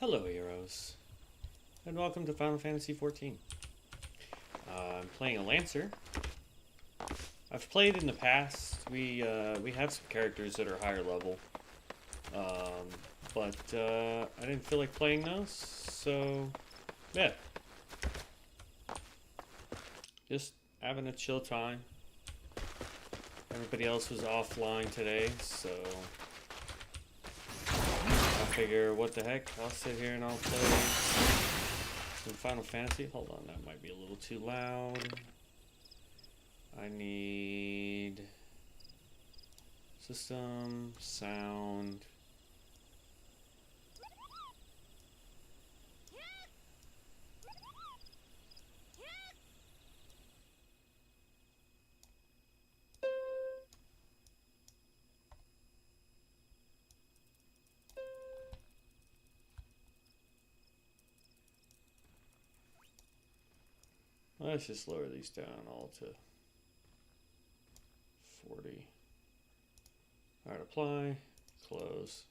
Hello, heroes, and welcome to Final Fantasy XIV. I'm playing a Lancer. I've played in the past. We have some characters that are higher level, but I didn't feel like playing those, so yeah, just having a chill time. Everybody else was offline today, so I figure, what the heck? I'll sit here and I'll play some Final Fantasy. Hold on, that might be a little too loud. I need system, sound. Let's just lower these down all to 40. Alright, apply, close.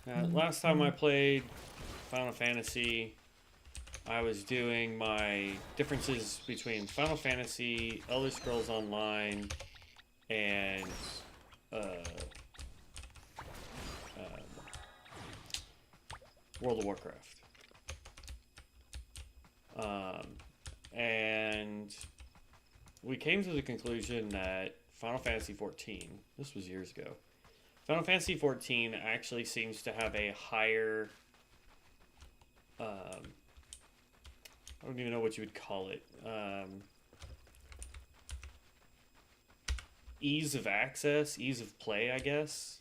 Now, last time I played Final Fantasy, I was doing my differences between Final Fantasy, Elder Scrolls Online, and World of Warcraft. And we came to the conclusion that Final Fantasy XIV, this was years ago, Final Fantasy XIV actually seems to have a higher, I don't even know what you would call it, ease of access, ease of play, I guess.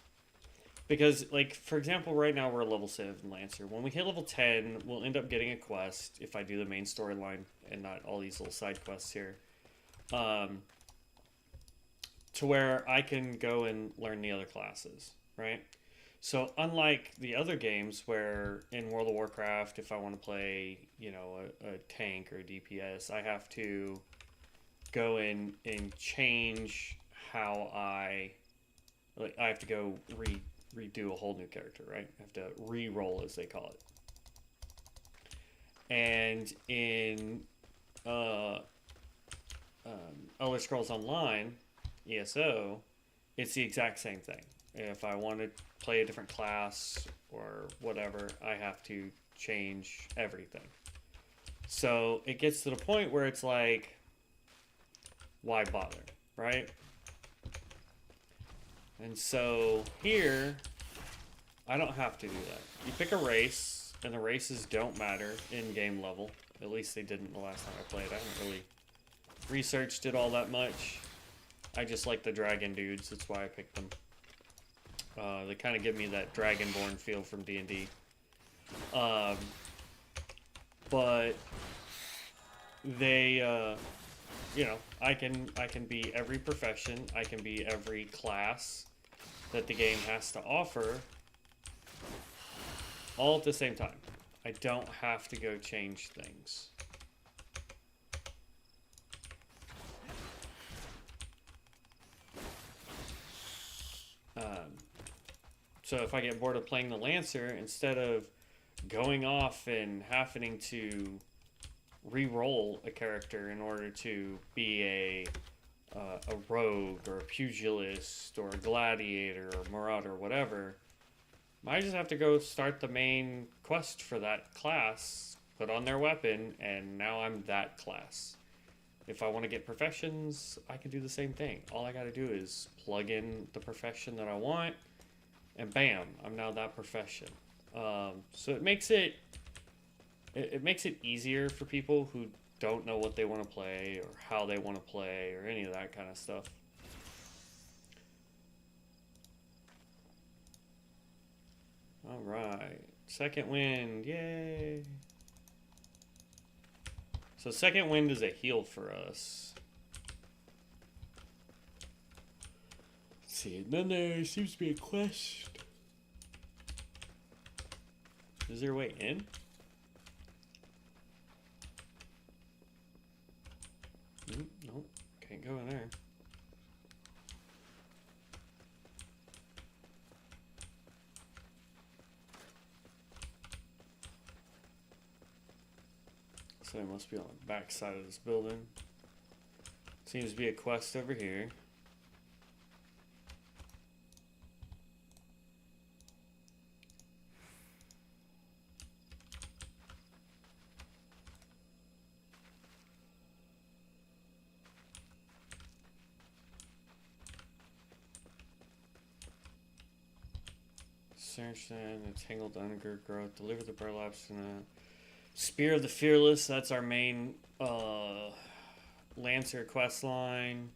Because, like, for example, right now we're a level 7 Lancer. When we hit level 10, we'll end up getting a quest if I do the main storyline and not all these little side quests here. To where I can go and learn the other classes, right? So, unlike the other games where in World of Warcraft, if I want to play, you know, a tank or a DPS, I have to go in and change how I have to go redo a whole new character, right? I have to re-roll, as they call it. And in Elder Scrolls Online, ESO, it's the exact same thing. If I want to play a different class or whatever, I have to change everything. So it gets to the point where it's like, why bother, right? And so here, I don't have to do that. You pick a race, and the races don't matter in game level. At least they didn't the last time I played. I haven't really researched it all that much. I just like the dragon dudes. That's why I picked them. They kind of give me that Dragonborn feel from D&D. But they, you know, I can be every profession. I can be every class that the game has to offer, all at the same time. I don't have to go change things. So if I get bored of playing the Lancer, instead of going off and having to re-roll a character in order to be a rogue or a pugilist or a gladiator or marauder or whatever, I just have to go start the main quest for that class, put on their weapon, and now I'm that class. If I want to get professions, I can do the same thing. All I got to do is plug in the profession that I want, and bam, I'm now that profession. So it makes it easier for people who don't know what they want to play or how they want to play or any of that kind of stuff. All right, second wind, yay! So second wind is a heal for us. Let's see, and then there seems to be a quest. Is there a way in? Nope, can't go in there. So it must be on the back side of this building. Seems to be a quest over here. Search the tangled undergrowth. Deliver the burlaps and the Spear of the Fearless. That's our main Lancer quest line.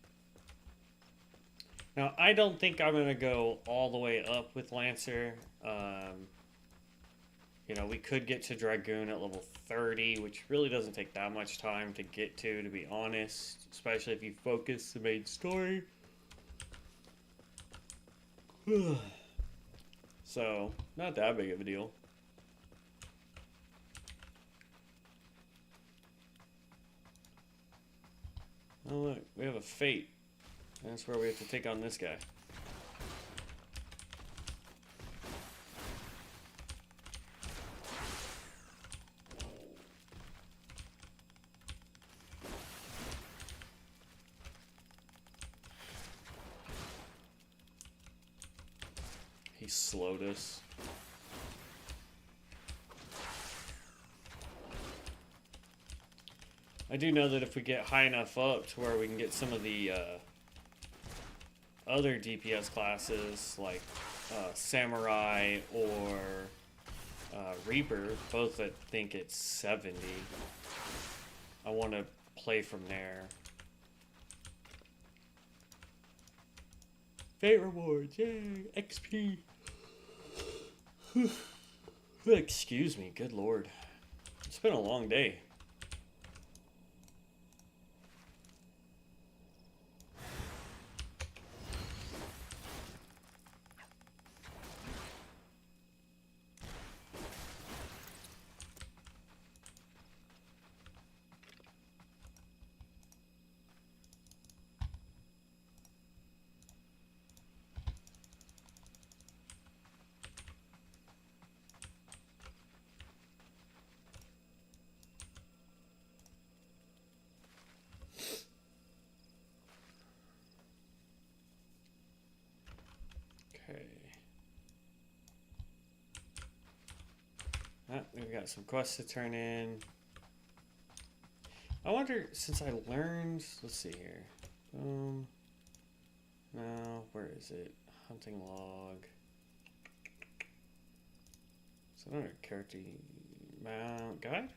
Now, I don't think I'm going to go all the way up with Lancer. You know, we could get to Dragoon at level 30, which really doesn't take that much time to get to be honest. Especially if you focus the main story. So, not that big of a deal. Oh look, we have a fate. That's where we have to take on this guy. He slowed us. I do know that if we get high enough up to where we can get some of the other DPS classes like Samurai or Reaper, both I think it's 70. I want to play from there. Fate rewards, yay! XP! Excuse me, good lord. It's been a long day. We've got some quests to turn in. I wonder, since I learned, let's see here. No, where is it? Hunting log. Is that under character mount guide?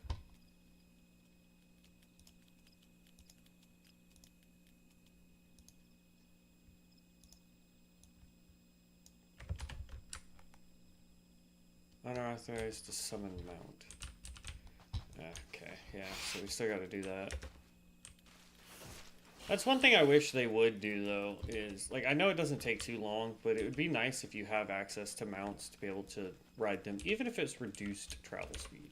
Unauthorized to summon mount. Okay, yeah, so we still gotta do that. That's one thing I wish they would do, though, is, like, I know it doesn't take too long, but it would be nice if you have access to mounts to be able to ride them, even if it's reduced travel speed.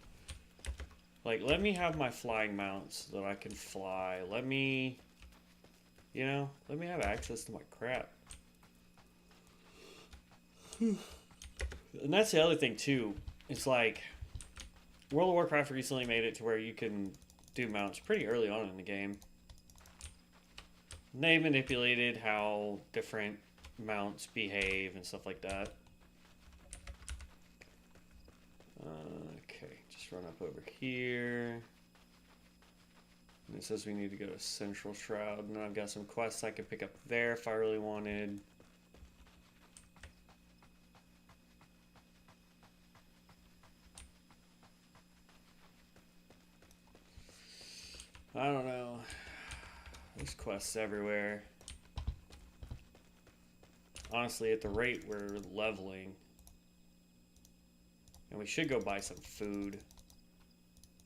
Like, let me have my flying mounts so that I can fly. Let me, you know, let me have access to my crap. And that's the other thing, too. It's like, World of Warcraft recently made it to where you can do mounts pretty early on in the game. They manipulated how different mounts behave and stuff like that. Okay, just run up over here. And it says we need to go to Central Shroud. And I've got some quests I could pick up there if I really wanted. I don't know. There's quests everywhere. Honestly, at the rate we're leveling. And we should go buy some food.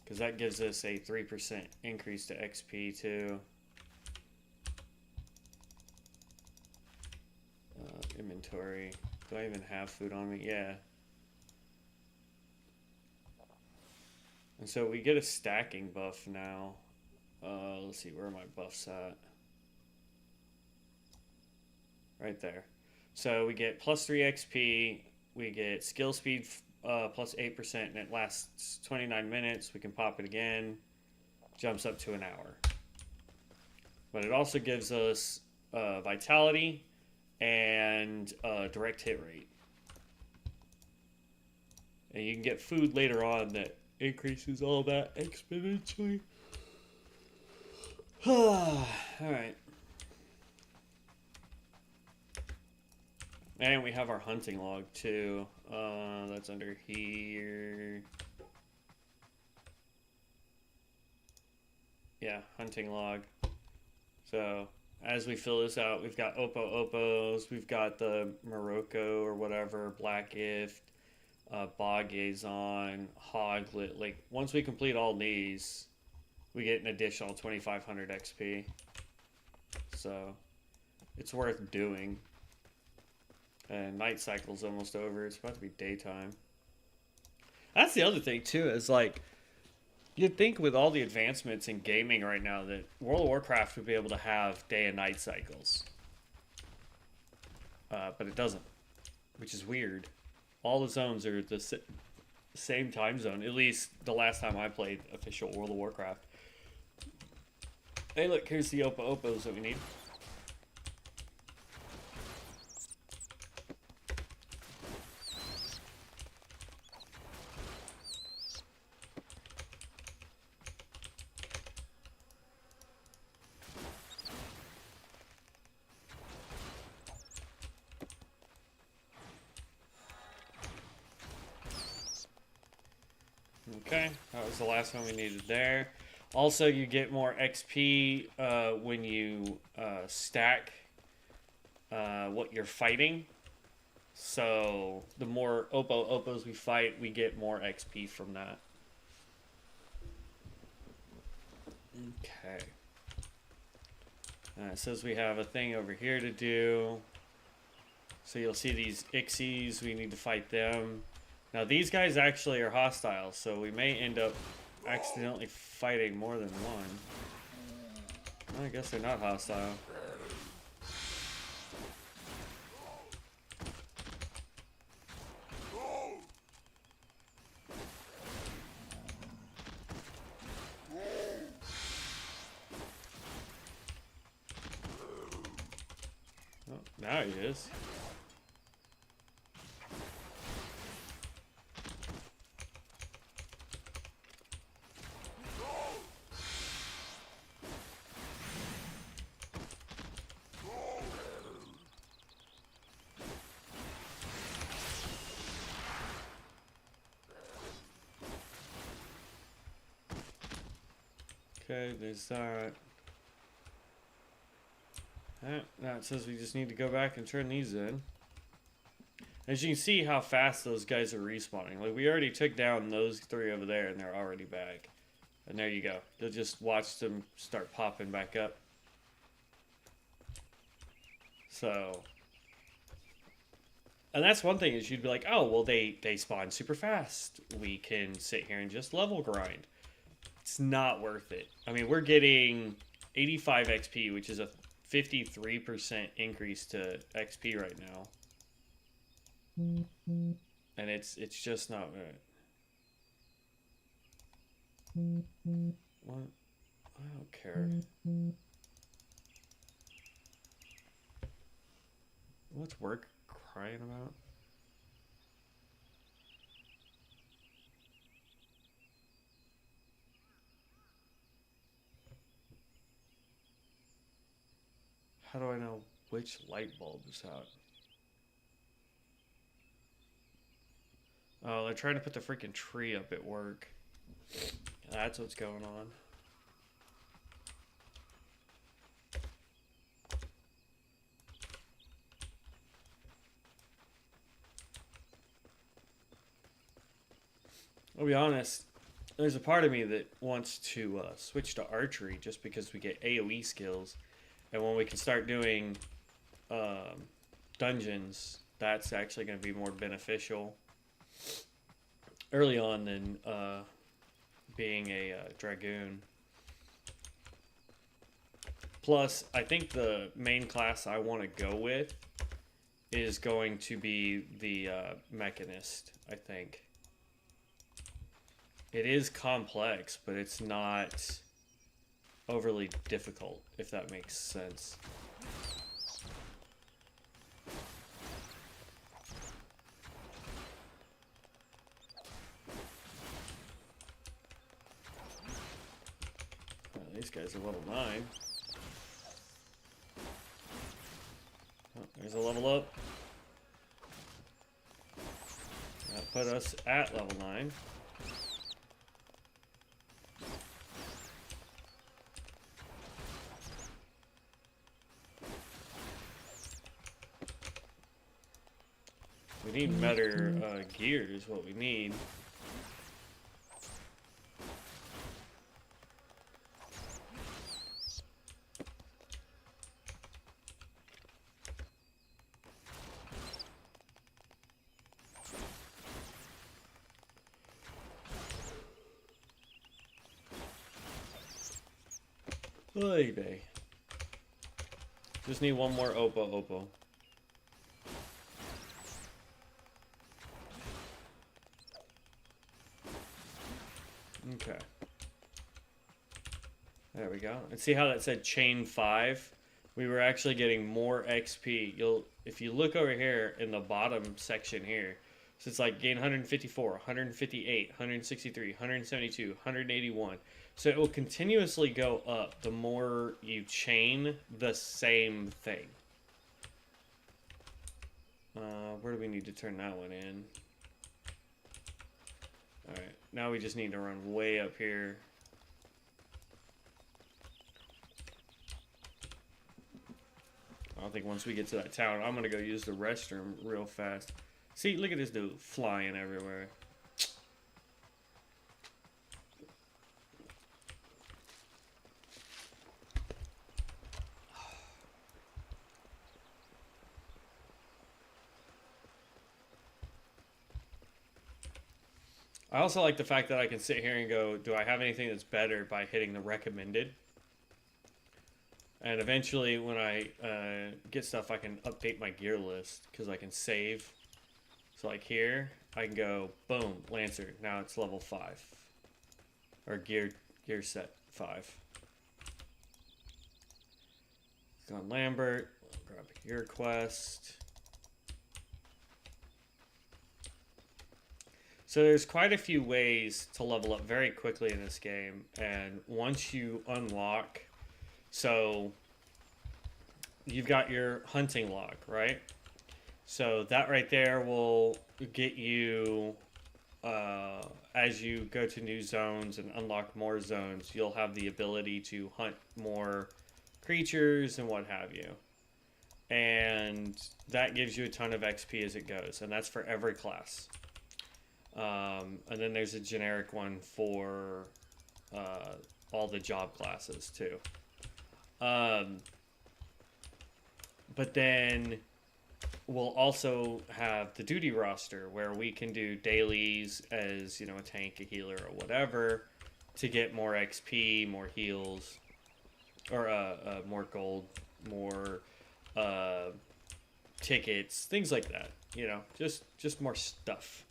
Because that gives us a 3% increase to XP too. Inventory. Do I even have food on me? Yeah. And so we get a stacking buff now. Let's see, where are my buffs at? Right there. So we get plus 3 XP, we get skill speed plus 8%, and it lasts 29 minutes. We can pop it again. jumps up to an hour. But it also gives us vitality and direct hit rate. And you can get food later on that increases all that exponentially. Alright. And we have our hunting log too. That's under here. Yeah, hunting log. So as we fill this out, we've got Opos, we've got the Morocco or whatever, Black Gift, Bogazon, Hoglet. Like, once we complete all these, we get an additional 2,500 XP. So it's worth doing. And night cycle's almost over. It's about to be daytime. That's the other thing too, is like, you'd think with all the advancements in gaming right now that World of Warcraft would be able to have day and night cycles. But it doesn't, which is weird. All the zones are the same time zone, at least the last time I played official World of Warcraft. Hey look, here's the Opos that we need. Okay, that was the last one we needed there. Also, you get more XP when you stack what you're fighting. So the more Opos we fight, we get more XP from that. Okay. It says we have a thing over here to do. So you'll see these Ixies, we need to fight them. Now these guys actually are hostile, so we may end up accidentally fighting more than one. Well, I guess they're not hostile. Oh, now he is. Okay, there's that. Now it says we just need to go back and turn these in. As you can see how fast those guys are respawning. Like, we already took down those three over there and they're already back. And there you go. You'll just watch them start popping back up. So, and that's one thing is you'd be like, oh, well, they spawn super fast. We can sit here and just level grind. It's not worth it. I mean, we're getting 85 XP, which is a 53% increase to XP right now. And it's just not right. What? I don't care. What's work crying about? How do I know which light bulb is out? Oh, they're trying to put the freaking tree up at work. That's what's going on. I'll be honest, there's a part of me that wants to switch to archery just because we get AoE skills. And when we can start doing dungeons, that's actually going to be more beneficial early on than being a dragoon. Plus, I think the main class I want to go with is going to be the mechanist, I think. It is complex, but it's not overly difficult, if that makes sense. These guys are level 9. Oh, there's a level up. That put us at level 9. We need better gear is what we need. Oy vey. Just need one more Oppo. Okay. There we go. And see how that said chain 5? We were actually getting more XP. If you look over here in the bottom section here, so it's like gain 154, 158, 163, 172, 181. So it will continuously go up the more you chain the same thing. Where do we need to turn that one in? Alright, now we just need to run way up here. I think once we get to that town, I'm gonna go use the restroom real fast. See, look at this dude flying everywhere. I also like the fact that I can sit here and go, do I have anything that's better by hitting the recommended? And eventually, when I get stuff, I can update my gear list because I can save. So like here, I can go, boom, Lancer. Now it's level 5. Or gear set 5. Click on Lambert. Grab a gear quest. So there's quite a few ways to level up very quickly in this game. And once you unlock... So you've got your hunting log, right? So that right there will get you, as you go to new zones and unlock more zones, you'll have the ability to hunt more creatures and what have you. And that gives you a ton of XP as it goes, and that's for every class. And then there's a generic one for all the job classes too. But then we'll also have the duty roster where we can do dailies as, you know, a tank, a healer, or whatever to get more XP, more heals, or more gold, more tickets, things like that. You know, just more stuff.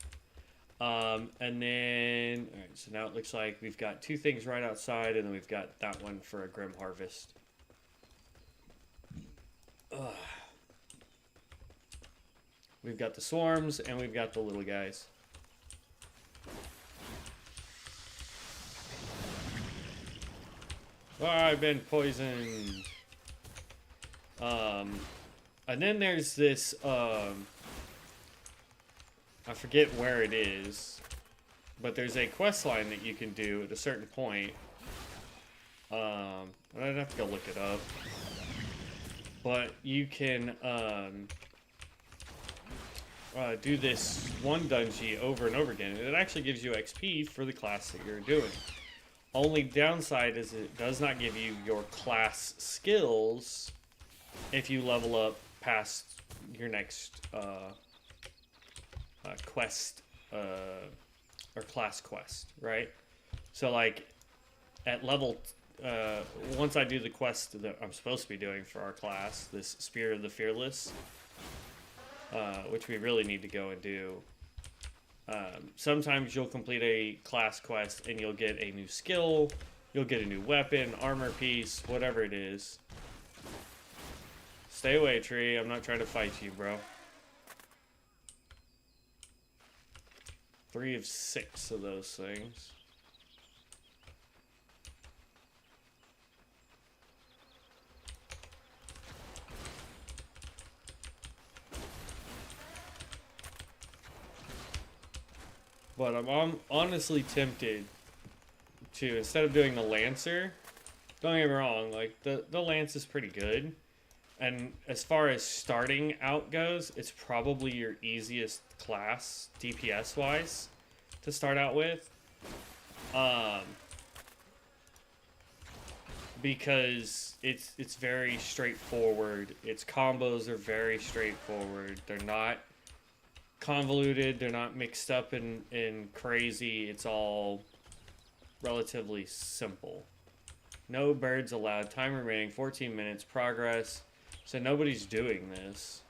And then, all right, so now it looks like we've got 2 things right outside, and then we've got that one for a Grim Harvest. Ugh. We've got the swarms, and we've got the little guys. Oh, I've been poisoned. And then there's this, I forget where it is, but there's a quest line that you can do at a certain point. I'd have to go look it up. But you can do this one dungeon over and over again, and it actually gives you XP for the class that you're doing. Only downside is it does not give you your class skills if you level up past your next quest or class quest, right? So like at level once I do the quest that I'm supposed to be doing for our class, this Spear of the Fearless, which we really need to go and do. Sometimes you'll complete a class quest and you'll get a new skill, You'll get a new weapon, armor piece, whatever it is. Stay away, tree. I'm not trying to fight you, bro. 3 of 6 of those things. But I'm honestly tempted to, instead of doing the Lancer, don't get me wrong, like, the Lance is pretty good. And as far as starting out goes, it's probably your easiest class, DPS-wise, to start out with. Because it's very straightforward. Its combos are very straightforward. They're not convoluted, they're not mixed up in crazy. It's all relatively simple. No birds allowed. Time remaining 14 minutes. Progress. So nobody's doing this.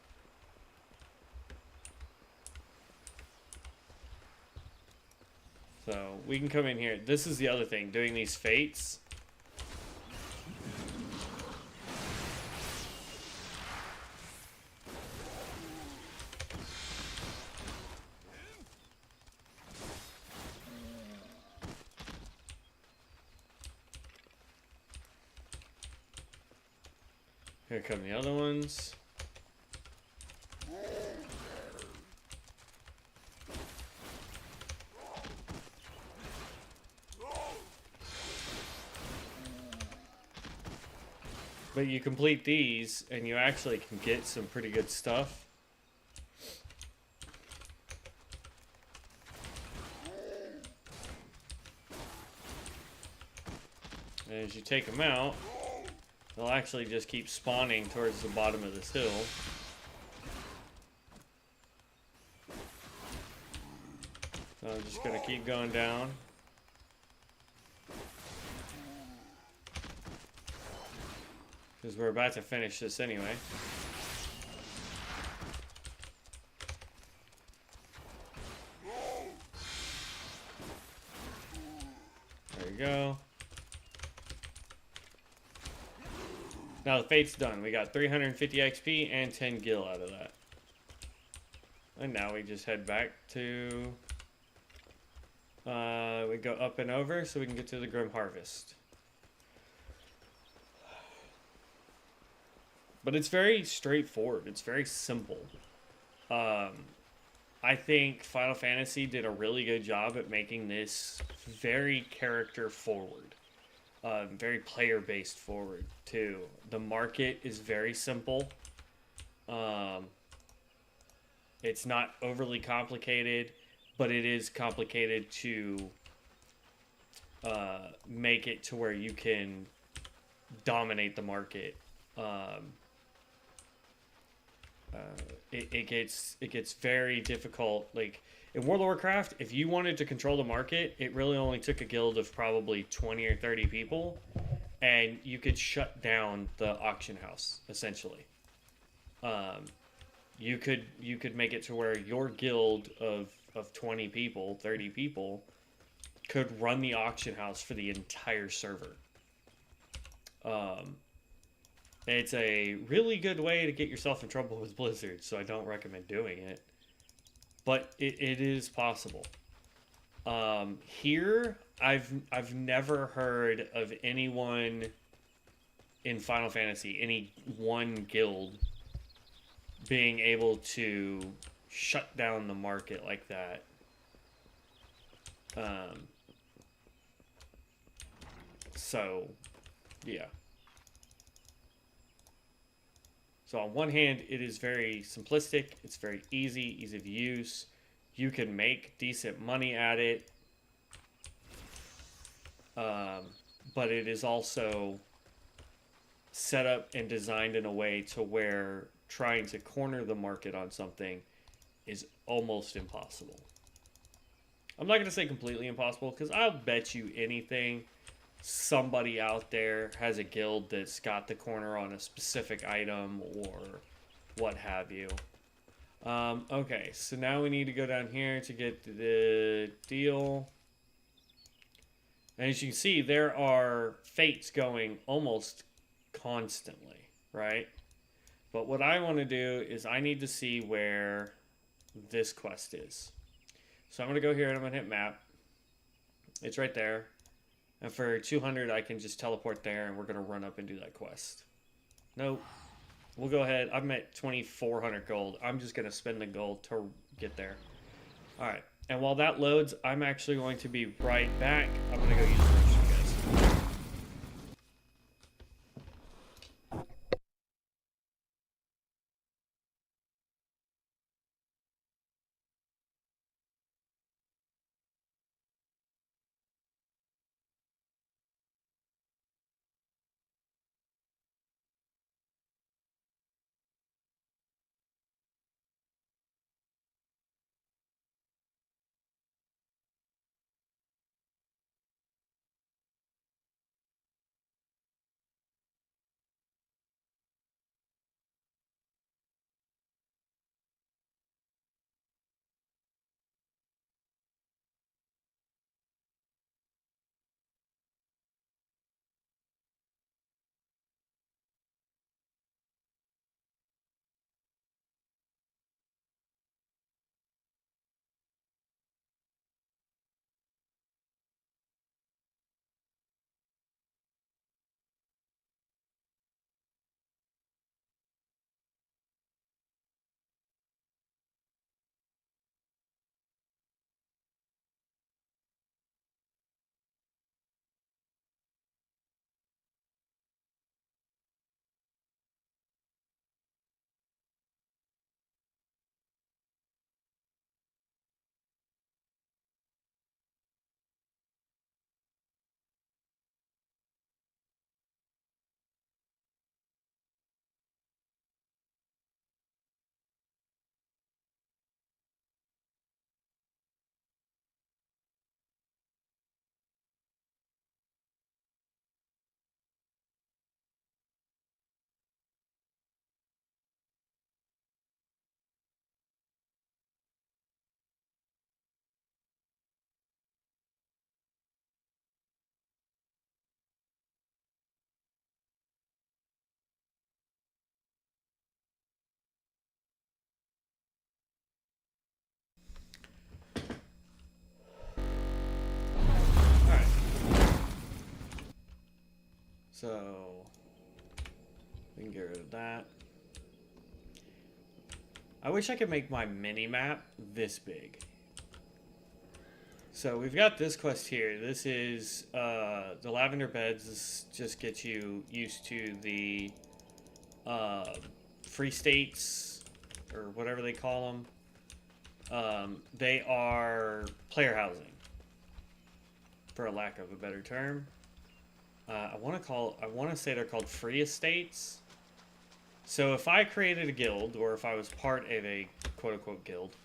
So we can come in here. This is the other thing. Doing these fates. Here come the other ones. But you complete these, and you actually can get some pretty good stuff. And as you take them out, they'll actually just keep spawning towards the bottom of this hill. So I'm just gonna keep going down. Because we're about to finish this anyway. There you go. Now the fate's done. We got 350 XP and 10 gil out of that. And now we just head back to... we go up and over so we can get to the Grim Harvest. But it's very straightforward. It's very simple. I think Final Fantasy did a really good job at making this very character forward. Very player-based forward, too. The market is very simple. It's not overly complicated, but it is complicated to make it to where you can dominate the market. It gets very difficult. Like in World of Warcraft, if you wanted to control the market, it really only took a guild of probably 20 or 30 people, and you could shut down the auction house essentially. You could make it to where your guild of 20 people, 30 people could run the auction house for the entire server. It's a really good way to get yourself in trouble with Blizzard, so I don't recommend doing it. But it is possible. Here, I've never heard of anyone in Final Fantasy, any one guild, being able to shut down the market like that. So, yeah. So on one hand, it is very simplistic. It's very easy of use. You can make decent money at it. But it is also set up and designed in a way to where trying to corner the market on something is almost impossible. I'm not going to say completely impossible, because I'll bet you anything somebody out there has a guild that's got the corner on a specific item or what have you. Okay, so now we need to go down here to get the deal. And as you can see, there are fates going almost constantly, right? But what I want to do is I need to see where this quest is. So I'm going to go here and I'm going to hit map. It's right there. And for 200, I can just teleport there and we're going to run up and do that quest. Nope. We'll go ahead. I'm at 2,400 gold. I'm just going to spend the gold to get there. All right. And while that loads, I'm actually going to be right back. I'm going to go use the guys. All right. So we can get rid of that. I wish I could make my mini map this big. So we've got this quest here. This is the Lavender Beds. This just gets you used to the free states or whatever they call them. They are player housing, for a lack of a better term. I want to say they're called free estates. So if I created a guild, or if I was part of a quote-unquote guild,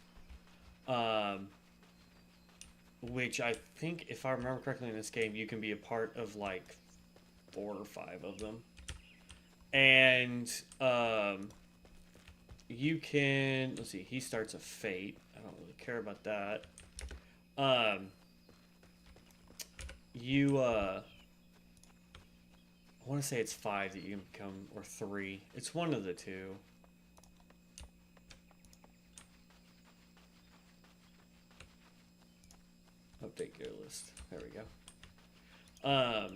which I think, if I remember correctly in this game, you can be a part of like 4 or 5 of them. And you can, let's see, he starts a fate. I don't really care about that. I want to say it's 5 that you can become, or 3. It's one of the two. Update gear list. There we go.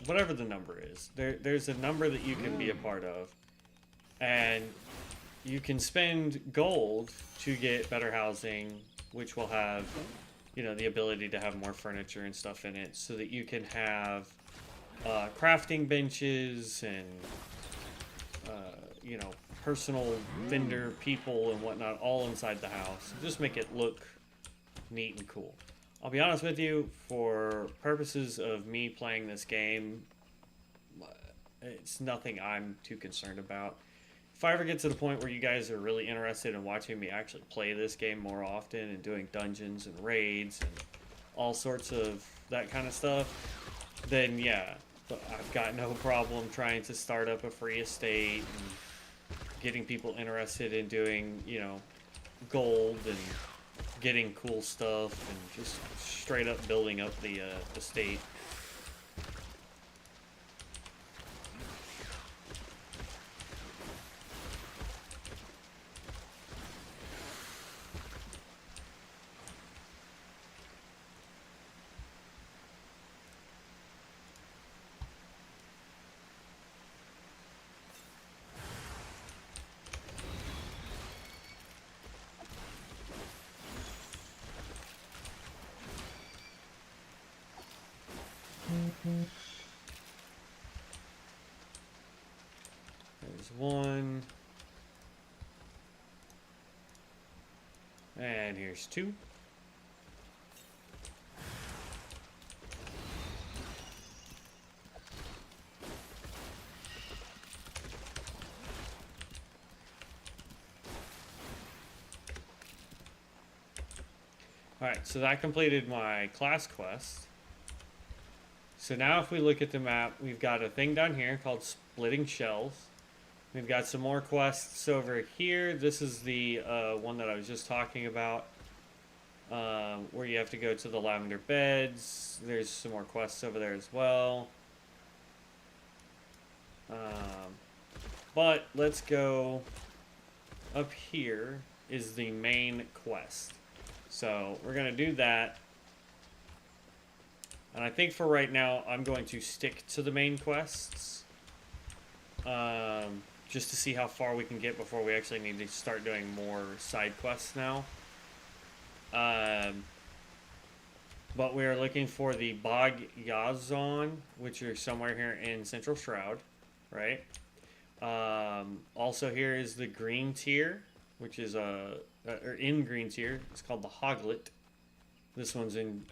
Whatever the number is, there's a number that you can be a part of, and you can spend gold to get better housing, which will have, you know, the ability to have more furniture and stuff in it, so that you can have crafting benches and you know, personal vendor people and whatnot all inside the house. Just make it look neat and cool. I'll be honest with you, for purposes of me playing this game, it's nothing I'm too concerned about. If I ever get to the point where you guys are really interested in watching me actually play this game more often and doing dungeons and raids and all sorts of that kind of stuff, then yeah, I've got no problem trying to start up a free estate and getting people interested in doing, you know, gold and getting cool stuff and just straight up building up the state. There's one. And here's two. Alright, so that completed my class quest. So now if we look at the map, we've got a thing down here called Splitting Shells. We've got some more quests over here. This is the one that I was just talking about, where you have to go to the Lavender Beds. There's some more quests over there as well. But let's go up here is the main quest. So we're going to do that. And I think for right now, I'm going to stick to the main quests. Just to see how far we can get before we actually need to start doing more side quests now. But we are looking for the Bog Yazon, which are somewhere here in Central Shroud, right? Also here is the Green Tier, which is or in Green Tier. It's called the Hoglet. This one's in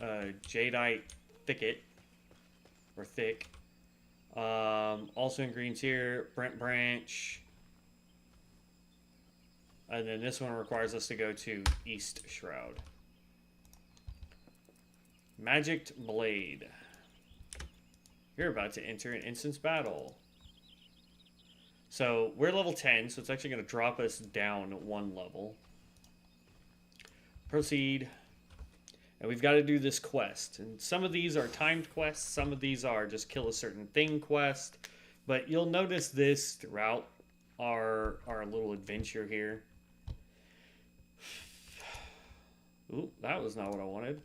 Jadeite Thicket, or Thick. Also in Green Tier, Brent Branch. And then this one requires us to go to East Shroud. Magicked Blade. You're about to enter an instance battle. So we're level 10, so it's actually going to drop us down one level. Proceed. And we've got to do this quest. And some of these are timed quests. Some of these are just kill a certain thing quest. But you'll notice this throughout our little adventure here. Ooh, that was not what I wanted.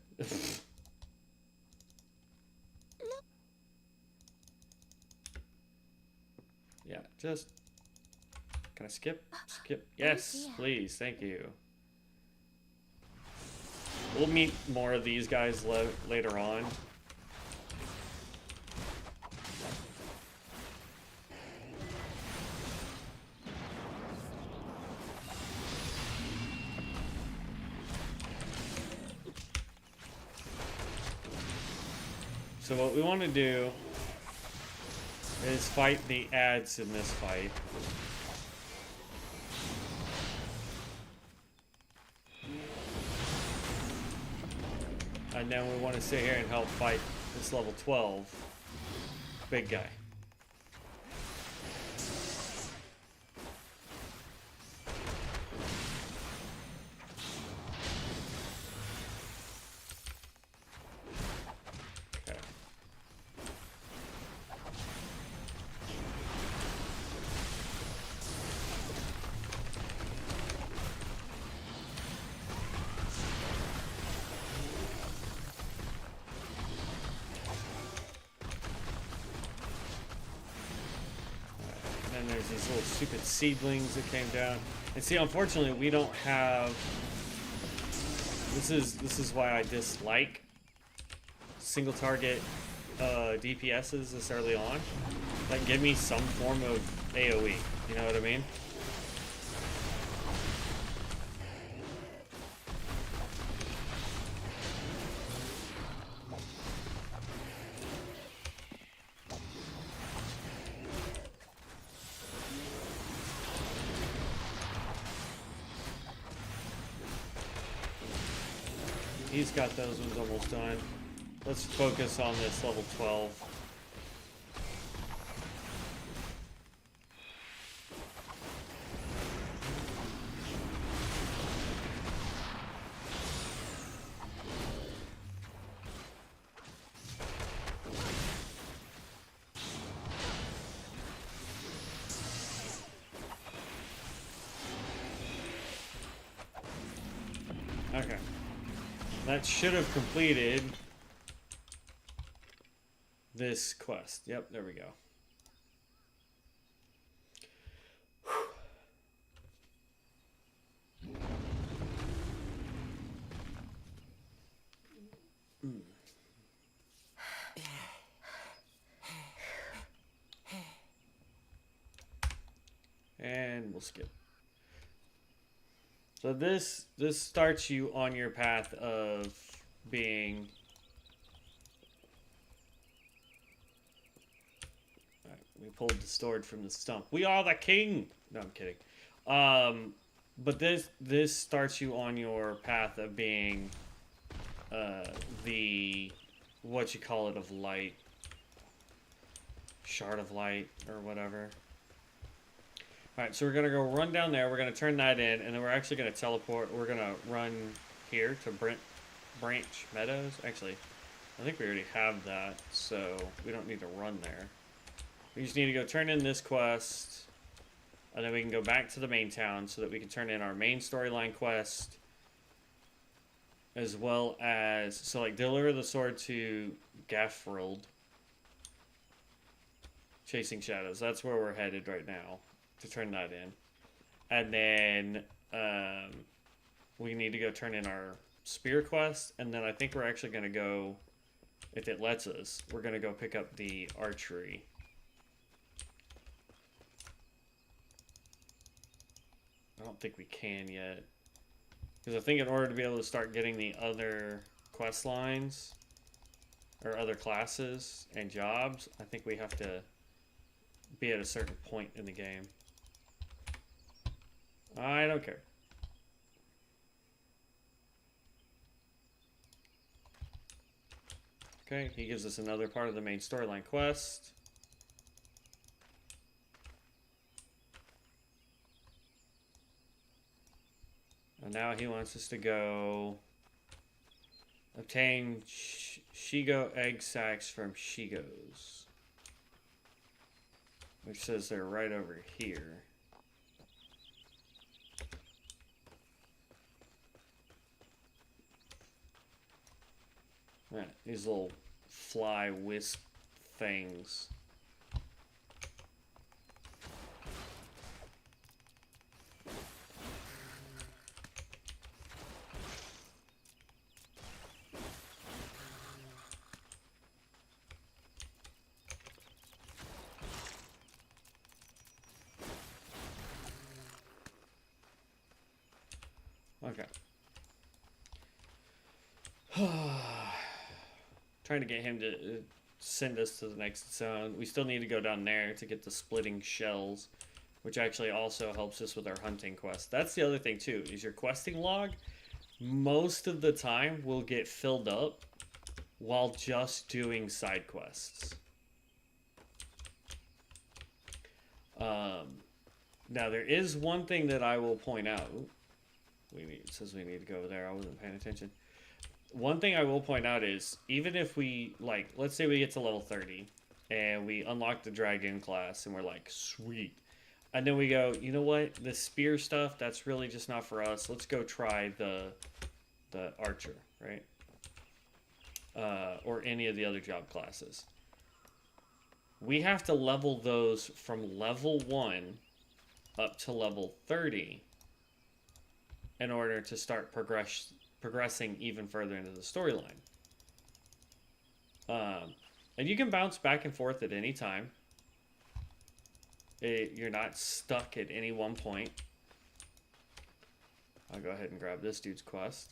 Yeah, just... Can I skip? Skip. Yes, please. Thank you. We'll meet more of these guys later on. So what we want to do is fight the ads in this fight. And then we want to sit here and help fight this level 12 big guy. Okay. And there's these little stupid seedlings that came down. And see, unfortunately, we don't have... This is why I dislike single target DPSs this early on. That give me some form of AoE. You know what I mean? He's got those ones almost done. Let's focus on this level 12. Okay. That should have completed this quest. Yep, there we go. And we'll skip. So this starts you on your path of being. Right, we pulled the sword from the stump. We are the king. No, I'm kidding. But this starts you on your path of being the what you call it of light, shard of light or whatever. Alright, so we're going to go run down there. We're going to turn that in, and then we're actually going to teleport. We're going to run here to Branch Meadows. Actually, I think we already have that, so we don't need to run there. We just need to go turn in this quest, and then we can go back to the main town so that we can turn in our main storyline quest, as well as, so like, deliver the sword to Gaffrold. Chasing Shadows. That's where we're headed right now. To turn that in, and then we need to go turn in our spear quest, and then I think we're actually going to go, if it lets us, we're going to go pick up the archery. I don't think we can yet, because I think in order to be able to start getting the other quest lines or other classes and jobs, I think we have to be at a certain point in the game. I don't care. Okay, he gives us another part of the main storyline quest. And now he wants us to go obtain Shigo egg sacs from Shigos, which says they're right over here. Right, these little fly wisp things. Okay. Trying to get him to send us to the next zone. We still need to go down there to get the splitting shells, which actually also helps us with our hunting quest. That's the other thing too, is your questing log most of the time will get filled up while just doing side quests. Now there is one thing that I will point out. It says we need to go there. I wasn't paying attention. One thing I will point out is, even if we, like, let's say we get to level 30 and we unlock the dragon class and we're like, sweet. And then we go, you know what? The spear stuff, that's really just not for us. Let's go try the archer, right? Or any of the other job classes. We have to level those from level 1 up to level 30 in order to start progressing even further into the storyline. And you can bounce back and forth at any time. You're not stuck at any one point. I'll go ahead and grab this dude's quest.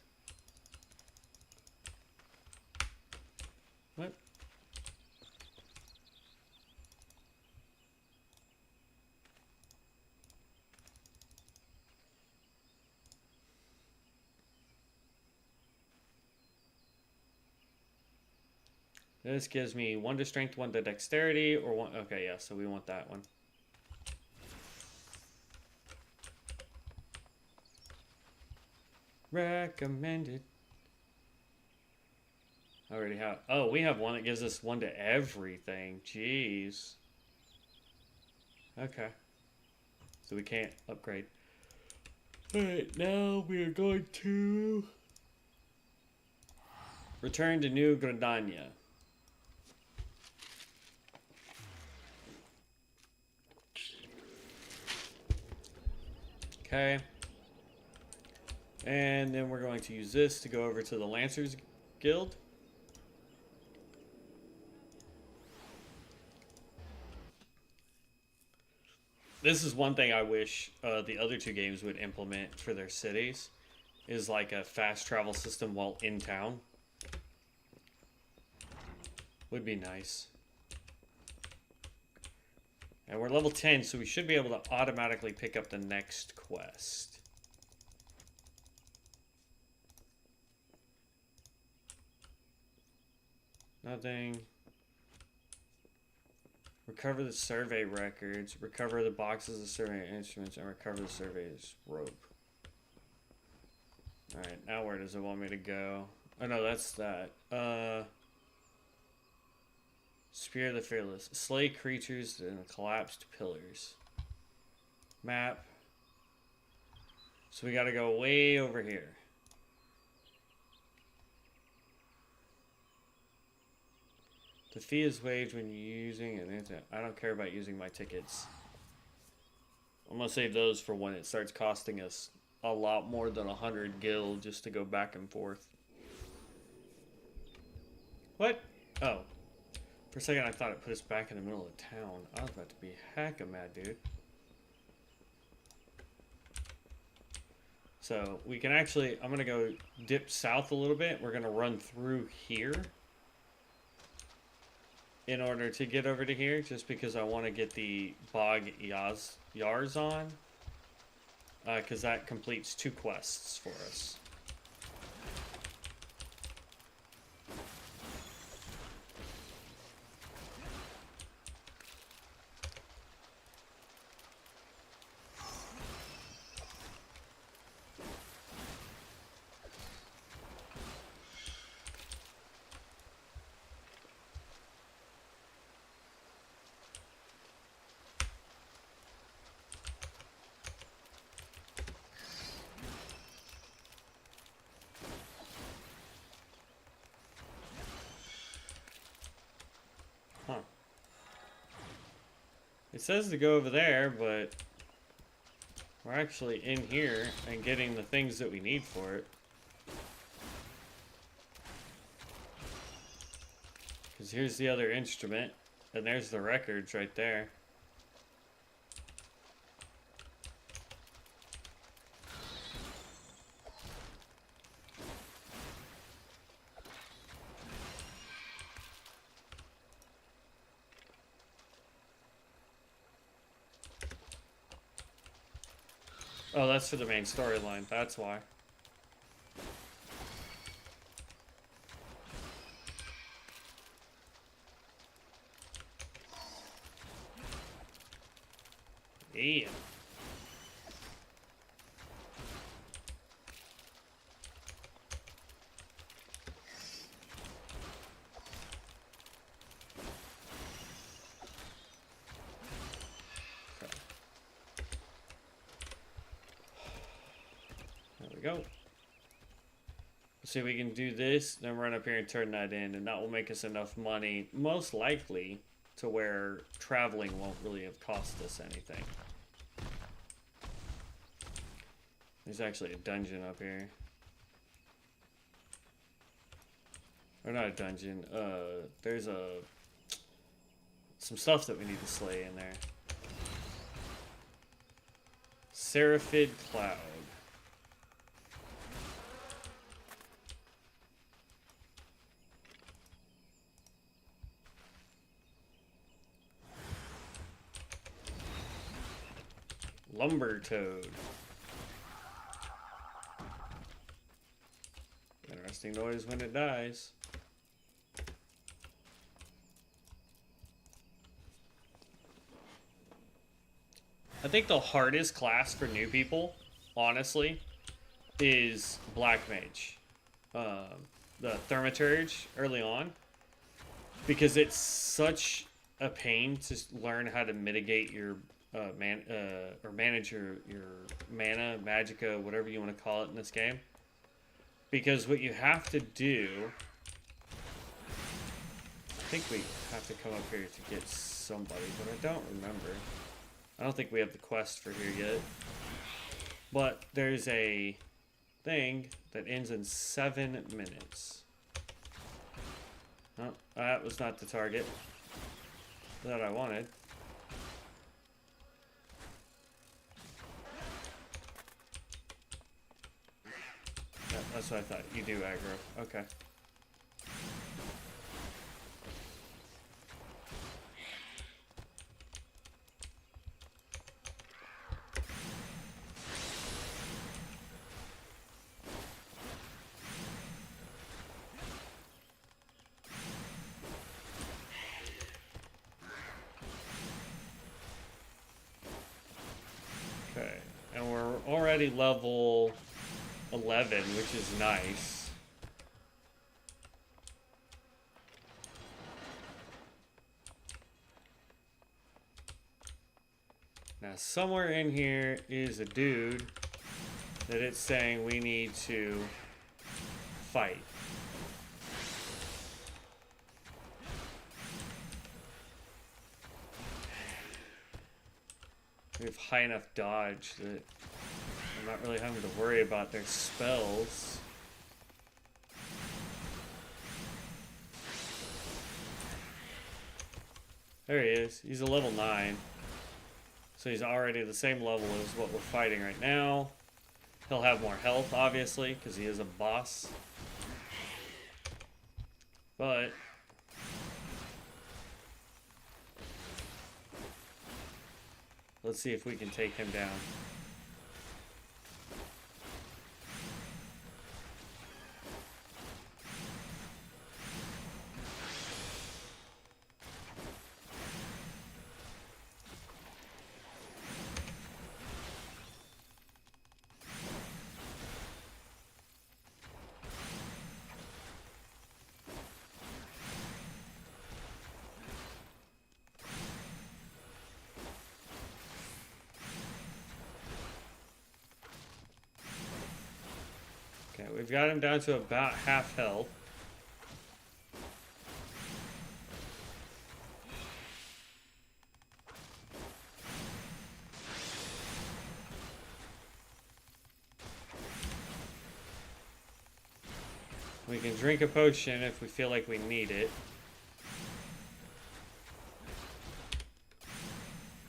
What? This gives me 1 to strength, 1 to dexterity, or 1. Okay, yeah, so we want that one. Recommended. I already have. Oh, we have one that gives us 1 to everything. Jeez. Okay. So we can't upgrade. Alright, now we are going to Return to New Granada. Okay. And then we're going to use this to go over to the Lancers Guild. This is one thing I wish the other two games would implement for their cities, is like a fast travel system while in town. Would be nice. And we're level 10, so we should be able to automatically pick up the next quest. Nothing. Recover the survey records, recover the boxes of survey instruments, and recover the surveyor's rope. Alright, now where does it want me to go? Oh no, that's that. Spear of the Fearless. Slay creatures in collapsed pillars. Map. So we gotta go way over here. The fee is waived when you're using an internet. I don't care about using my tickets. I'm gonna save those for when it starts costing us a lot more than 100 gil just to go back and forth. What? Oh. For a second I thought it put us back in the middle of town. I was about to be hecka mad, dude. So we can actually, I'm gonna go dip south a little bit. We're gonna run through here in order to get over to here, just because I want to get the Bog Yars on, because that completes 2 quests for us. Huh. It says to go over there, but we're actually in here and getting the things that we need for it. Because here's the other instrument, and there's the records right there. Oh, that's for the main storyline, that's why. Yeah. There we go. So we can do this, then run up here and turn that in, and that will make us enough money, most likely, to where traveling won't really have cost us anything. There's actually a dungeon up here. Or not a dungeon, there's some stuff that we need to slay in there. Seraphid Cloud. Lumber Toad. Interesting noise when it dies. I think the hardest class for new people, honestly, is Black Mage. The Thaumaturge early on. Because it's such a pain to learn how to mitigate your or manage your mana, magicka, whatever you want to call it in this game. Because what you have to do think we have to come up here to get somebody, but I don't remember. I don't think we have the quest for here yet. But there's a thing that ends in 7 minutes. Oh, that was not the target that I wanted. Yeah, that's what I thought. You do aggro. Okay. Okay, and we're already level 11, which is nice. Now, somewhere in here is a dude that it's saying we need to fight. We have high enough dodge that I'm not really having to worry about their spells. There he is. He's a level 9. So he's already the same level as what we're fighting right now. He'll have more health, obviously, because he is a boss. But let's see if we can take him down. Okay, we've got him down to about half health. We can drink a potion if we feel like we need it.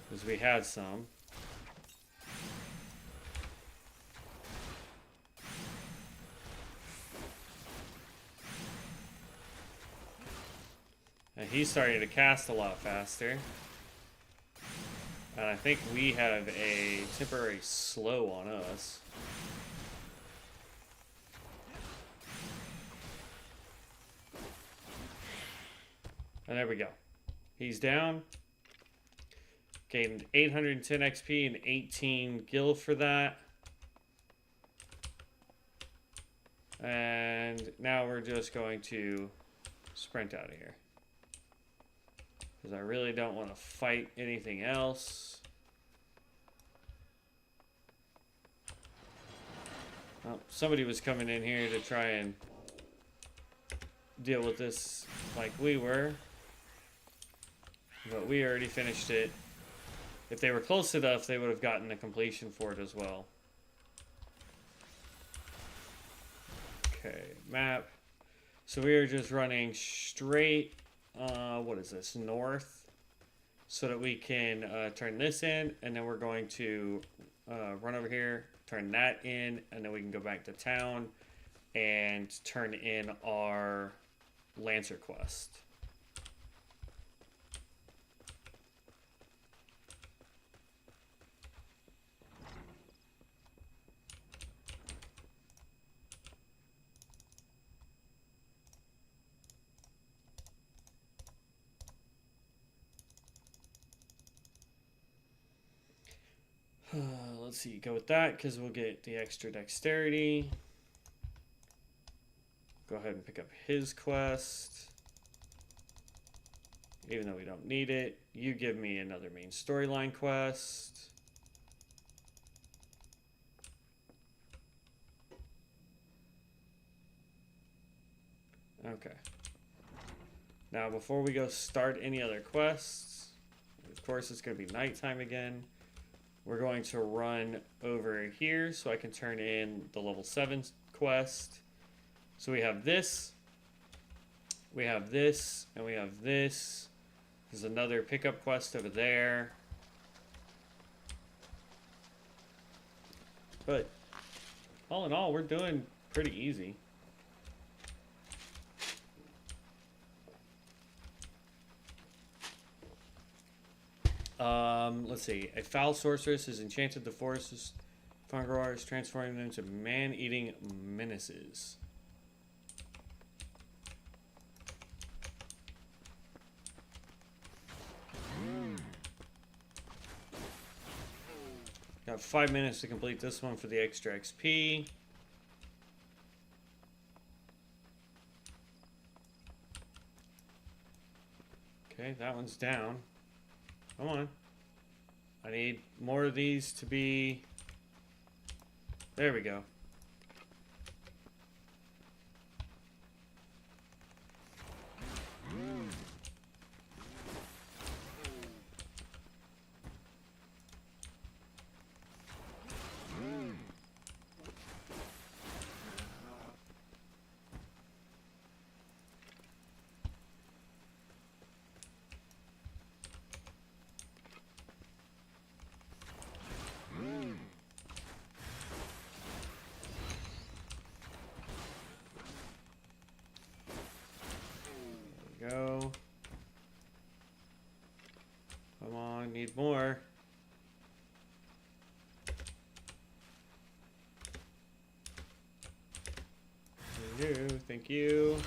Because we had some. And he's starting to cast a lot faster. And I think we have a temporary slow on us. And there we go. He's down. Gained 810 XP and 18 gil for that. And now we're just going to sprint out of here. Because I really don't want to fight anything else. Oh, somebody was coming in here to try and deal with this like we were. But we already finished it. If they were close enough, they would have gotten a completion for it as well. Okay, map. So we are just running straight, what is this, north, so that we can turn this in, and then we're going to run over here, turn that in, and then we can go back to town and turn in our Lancer quest. Let's see, go with that because we'll get the extra dexterity. Go ahead and pick up his quest. Even though we don't need it. You give me another main storyline quest. Okay. Now, before we go start any other quests, of course it's going to be nighttime again. We're going to run over here so I can turn in the level 7 quest. So we have this, we have this, and we have this. There's another pickup quest over there. But all in all, we're doing pretty easy. Let's see. A foul sorceress has enchanted the forest's Fungars, transforming them into man-eating menaces. Got 5 minutes to complete this one for the extra XP. Okay, that one's down. Come on. I need more of these to be... There we go. Go. Come on, need more. Thank you.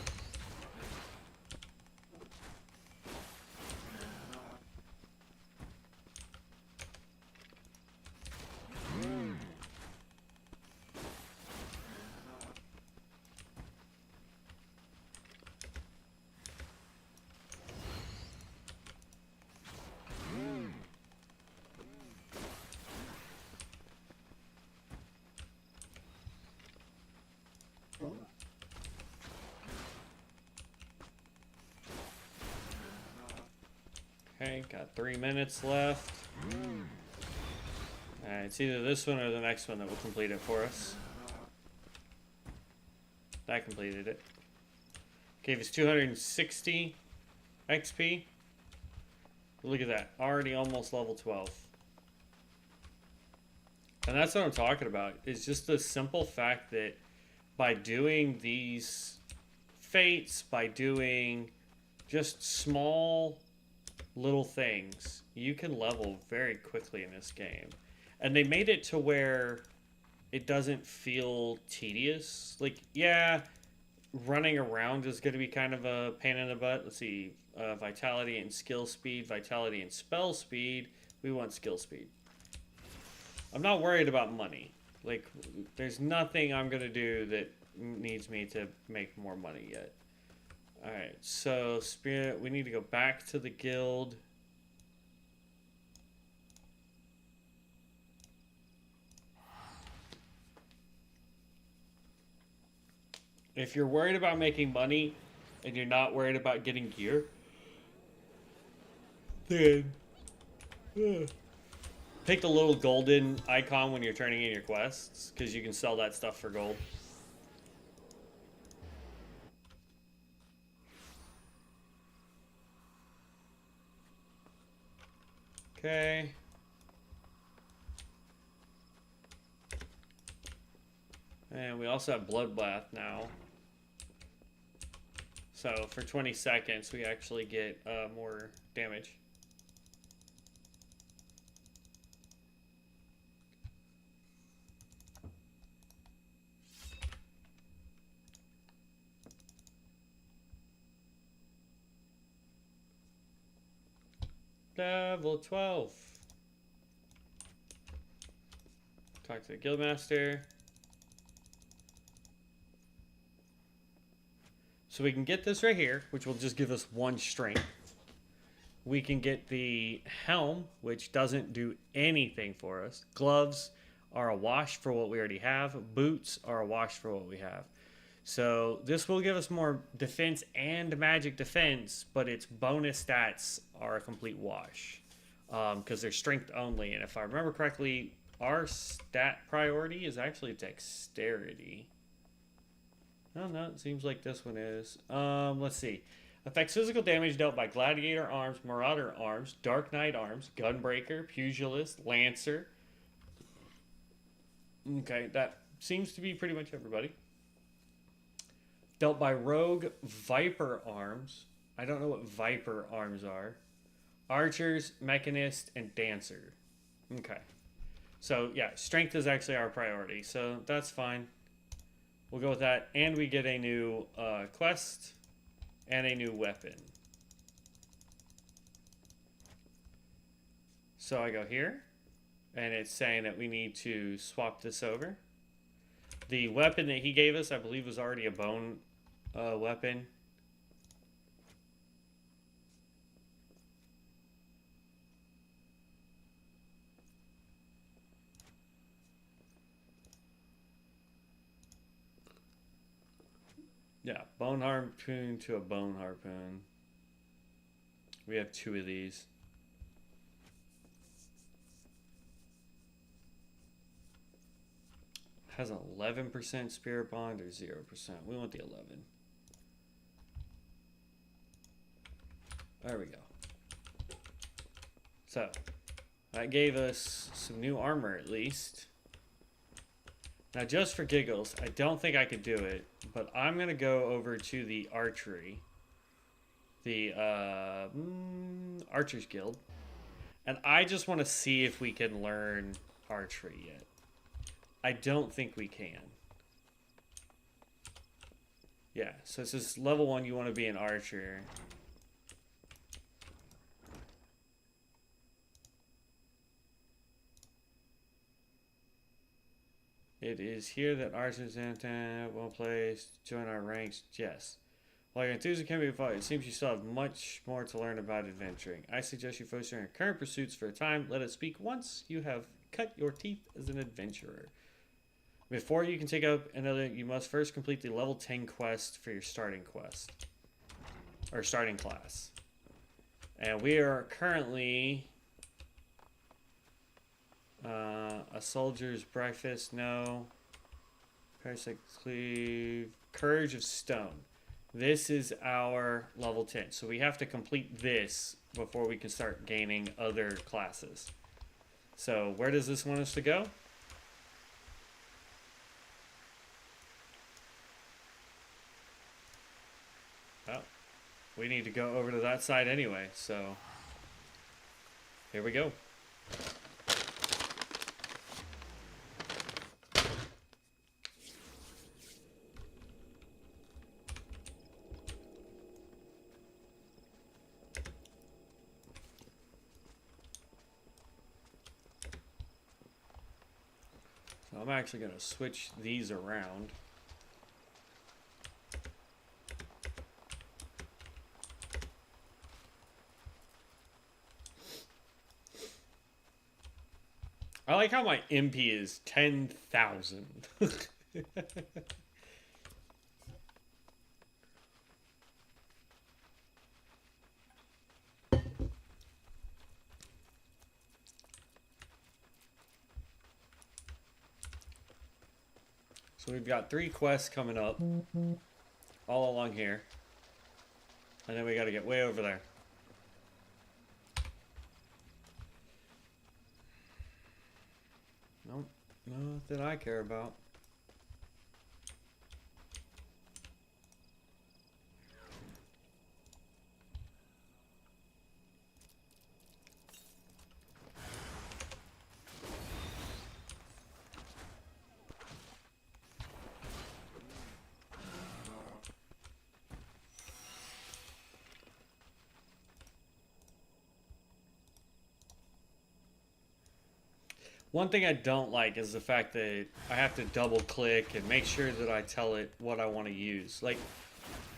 Okay, got 3 minutes left. Alright, it's either this one or the next one that will complete it for us. That completed it. Gave us 260 XP. Look at that, already almost level 12. And that's what I'm talking about. It's just the simple fact that by doing these fates, by doing just small little things, you can level very quickly in this game. And they made it to where it doesn't feel tedious. Like, yeah, running around is going to be kind of a pain in the butt. Let's see, vitality and skill speed, vitality and spell speed. We want skill speed. I'm not worried about money. Like, there's nothing I'm going to do that needs me to make more money yet. Alright, so Spirit, we need to go back to the guild. If you're worried about making money and you're not worried about getting gear, then pick the little golden icon when you're turning in your quests, because you can sell that stuff for gold. Okay. And we also have Bloodbath now. So for 20 seconds, we actually get more damage. Level 12. Talk to the Guildmaster. So we can get this right here, which will just give us 1 strength. We can get the helm, which doesn't do anything for us. Gloves are a wash for what we already have. Boots are a wash for what we have. So this will give us more defense and magic defense, but its bonus stats are a complete wash because they're strength only. And if I remember correctly, our stat priority is actually dexterity. Oh, no, it seems like this one is. Let's see. Affects physical damage dealt by Gladiator arms, Marauder arms, Dark Knight arms, Gunbreaker, Pugilist, Lancer. Okay, that seems to be pretty much everybody. Dealt by Rogue, Viper arms. I don't know what Viper arms are. Archers, Mechanist, and Dancer. Okay. So, yeah, strength is actually our priority. So, that's fine. We'll go with that. And we get a new quest and a new weapon. So, I go here. And it's saying that we need to swap this over. The weapon that he gave us, I believe, was already a bone weapon. Yeah, bone harpoon to a bone harpoon. We have 2 of these. Has an 11% spirit bond or 0%. We want the 11. There we go. So, that gave us some new armor at least. Now, just for giggles, I don't think I could do it, but I'm going to go over to the archery. The Archers Guild. And I just want to see if we can learn archery yet. I don't think we can. Yeah, so it's just level 1, you want to be an archer. It is here that archers and well placed join our ranks. Yes. While your enthusiasm can be fought, it seems you still have much more to learn about adventuring. I suggest you focus on your current pursuits for a time. Let us speak once you have cut your teeth as an adventurer. Before you can take up another, you must first complete the level 10 quest for your starting quest. Or starting class. And we are currently... a soldier's breakfast, no. Parasite cleave. Courage of Stone. This is our level 10. So we have to complete this before we can start gaining other classes. So where does this want us to go? Well, we need to go over to that side anyway, so here we go. So I'm actually going to switch these around. I like how my MP is 10,000. So we've got 3 quests coming up all along here. And then we got to get way over there. Nope, nothing I care about. One thing I don't like is the fact that I have to double click and make sure that I tell it what I want to use. Like,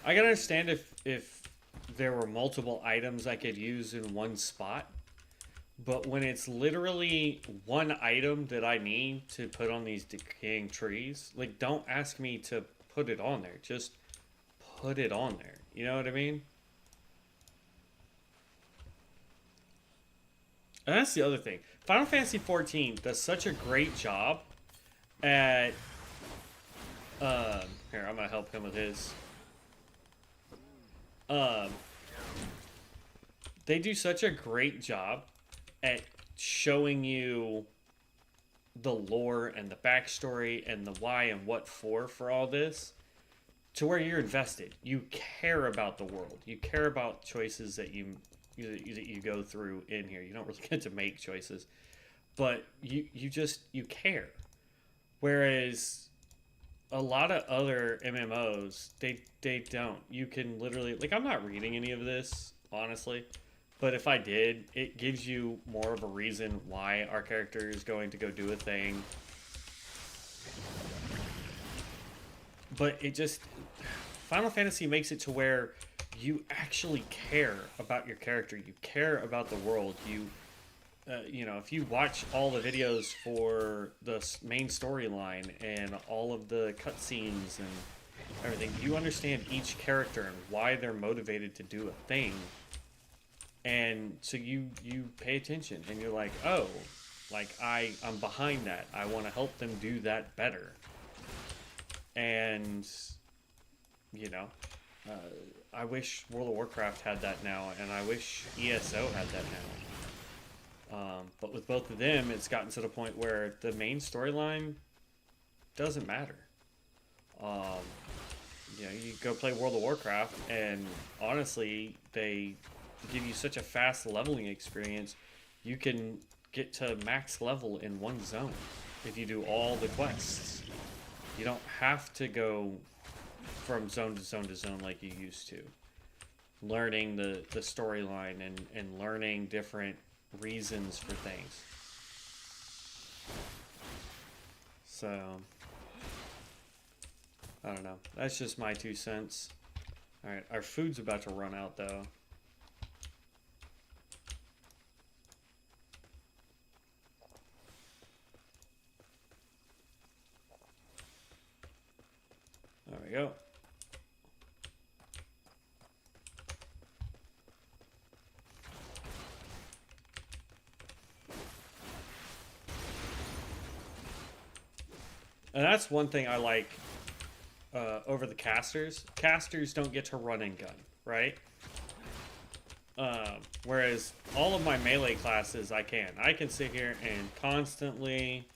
I can understand if there were multiple items I could use in one spot, but when it's literally one item that I need to put on these decaying trees, like, don't ask me to put it on there. Just put it on there. You know what I mean? And that's the other thing. Final Fantasy XIV does such a great job at. Here, I'm gonna help him with his. Um, they do such a great job at showing you the lore and the backstory and the why and what for all this, to where you're invested. You care about the world. You care about choices that you go through in here. You don't really get to make choices, but you care. Whereas a lot of other MMOs, they don't. You can literally, like, I'm not reading any of this, honestly, but if I did, it gives you more of a reason why our character is going to go do a thing. But it just, Final Fantasy makes it to where you actually care about your character. You care about the world. You know, if you watch all the videos for the main storyline and all of the cutscenes and everything, you understand each character and why they're motivated to do a thing. And so you pay attention and you're like, oh, like I'm behind that. I want to help them do that better. And, you know, I wish World of Warcraft had that now, and I wish ESO had that now. But with both of them, it's gotten to the point where the main storyline doesn't matter. You know, you go play World of Warcraft, and honestly, they give you such a fast leveling experience. You can get to max level in one zone if you do all the quests. You don't have to go from zone to zone to zone like you used to. Learning the storyline and learning different reasons for things. So, I don't know. That's just my 2 cents. Alright, our food's about to run out though. There we go. And that's one thing I like over the casters. Casters don't get to run and gun, right? Whereas all of my melee classes, I can. I can sit here and constantly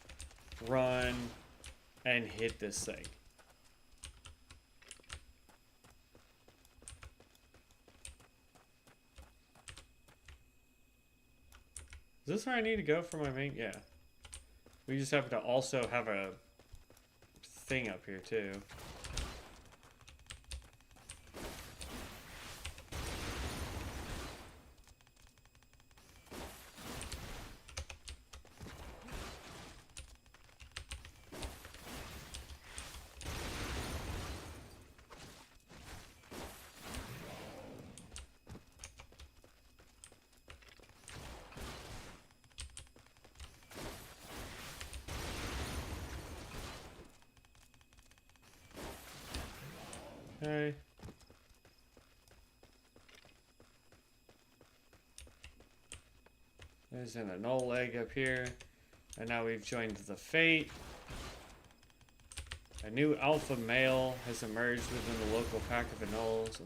run and hit this thing. Is this where I need to go for my main? Yeah. We just have to also have a thing up here too. Okay. There's an null leg up here. And now we've joined the Fate. A new alpha male has emerged within the local pack of Anoles,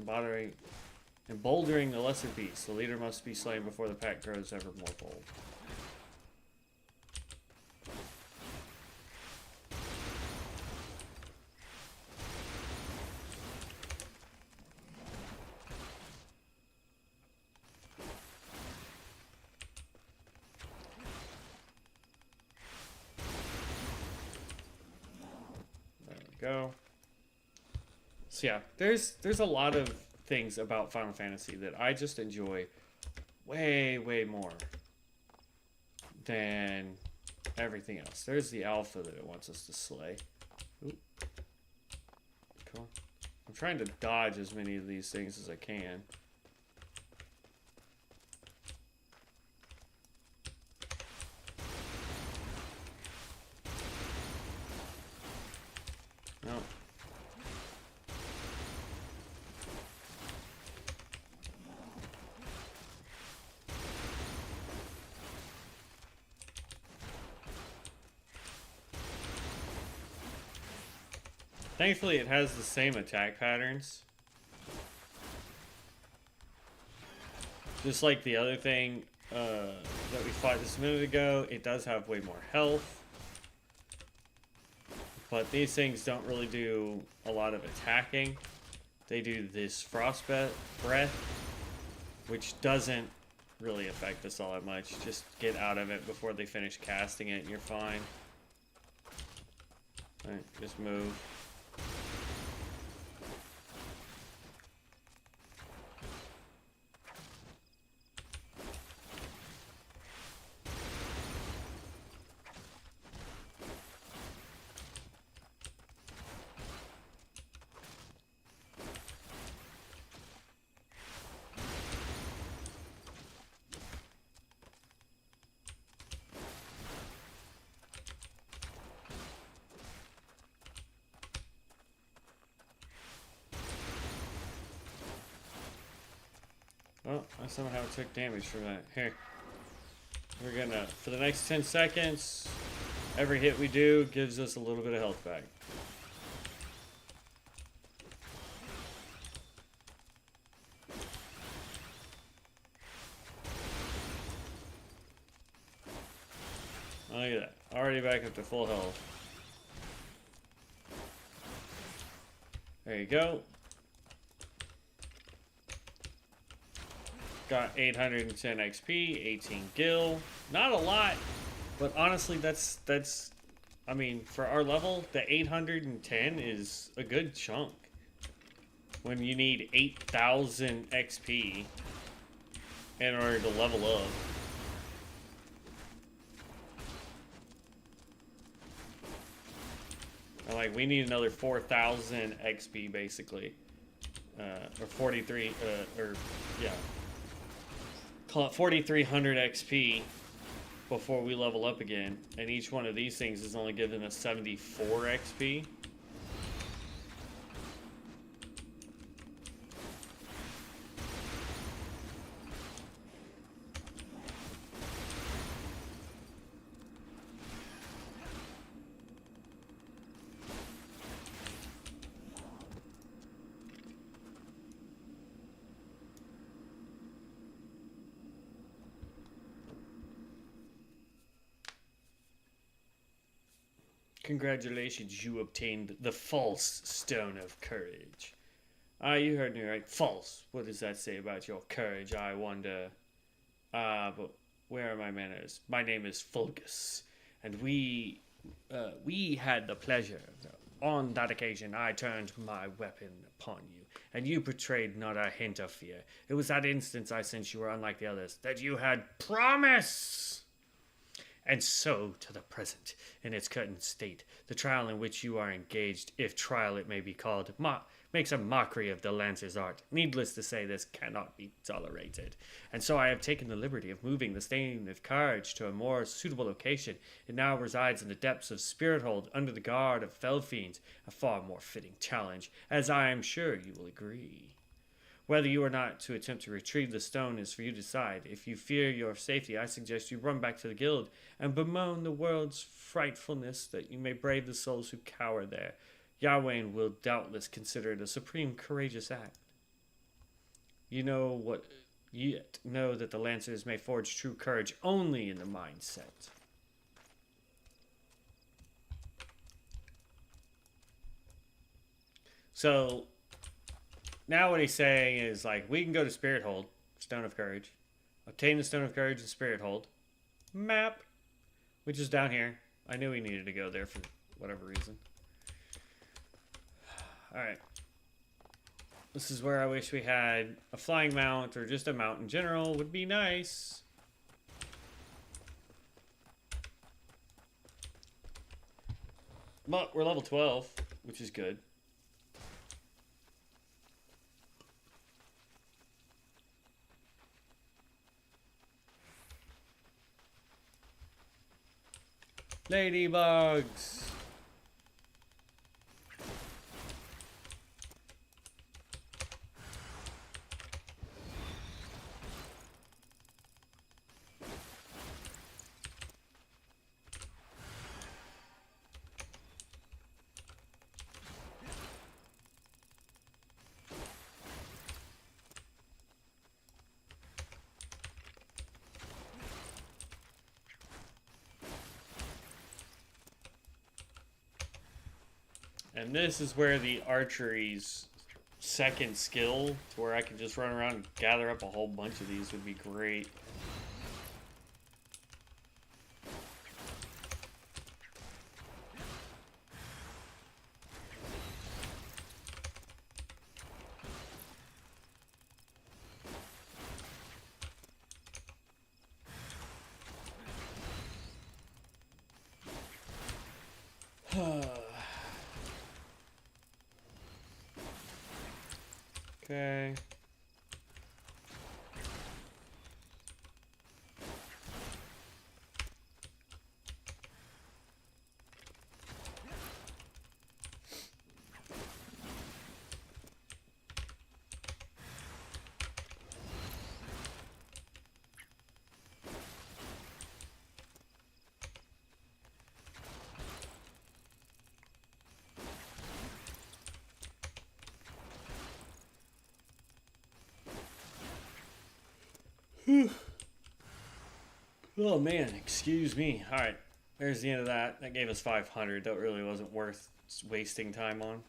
emboldering the lesser beasts. The leader must be slain before the pack grows ever more bold. Go. So yeah, there's a lot of things about Final Fantasy that I just enjoy way more than everything else. There's the alpha that it wants us to slay. Oop. Come on. I'm trying to dodge as many of these things as I can. Thankfully, it has the same attack patterns. Just like the other thing that we fought just a minute ago, it does have way more health. But these things don't really do a lot of attacking. They do this frost breath, which doesn't really affect us all that much. Just get out of it before they finish casting it and you're fine. Alright, just move. Oh, I somehow took damage from that. Here. We're gonna, for the next 10 seconds, every hit we do gives us a little bit of health back. Oh, look at that. Already back up to full health. There you go. Got 810 XP, 18 gil. Not a lot, but honestly, that's I mean, for our level, the 810 is a good chunk. When you need 8,000 XP in order to level up. And like, we need another 4,000 XP basically. Or 43, yeah. Call it 4,300 XP before we level up again. And each one of these things is only giving us 74 XP. Congratulations, you obtained the false stone of courage. Ah, you heard me right. False. What does that say about your courage, I wonder? But where are my manners? My name is Fulgus, and we had the pleasure. On that occasion, I turned my weapon upon you, and you betrayed not a hint of fear. It was that instance I sensed you were unlike the others, that you had promise! And so to the present, in its current state, the trial in which you are engaged, if trial it may be called, makes a mockery of the Lancer's art. Needless to say, this cannot be tolerated. And so I have taken the liberty of moving the Stain of Courage to a more suitable location. It now resides in the depths of Spirithold, under the guard of Fell Fiends, a far more fitting challenge, as I am sure you will agree. Whether you are not to attempt to retrieve the stone is for you to decide. If you fear your safety, I suggest you run back to the guild and bemoan the world's frightfulness that you may brave the souls who cower there. Yahweh will doubtless consider it a supreme courageous act. You know that the Lancers may forge true courage only in the mindset. So now what he's saying is, like, we can go to Spirithold, Stone of Courage, obtain the Stone of Courage in Spirithold, map, which is down here. I knew we needed to go there for whatever reason. Alright. This is where I wish we had a flying mount, or just a mount in general would be nice. But we're level 12, which is good. Ladybugs! And this is where the archery's second skill, to where I can just run around and gather up a whole bunch of these, would be great. Okay. Oh man, excuse me. Alright, there's the end of that. That gave us 500. That really wasn't worth wasting time on.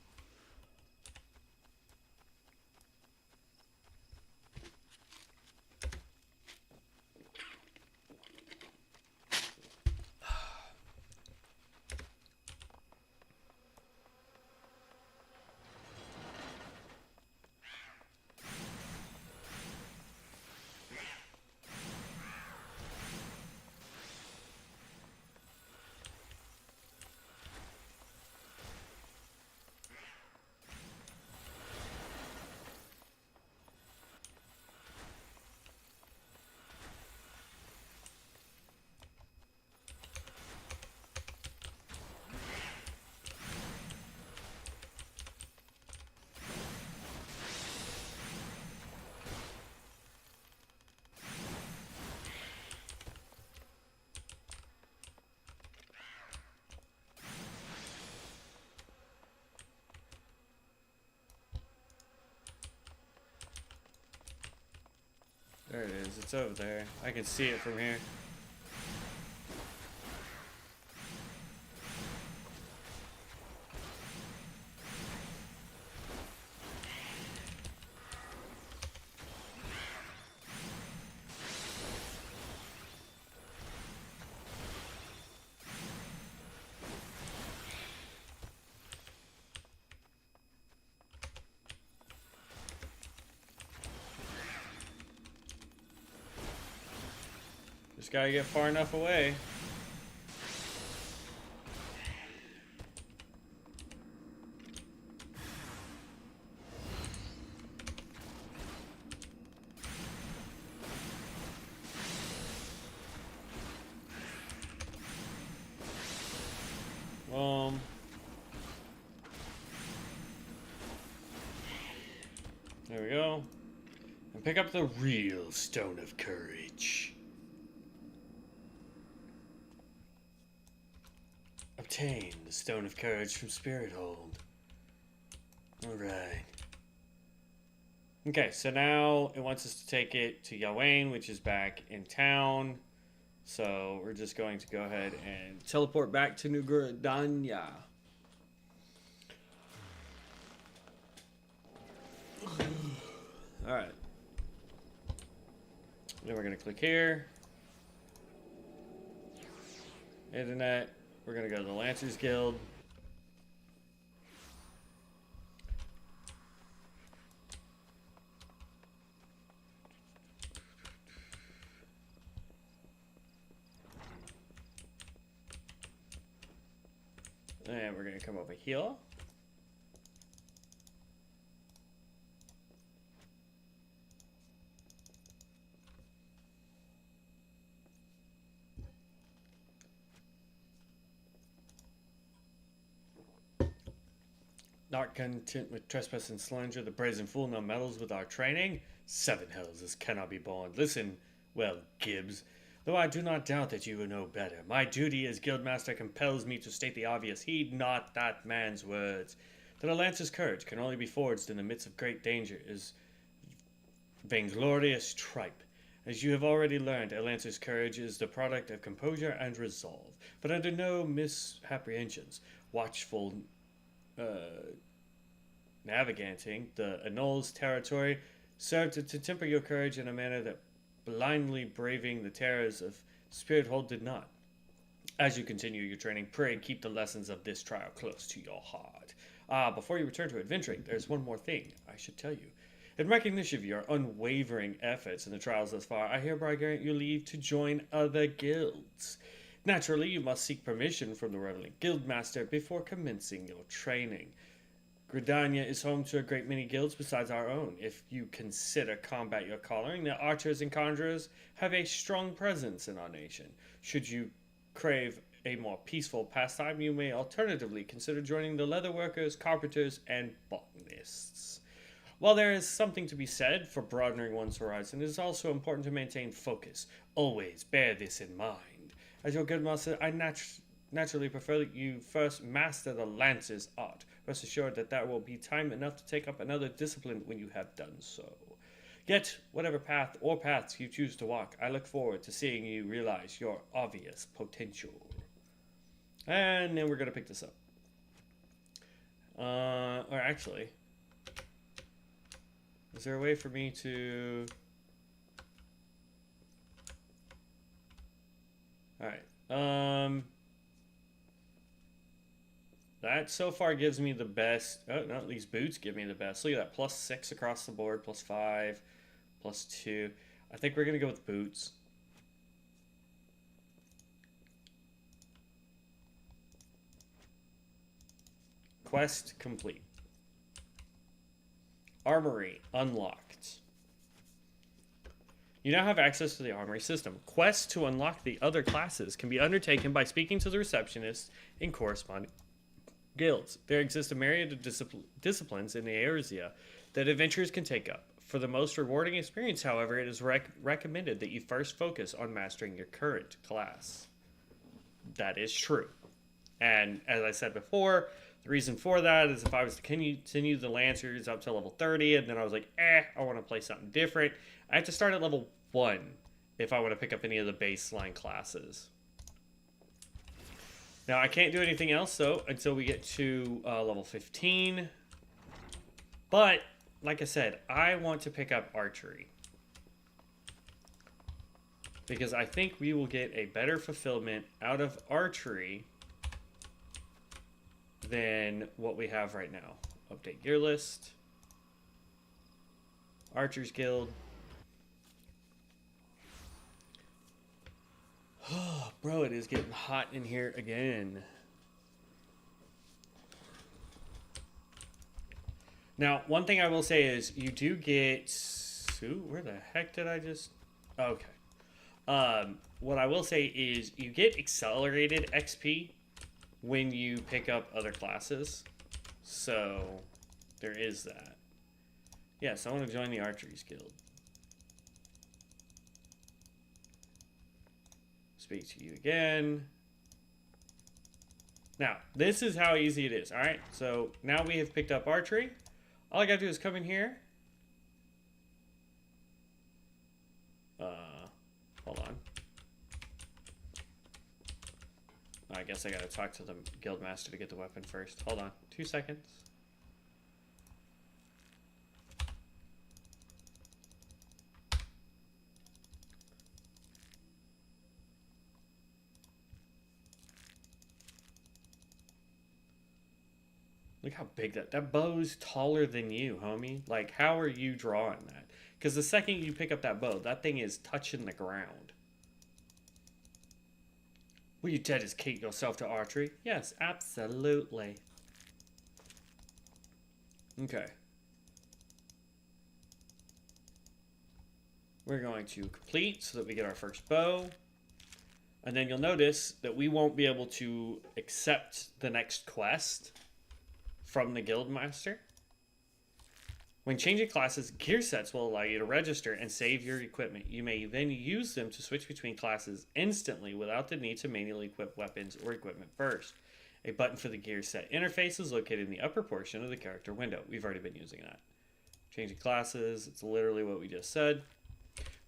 There it is. It's over there. I can see it from here. Just gotta get far enough away. There we go. And pick up the real Stone of Courage. Obtain the Stone of Courage from Spirit Hold. Alright. Okay, so now it wants us to take it to Yawain, which is back in town. So we're just going to go ahead and teleport back to New Gridania. Alright. Then we're going to click here. Internet. We're going to go to the Lancers Guild. And we're going to come over here. Not content with trespass and slander, the brazen fool now meddles with our training. 7 hells, this cannot be borne. Listen, well, Gibbs, though I do not doubt that you will know better, my duty as guildmaster compels me to state the obvious. Heed not that man's words. That a lancer's courage can only be forged in the midst of great danger is vainglorious tripe. As you have already learned, a lancer's courage is the product of composure and resolve, but under no misapprehensions. Watchful navigating the Anoles territory served to temper your courage in a manner that blindly braving the terrors of Spirithold did not. As you continue your training, pray and keep the lessons of this trial close to your heart. Before you return to adventuring, there's one more thing I should tell you. In recognition of your unwavering efforts in the trials thus far, I hereby grant you leave to join other guilds. Naturally, you must seek permission from the Revenant Guildmaster before commencing your training. Gridania is home to a great many guilds besides our own. If you consider combat your calling, the archers and conjurers have a strong presence in our nation. Should you crave a more peaceful pastime, you may alternatively consider joining the leatherworkers, carpenters, and botanists. While there is something to be said for broadening one's horizon, it is also important to maintain focus. Always bear this in mind. As your guildmaster, I naturally prefer that you first master the lancer's art. Rest assured that there will be time enough to take up another discipline when you have done so. Yet, whatever path or paths you choose to walk, I look forward to seeing you realize your obvious potential. And then we're going to pick this up. Or actually, is there a way for me to... Alright. That so far gives me the best. Oh, no, these boots give me the best. Look at that. +6 across the board, +5, +2. I think we're going to go with boots. Quest complete. Armory unlocked. You now have access to the armory system. Quests to unlock the other classes can be undertaken by speaking to the receptionist in corresponding guilds. There exists a myriad of disciplines in the Eorzea that adventurers can take up. For the most rewarding experience, however, it is recommended that you first focus on mastering your current class. That is true. And as I said before, the reason for that is if I was to continue the Lancers up to level 30, and then I was like, I want to play something different, I have to start at level 1 if I want to pick up any of the baseline classes. Now, I can't do anything else, though, until we get to level 15. But, like I said, I want to pick up archery. Because I think we will get a better fulfillment out of archery than what we have right now. Update gear list. Archers Guild. Oh, bro, it is getting hot in here again. Now, one thing I will say is you do get... Ooh, where the heck did I just... Okay. What I will say is you get accelerated XP when you pick up other classes. So, there is that. Yes, I want to join the Archeries Guild. Speak to you again. Now, this is how easy it is, alright? So, now we have picked up archery. All I gotta do is come in here. Hold on. I guess I gotta talk to the guildmaster to get the weapon first. Hold on. 2 seconds. Look how big that bow's taller than you, homie. Like, how are you drawing that? Because the second you pick up that bow, that thing is touching the ground. Will you dedicate yourself to archery? Yes, absolutely. Okay. We're going to complete so that we get our first bow. And then you'll notice that we won't be able to accept the next quest from the Guildmaster. When changing classes, gear sets will allow you to register and save your equipment. You may then use them to switch between classes instantly without the need to manually equip weapons or equipment first. A button for the gear set interface is located in the upper portion of the character window. We've already been using that. Changing classes, it's literally what we just said.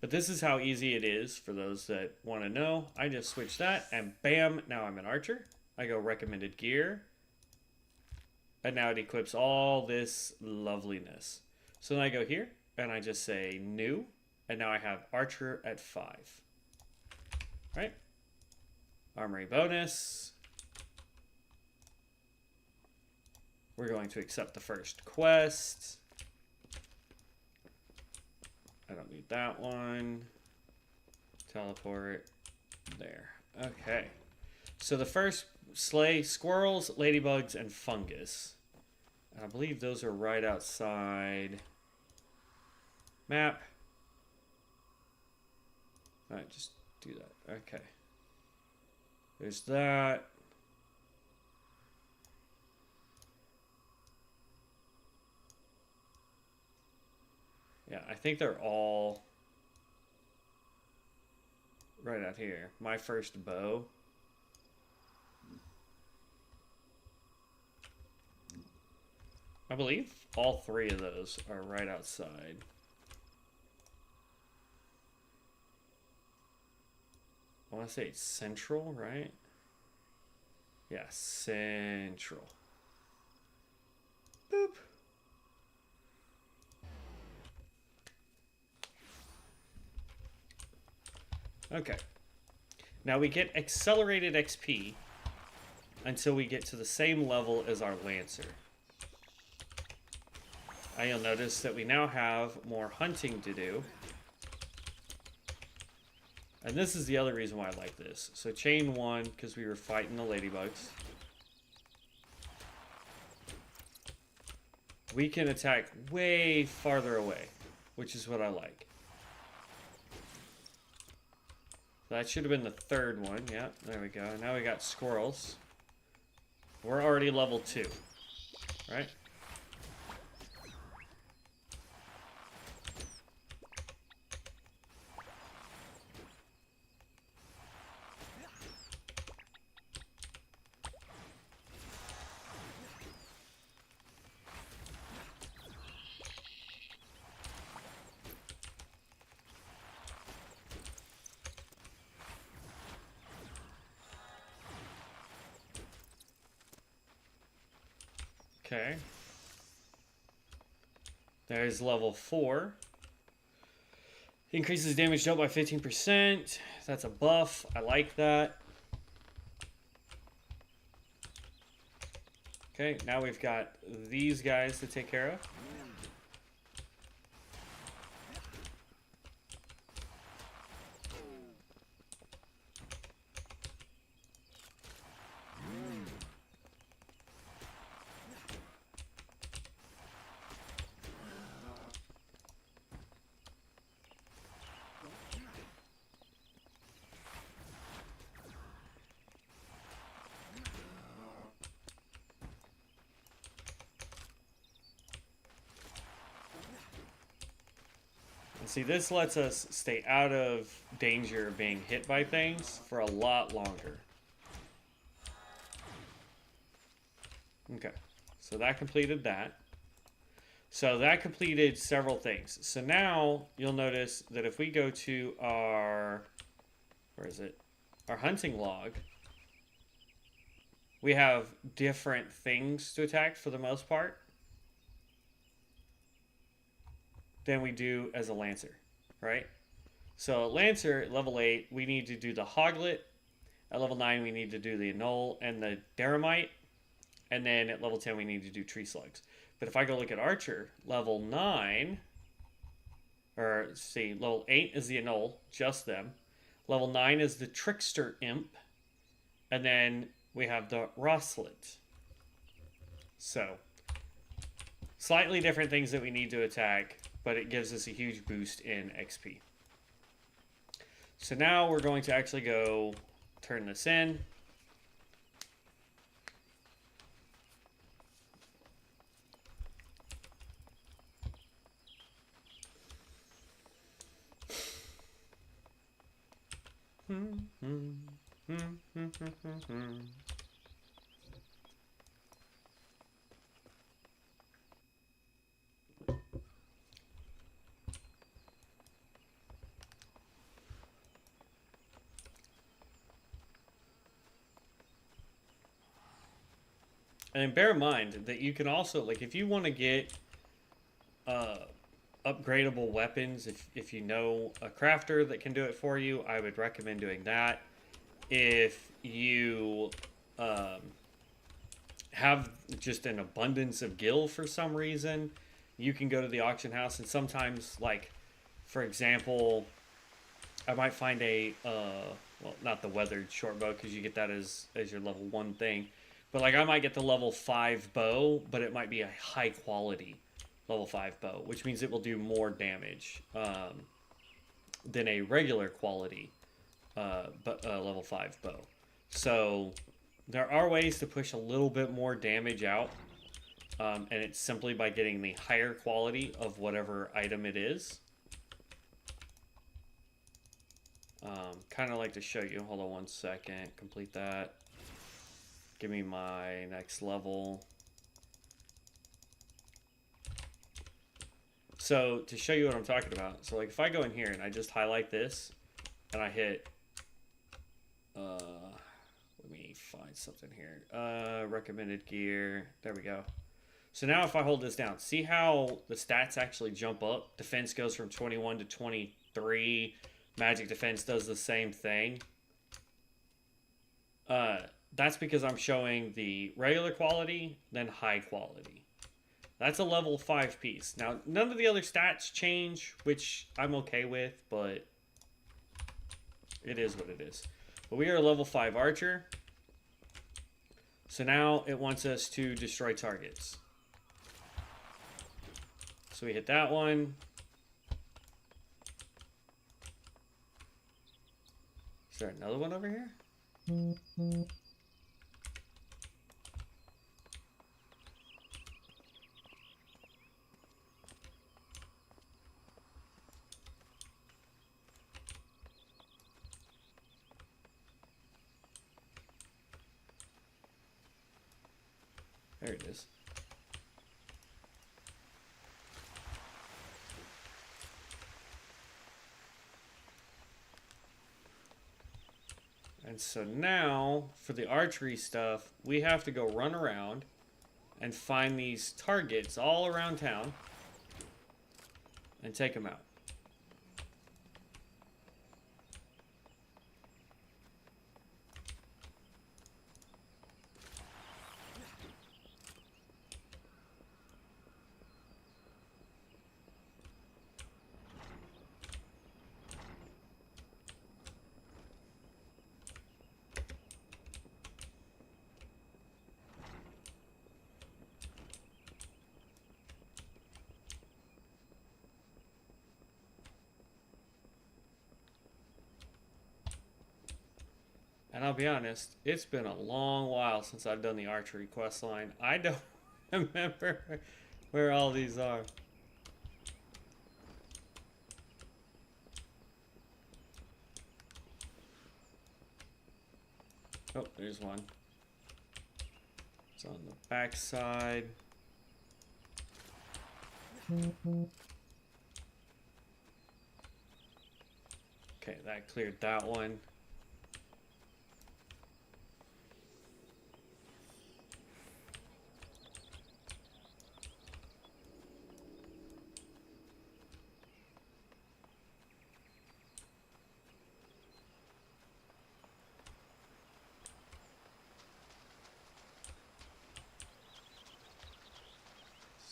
But this is how easy it is for those that want to know. I just switch that and bam, now I'm an archer. I go recommended gear. And now it equips all this loveliness. So then I go here and I just say new. And now I have archer at 5. Right? Armory bonus. We're going to accept the first quest. I don't need that one. Teleport. There. Okay. So the first slay squirrels, ladybugs, and fungus. And I believe those are right outside map. Alright, just do that. Okay. There's that. Yeah, I think they're all right out here. My first bow. I believe all 3 of those are right outside. I want to say it's central, right? Yeah, central. Boop. Okay. Now we get accelerated XP until we get to the same level as our Lancer. And you'll notice that we now have more hunting to do. And this is the other reason why I like this. So chain 1, because we were fighting the ladybugs. We can attack way farther away, which is what I like. That should have been the 3rd one. Yeah, there we go. Now we got squirrels. We're already level 2, right? Okay. There's level 4. Increases damage dealt by 15%. That's a buff. I like that. Okay, now we've got these guys to take care of. See, this lets us stay out of danger of being hit by things for a lot longer. Okay, so that completed that. So that completed several things. So now you'll notice that if we go to our, where is it? Our hunting log, we have different things to attack for the most part than we do as a Lancer, right? So Lancer, at level 8, we need to do the Hoglet. At level 9, we need to do the Anole and the Daramite. And then at level 10, we need to do Tree Slugs. But if I go look at Archer, level 9, or see, level 8 is the Anole, just them. Level 9 is the Trickster Imp. And then we have the Roslet. So, slightly different things that we need to attack, but it gives us a huge boost in XP. So now we're going to actually go turn this in. And bear in mind that you can also, like, if you want to get uh, upgradable weapons, if you know a crafter that can do it for you, I would recommend doing that. If you um, have just an abundance of gil for some reason, you can go to the auction house, and sometimes, like, for example, I might find a well, not the weathered short bow because you get that as your level 1 thing, but like I might get the level 5 bow, but it might be a high quality level 5 bow, which means it will do more damage than a regular quality level 5 bow. So there are ways to push a little bit more damage out, and it's simply by getting the higher quality of whatever item it is. Kind of like to show you. Hold on 1 second. Complete that. Give me my next level. So to show you what I'm talking about. So like if I go in here and I just highlight this and I hit let me find something here. Recommended gear. There we go. So now if I hold this down, see how the stats actually jump up? Defense goes from 21 to 23. Magic defense does the same thing. That's because I'm showing the regular quality, then high quality. That's a level 5 piece. Now, none of the other stats change, which I'm okay with, but it is what it is. But we are a level 5 archer. So now it wants us to destroy targets. So we hit that one. Is there another one over here? There it is. And so now, for the archery stuff, we have to go run around and find these targets all around town and take them out. And I'll be honest, it's been a long while since I've done the archery quest line. I don't remember where all these are. Oh, there's one. It's on the back side. Okay, that cleared that one.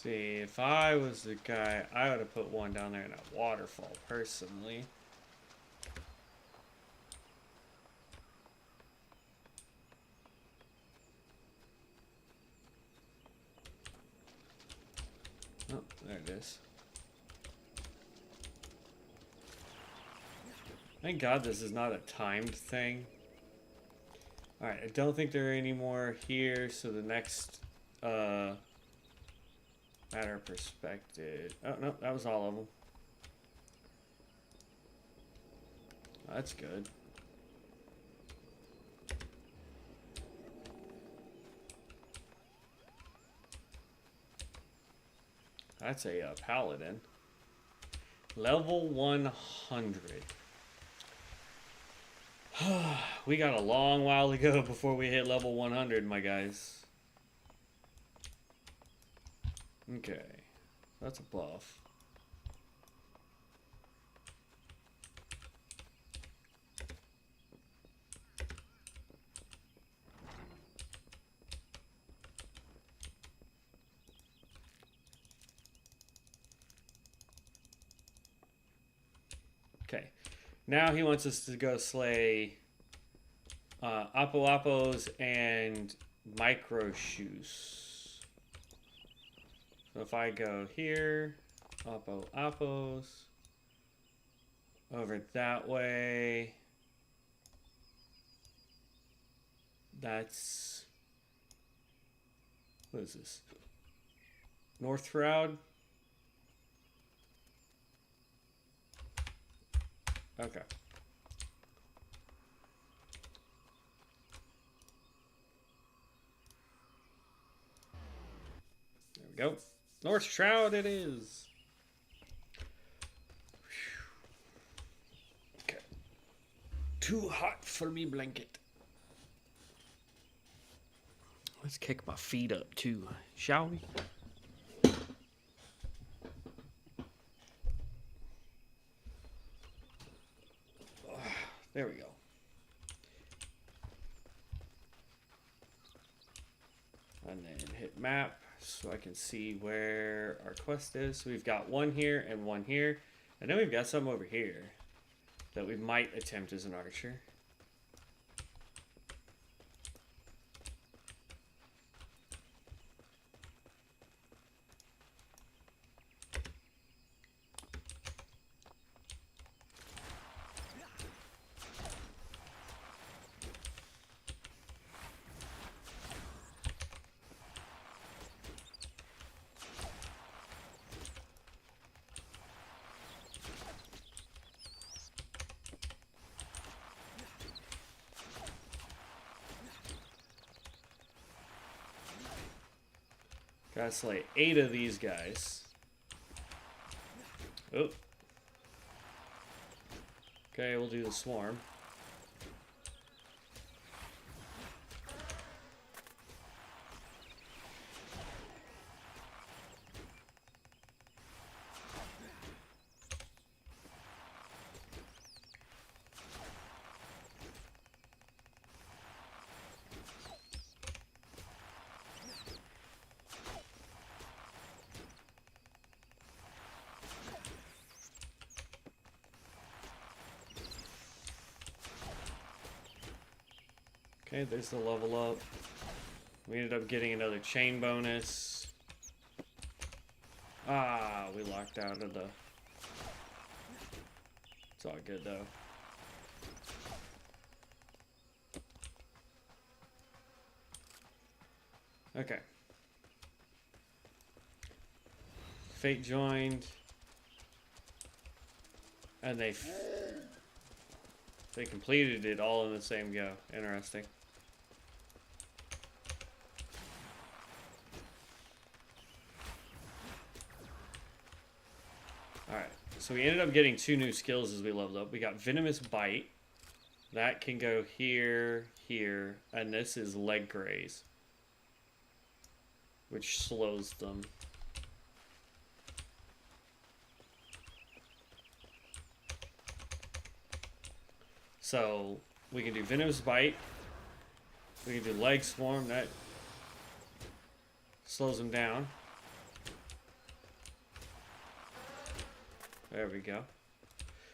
See, if I was the guy, I would have put one down there in a waterfall, personally. Oh, there it is. Thank God this is not a timed thing. Alright, I don't think there are any more here, so the next, matter of perspective. Oh, no, that was all of them. That's good. That's a paladin. Level 100. We got a long while to go before we hit level 100, my guys. Okay, that's a buff. Okay, now he wants us to go slay Apo Apos and Micro Shoes. So if I go here, Apo Apos, over that way, that's, what is this? North Shroud? Okay. There we go. North Shroud it is. Okay. Too hot for me blanket. Let's kick my feet up too, shall we? There we go. And then hit map so I can see where our quest is. So we've got one here and one here. And then we've got some over here that we might attempt as an archer. Gotta slay 8 of these guys. Oh. Okay, we'll do the swarm. Okay, there's the level up. We ended up getting another chain bonus. Ah, we locked out of the... It's all good though. Okay. Fate joined. And they completed it all in the same go. Interesting. Alright, so we ended up getting 2 new skills as we leveled up. We got Venomous Bite. That can go here, here, and this is Leg Graze, which slows them. So we can do Venomous Bite. We can do Leg Swarm. That slows them down. There we go.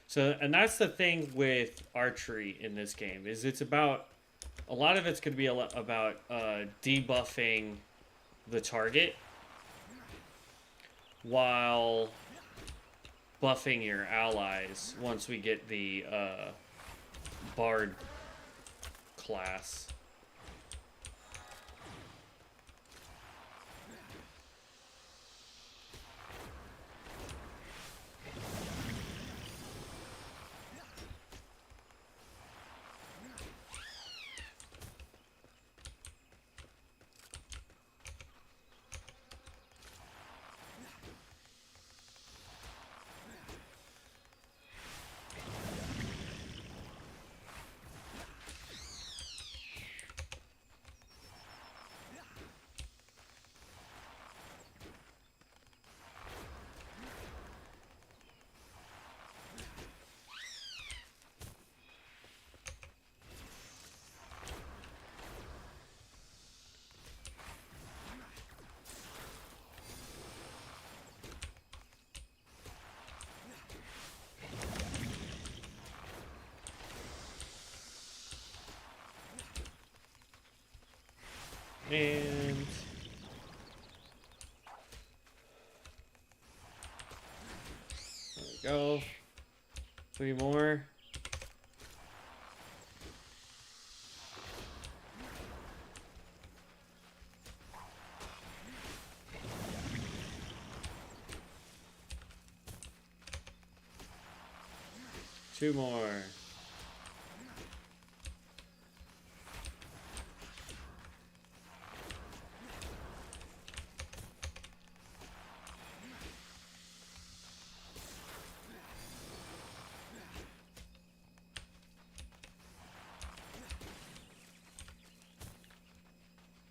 So, and that's the thing with archery in this game, is it's about, a lot of it's going to be about debuffing the target while buffing your allies once we get the Bard class. And there we go. 3 more. Two more.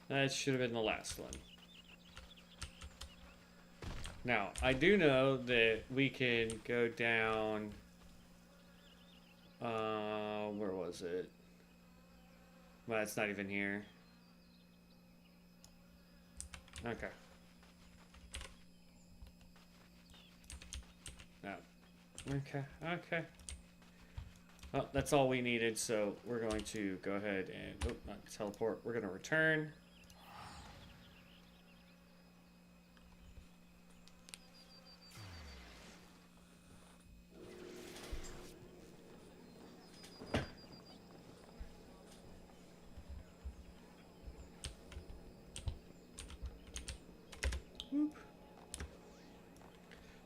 That should have been the last one. Now, I do know that we can go down... where was it? Well, it's not even here. Okay. No. Okay, okay. Well, that's all we needed, so we're going to go ahead and... Oh, not teleport. We're going to return.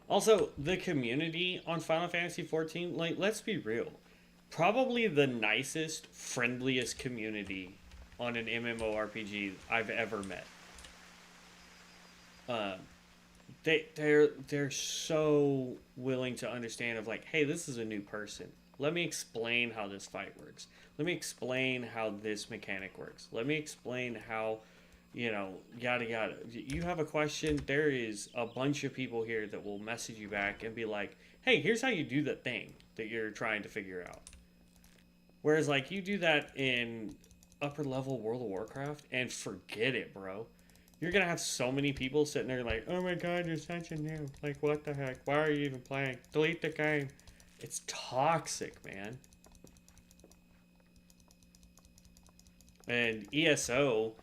Also, the community on Final Fantasy XIV, like, let's be real. Probably the nicest, friendliest community on an MMORPG I've ever met. They're so willing to understand of like, hey, this is a new person. Let me explain how this fight works. Let me explain how this mechanic works. Let me explain how, you know, yada yada. You have a question, there is a bunch of people here that will message you back and be like, hey, here's how you do the thing that you're trying to figure out. Whereas, like, you do that in upper level World of Warcraft and forget it, bro. You're gonna have so many people sitting there like, oh my god, you're such a noob. Like, what the heck? Why are you even playing? Delete the game. It's toxic, man. And ESO,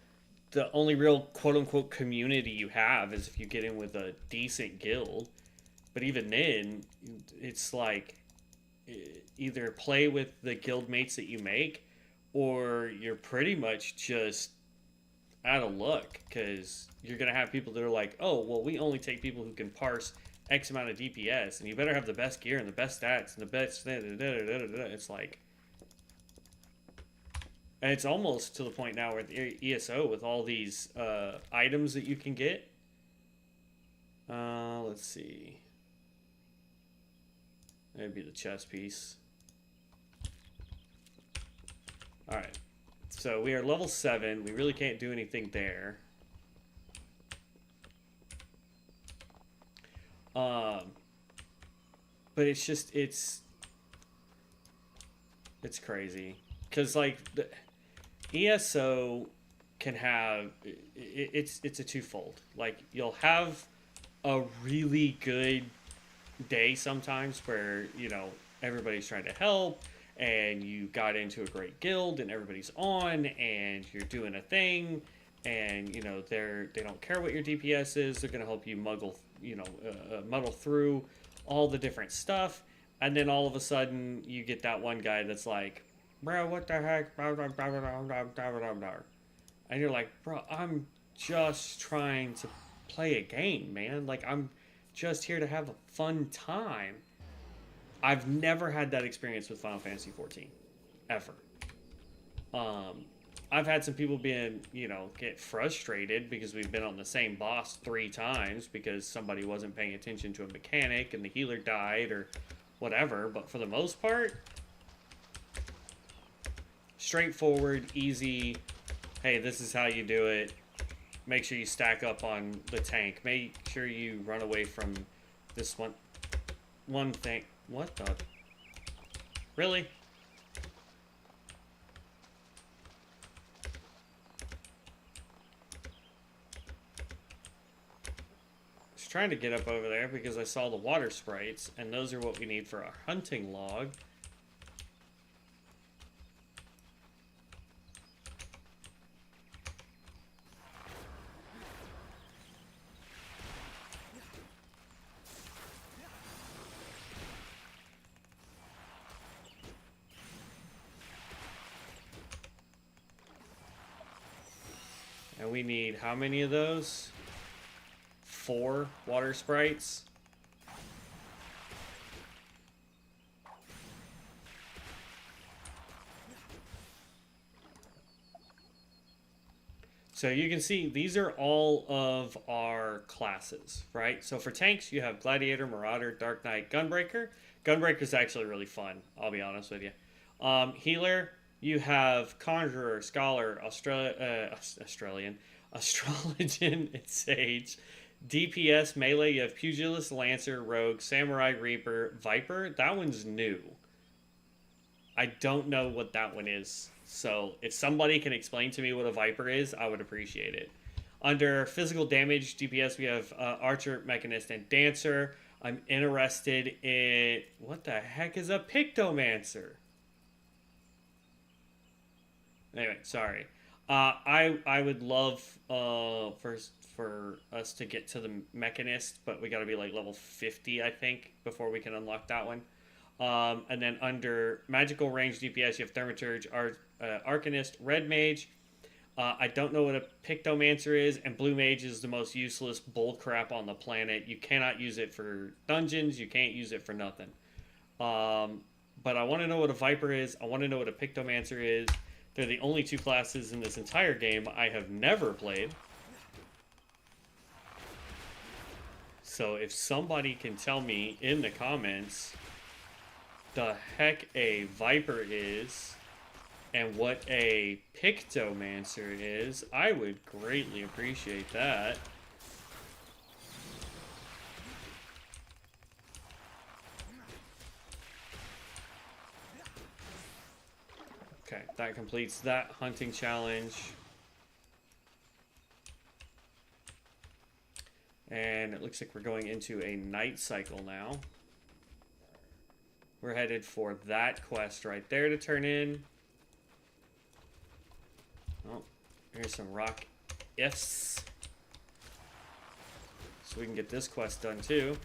the only real quote-unquote community you have is if you get in with a decent guild. But even then, it's like either play with the guild mates that you make, or you're pretty much just out of luck, because you're going to have people that are like, oh, well, we only take people who can parse X amount of DPS, and you better have the best gear and the best stats and the best... It's like... And it's almost to the point now where the ESO, with all these items that you can get... let's see... That'd be the chest piece. Alright. So we are level 7. We really can't do anything there. But it's just, it's crazy. Because, like, the ESO can have, it's a twofold. Like, you'll have a really good day sometimes where, you know, everybody's trying to help, and you got into a great guild and everybody's on and you're doing a thing, and you know they don't care what your DPS is, they're gonna help you muddle through all the different stuff. And then all of a sudden you get that one guy that's like, bro, what the heck, and you're like, bro, I'm just trying to play a game, man. Like, I'm just here to have a fun time. I've never had that experience with Final Fantasy XIV, ever. I've had some people get frustrated because we've been on the same boss 3 times because somebody wasn't paying attention to a mechanic and the healer died or whatever. But for the most part, straightforward, easy. Hey, this is how you do it. Make sure you stack up on the tank. Make sure you run away from this one thing. What the? Really? I was trying to get up over there because I saw the water sprites, and those are what we need for our hunting log. we need how many of those? 4 water sprites. So you can see these are all of our classes, right? So for tanks, you have Gladiator, Marauder, Dark Knight, Gunbreaker. Gunbreaker is actually really fun, I'll be honest with you. Healer, you have Conjurer, Scholar, Australian, Astrologian, and Sage. DPS, Melee, you have Pugilist, Lancer, Rogue, Samurai, Reaper, Viper. That one's new. I don't know what that one is. So if somebody can explain to me what a Viper is, I would appreciate it. Under physical damage DPS, we have Archer, Mechanist, and Dancer. I'm interested in... What the heck is a Pictomancer? Anyway, sorry. I would love for us to get to the Mechanist, but we got to be like level 50, I think, before we can unlock that one. And then under magical range DPS, you have Thaumaturge, Arcanist, Red Mage. I don't know what a Pictomancer is, and Blue Mage is the most useless bullcrap on the planet. You cannot use it for dungeons. You can't use it for nothing. But I want to know what a Viper is. I want to know what a Pictomancer is. They're the only 2 classes in this entire game I have never played. So if somebody can tell me in the comments the heck a Viper is and what a Pictomancer is, I would greatly appreciate that. Okay, that completes that hunting challenge. And it looks like we're going into a night cycle now. We're headed for that quest right there to turn in. Oh, here's some rock ifs. So we can get this quest done too.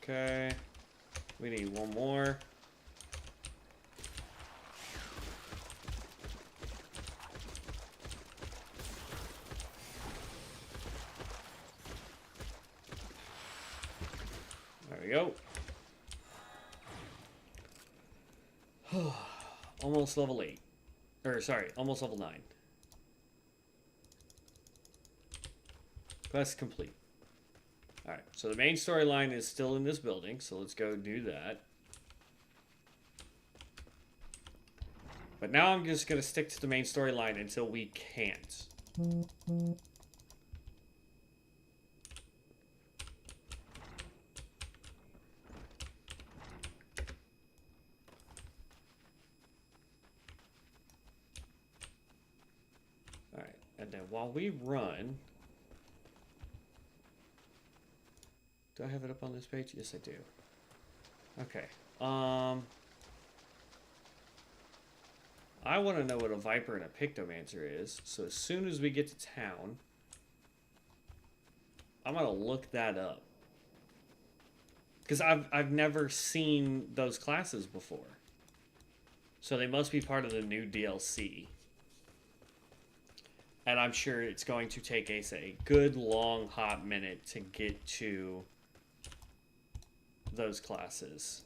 Okay, we need one more. There we go. Almost level 8. Or, sorry, almost level 9. Quest complete. Alright, so the main storyline is still in this building, so let's go do that. But now I'm just going to stick to the main storyline until we can't. Alright, and then while we run... Do I have it up on this page? Yes, I do. Okay. I want to know what a Viper and a Pictomancer is. So as soon as we get to town, I'm going to look that up. Because I've never seen those classes before. So they must be part of the new DLC. And I'm sure it's going to take us a good long hot minute to get to those classes.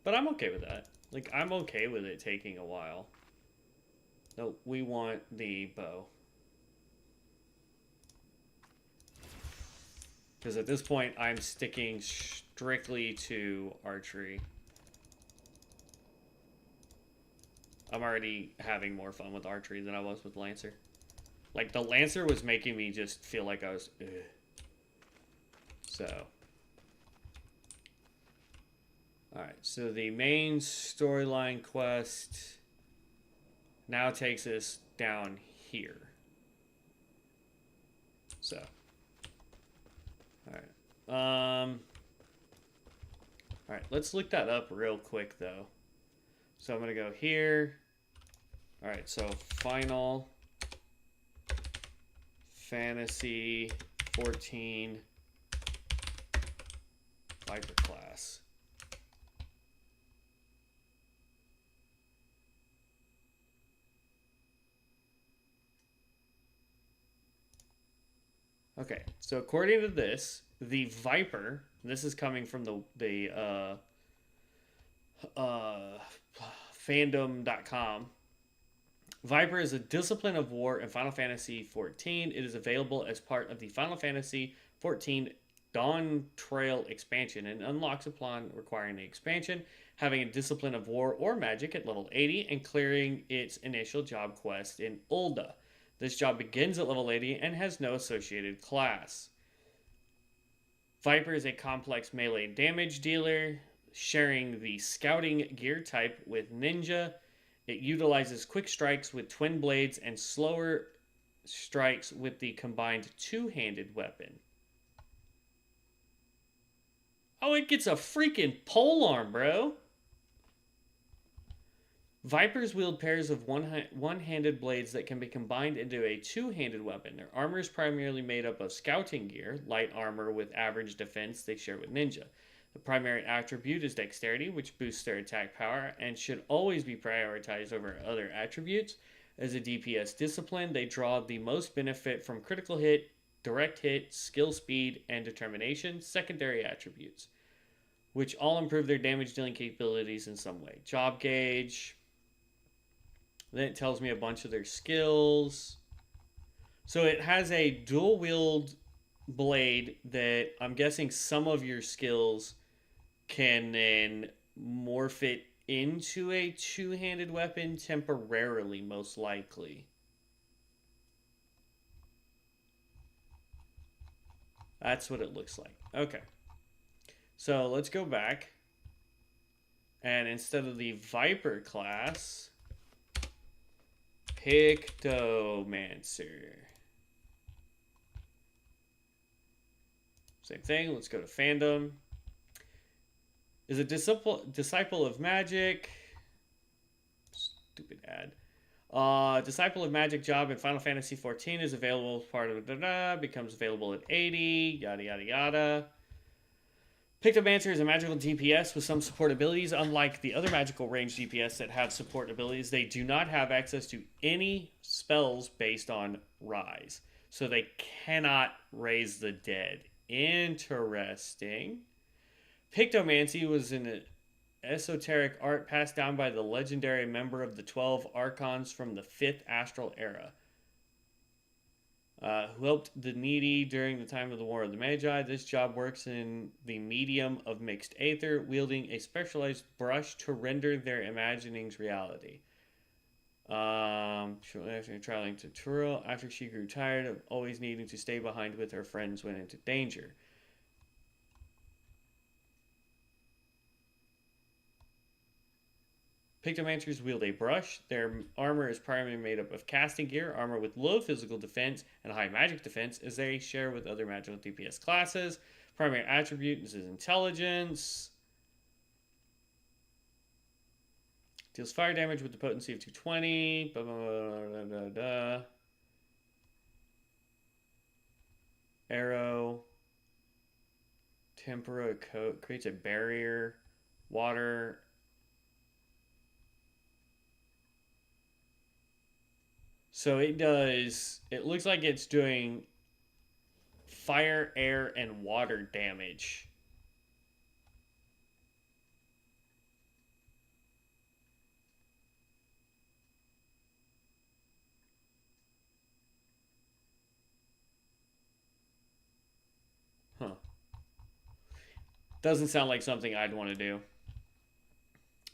But I'm okay with that. Like, I'm okay with it taking a while. No, we want the bow. Because at this point, I'm sticking strictly to archery. I'm already having more fun with archery than I was with Lancer. Like, the Lancer was making me just feel like I was... Ugh. So, alright, so the main storyline quest now takes us down here. So, alright, All right, let's look that up real quick though. So I'm gonna go here. All right, so Final Fantasy 14 Viper class. Okay, so according to this, the Viper, this is coming from the fandom.com. Viper is a discipline of war in Final Fantasy XIV. It is available as part of the Final Fantasy XIV Dawn Trail expansion and unlocks upon requiring the expansion, having a discipline of war or magic at level 80 and clearing its initial job quest in Ul'dah. This job begins at level 80 and has no associated class. Viper is a complex melee damage dealer, sharing the scouting gear type with Ninja. It utilizes quick strikes with twin blades and slower strikes with the combined two-handed weapon. Oh, it gets a freaking polearm, bro. Vipers wield pairs of one-handed blades that can be combined into a two-handed weapon. Their armor is primarily made up of scouting gear, light armor with average defense they share with Ninja. The primary attribute is dexterity, which boosts their attack power and should always be prioritized over other attributes. As a DPS discipline, they draw the most benefit from critical hit, direct hit, skill speed, and determination, secondary attributes, which all improve their damage dealing capabilities in some way. Job gauge. Then it tells me a bunch of their skills. So it has a dual wield blade that I'm guessing some of your skills can then morph it into a two-handed weapon temporarily, most likely. That's what it looks like. Okay. So let's go back. And instead of the Viper class, Pictomancer. Same thing. Let's go to fandom. Is a disciple of magic. Stupid ad. Disciple of Magic job in Final Fantasy XIV is available as part of becomes available at 80, yada yada yada. Pictomancer is a magical DPS with some support abilities. Unlike the other magical range DPS that have support abilities, they do not have access to any spells based on Rise. So they cannot raise the dead. Interesting. Pictomancy was an esoteric art passed down by the legendary member of the 12 Archons from the 5th Astral Era, who helped the needy during the time of the War of the Magi. This job works in the medium of mixed aether, wielding a specialized brush to render their imaginings reality. After traveling to Turo, after she grew tired of always needing to stay behind with her friends when into danger. Pictomancers wield a brush. Their armor is primarily made up of casting gear, armor with low physical defense and high magic defense, as they share with other magical DPS classes. Primary attribute is intelligence. Deals fire damage with the potency of 220. Arrow. Tempera coat creates a barrier. Water. So it does, it looks like it's doing fire, air, and water damage. Huh. Doesn't sound like something I'd want to do,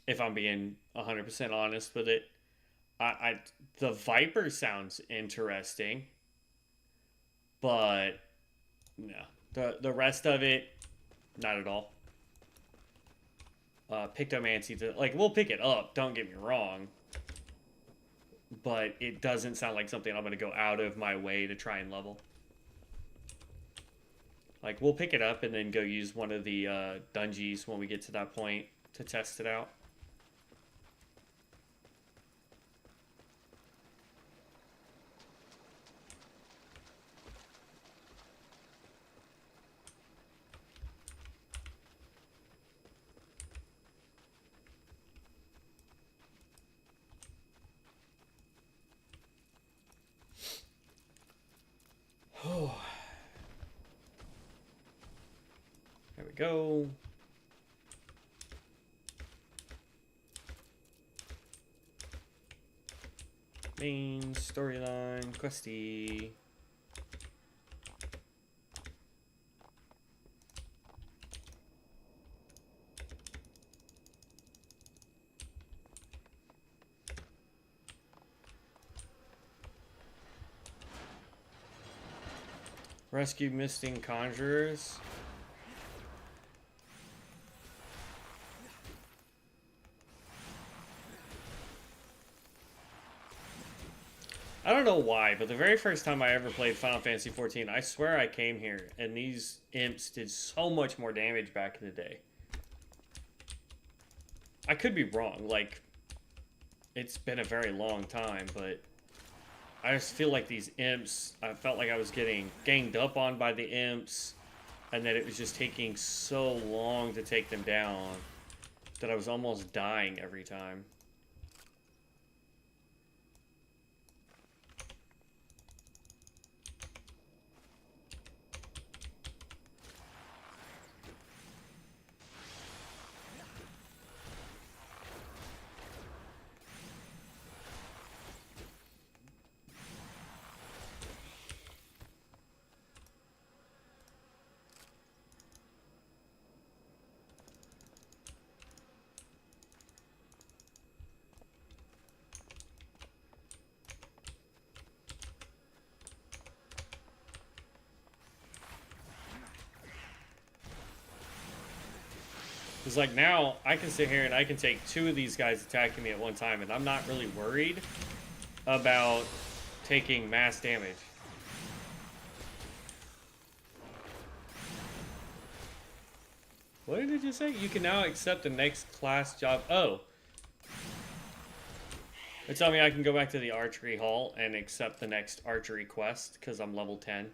if I'm being 100% honest with it. The Viper sounds interesting, but no, the rest of it, not at all. Pictomancy, like, we'll pick it up, don't get me wrong, but it doesn't sound like something I'm going to go out of my way to try and level. Like, we'll pick it up and then go use one of the dungeons when we get to that point to test it out. There we go. Main storyline, questy. Rescue missing conjurers. I don't know why, but the very first time I ever played Final Fantasy XIV, I swear I came here, and these imps did so much more damage back in the day. I could be wrong, like, it's been a very long time, but I just feel like these imps, I felt like I was getting ganged up on by the imps, and that it was just taking so long to take them down that I was almost dying every time. Because, like, now I can sit here and I can take two of these guys attacking me at one time, and I'm not really worried about taking mass damage. What did you say? You can now accept the next class job. Oh. They tell me I can go back to the archery hall and accept the next archery quest because I'm level 10.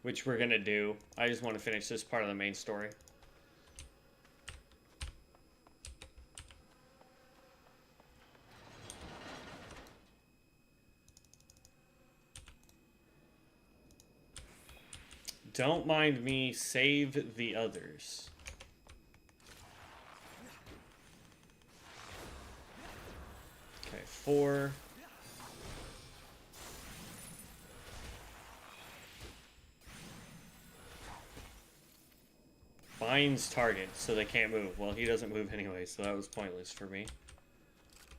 Which we're going to do. I just want to finish this part of the main story. Don't mind me, save the others. Okay, 4. Binds target, so they can't move. Well, he doesn't move anyway, so that was pointless for me.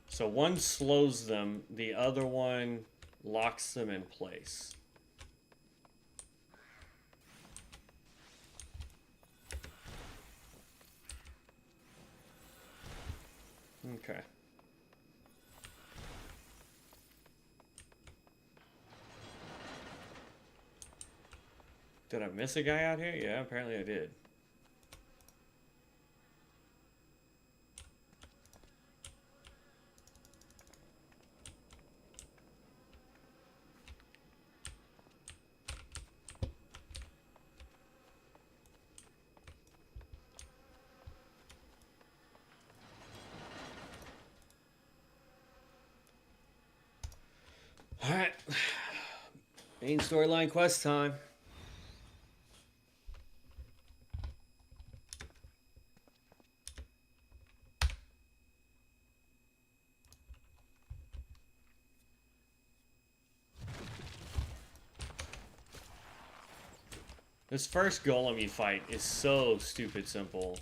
So one slows them, the other one locks them in place. Okay. Did I miss a guy out here? Yeah, apparently I did. Alright. Main storyline quest time. This first golem you fight is so stupid simple.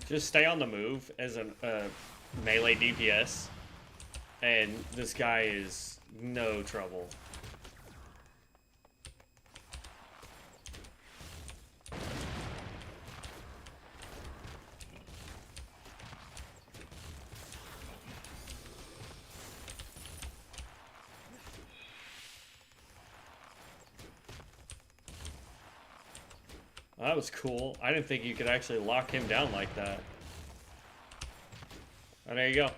Just stay on the move as a melee DPS. And this guy is no trouble. That was cool. I didn't think you could actually lock him down like that. Oh, there you go.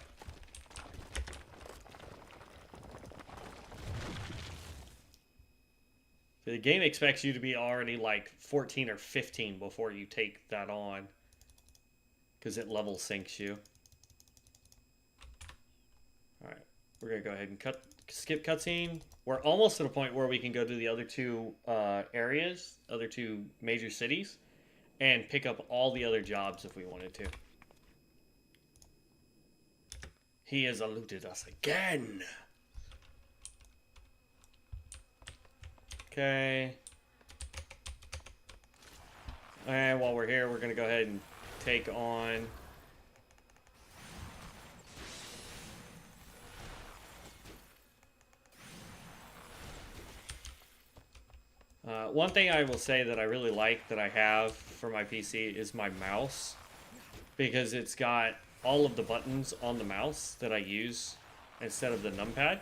The game expects you to be already like 14 or 15 before you take that on. Because it level syncs you. Alright, we're going to go ahead and skip cutscene. We're almost to the point where we can go to the other two areas, other two major cities, and pick up all the other jobs if we wanted to. He has eluded us again. Okay. And while we're here, we're going to go ahead and take on... one thing I will say that I really like that I have for my PC is my mouse. Because it's got all of the buttons on the mouse that I use instead of the numpad.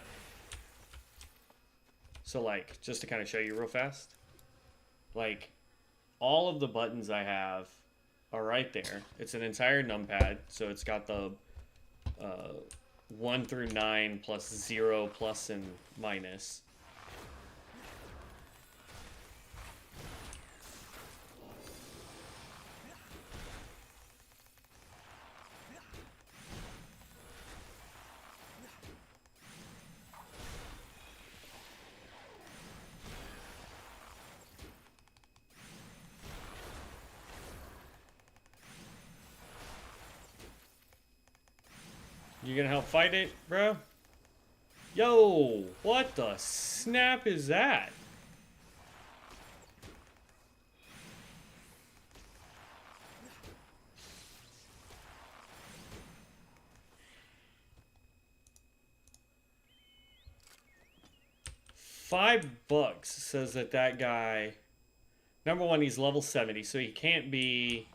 So, like, just to kind of show you real fast. Like, all of the buttons I have are right there. It's an entire numpad. So it's got the 1 through 9 plus 0 plus and minus. You gonna help fight it, bro? Yo, what the snap is that? $5 says that guy, number one, he's level 70, so he can't be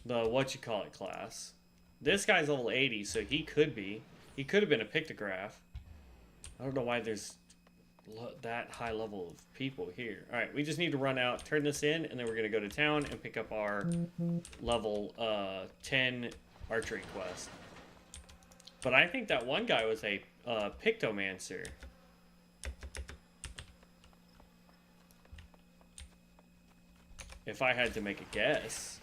the what-you-call-it class. This guy's level 80, so he could have been a pictograph. I don't know why there's that high level of people here. Alright, we just need to run out, turn this in, and then we're going to go to town and pick up our level 10 archery quest. But I think that one guy was a Pictomancer. If I had to make a guess.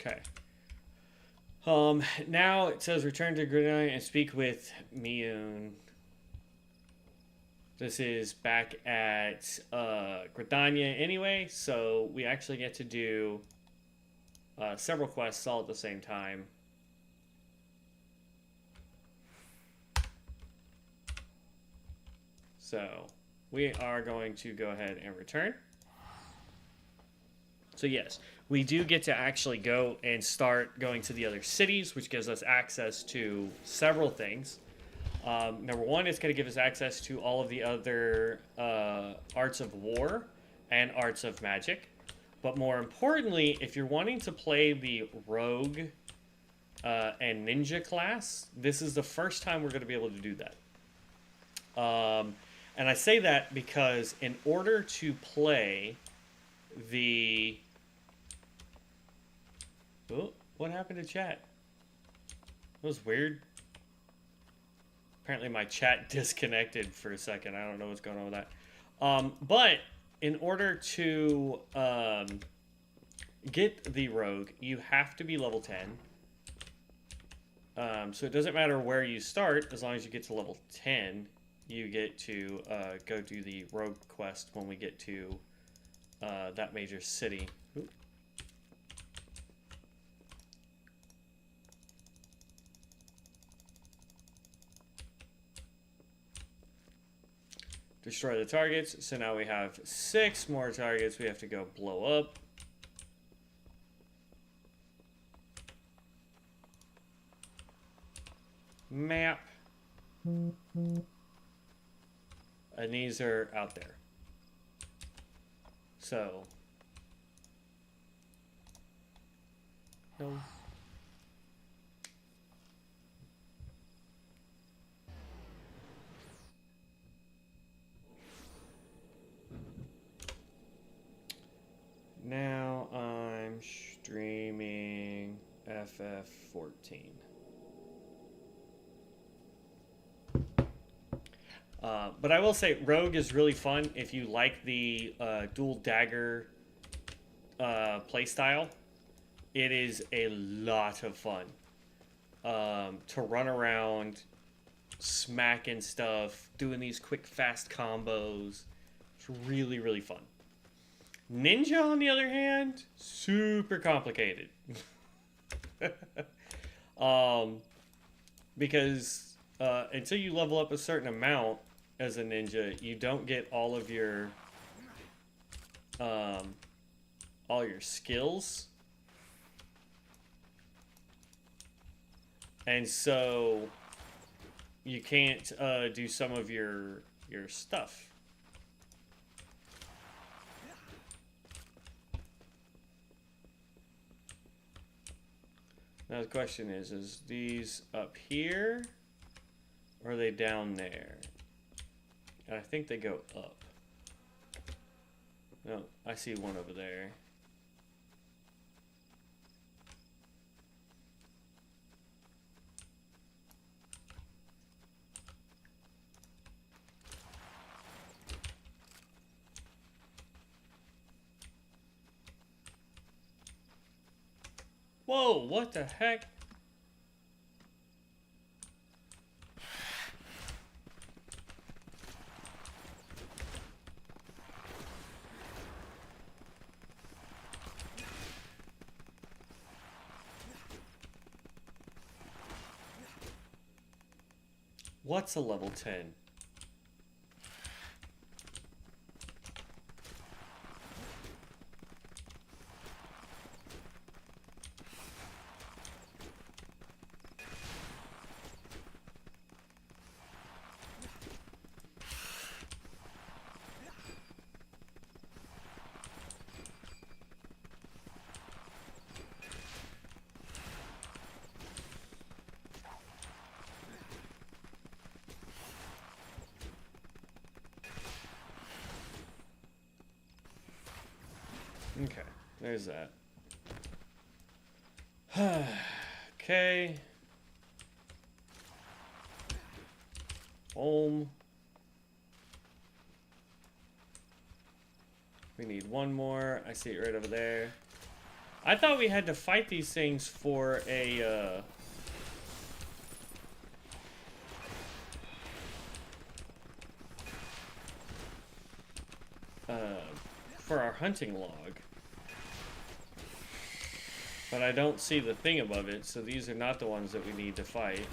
Okay. Now it says return to Gridania and speak with Mioun. This is back at Gridania anyway, so we actually get to do several quests all at the same time. So we are going to go ahead and return. So yes, we do get to actually go and start going to the other cities, which gives us access to several things. Number one, it's going to give us access to all of the other arts of war and arts of magic. But more importantly, if you're wanting to play the rogue and ninja class, this is the first time we're going to be able to do that. And I say that because in order to play the... Oh, what happened to chat? That was weird. Apparently my chat disconnected for a second. I don't know what's going on with that. But in order to get the rogue, you have to be level 10. So it doesn't matter where you start, as long as you get to level 10, you get to go do the rogue quest when we get to that major city. Ooh. Destroy the targets. So now we have 6 more targets we have to go blow up. Map. And these are out there. So. No. Now I'm streaming FF14. But I will say, Rogue is really fun if you like the dual dagger playstyle. It is a lot of fun to run around, smacking stuff, doing these quick, fast combos. It's really, really fun. Ninja, on the other hand, super complicated. Because until you level up a certain amount as a ninja, you don't get all of your skills. And so you can't do some of your stuff. Now the question is these up here, or are they down there? I think they go up. No, I see one over there. Whoa, what the heck? What's a level 10? Okay, there's that. Okay. Home. We need one more. I see it right over there. I thought we had to fight these things for a, for our hunting log. But I don't see the thing above it, so these are not the ones that we need to fight.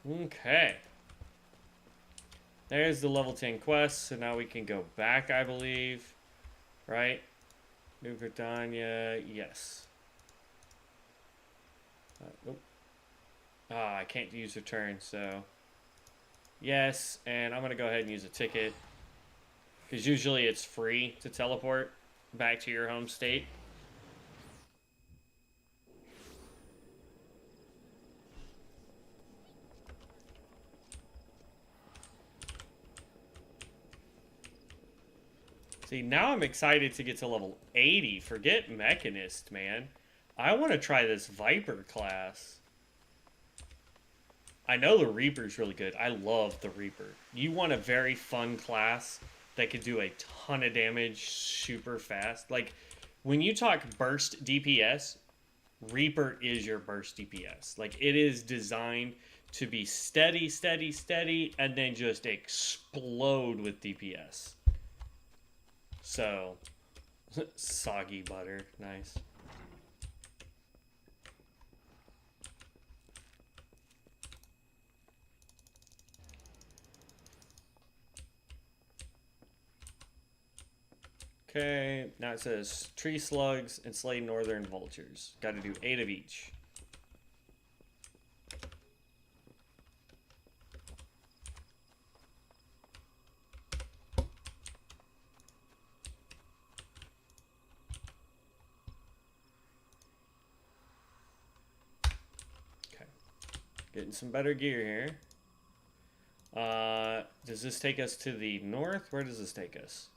Okay. There's the level 10 quest, so now we can go back, I believe. Right? New Britannia, yes. I can't use return, so... Yes, and I'm going to go ahead and use a ticket. Because usually it's free to teleport back to your home state. See, now I'm excited to get to level 80. Forget Mechanist, man. I want to try this Viper class. I know the Reaper's really good. I love the Reaper. You want a very fun class that could do a ton of damage super fast. Like, when you talk burst DPS, Reaper is your burst DPS. Like, it is designed to be steady, steady, steady, and then just explode with DPS. So, soggy butter, nice. Okay, now it says tree slugs and slay northern vultures. Got to do 8 of each. Okay, getting some better gear here. Does this take us to the north? Where does this take us?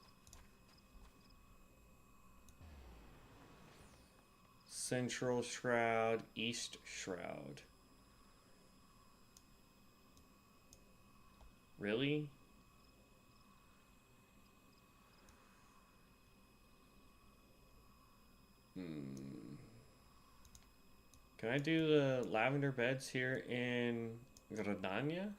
Central Shroud, East Shroud. Really? Can I do the lavender beds here in Gradania?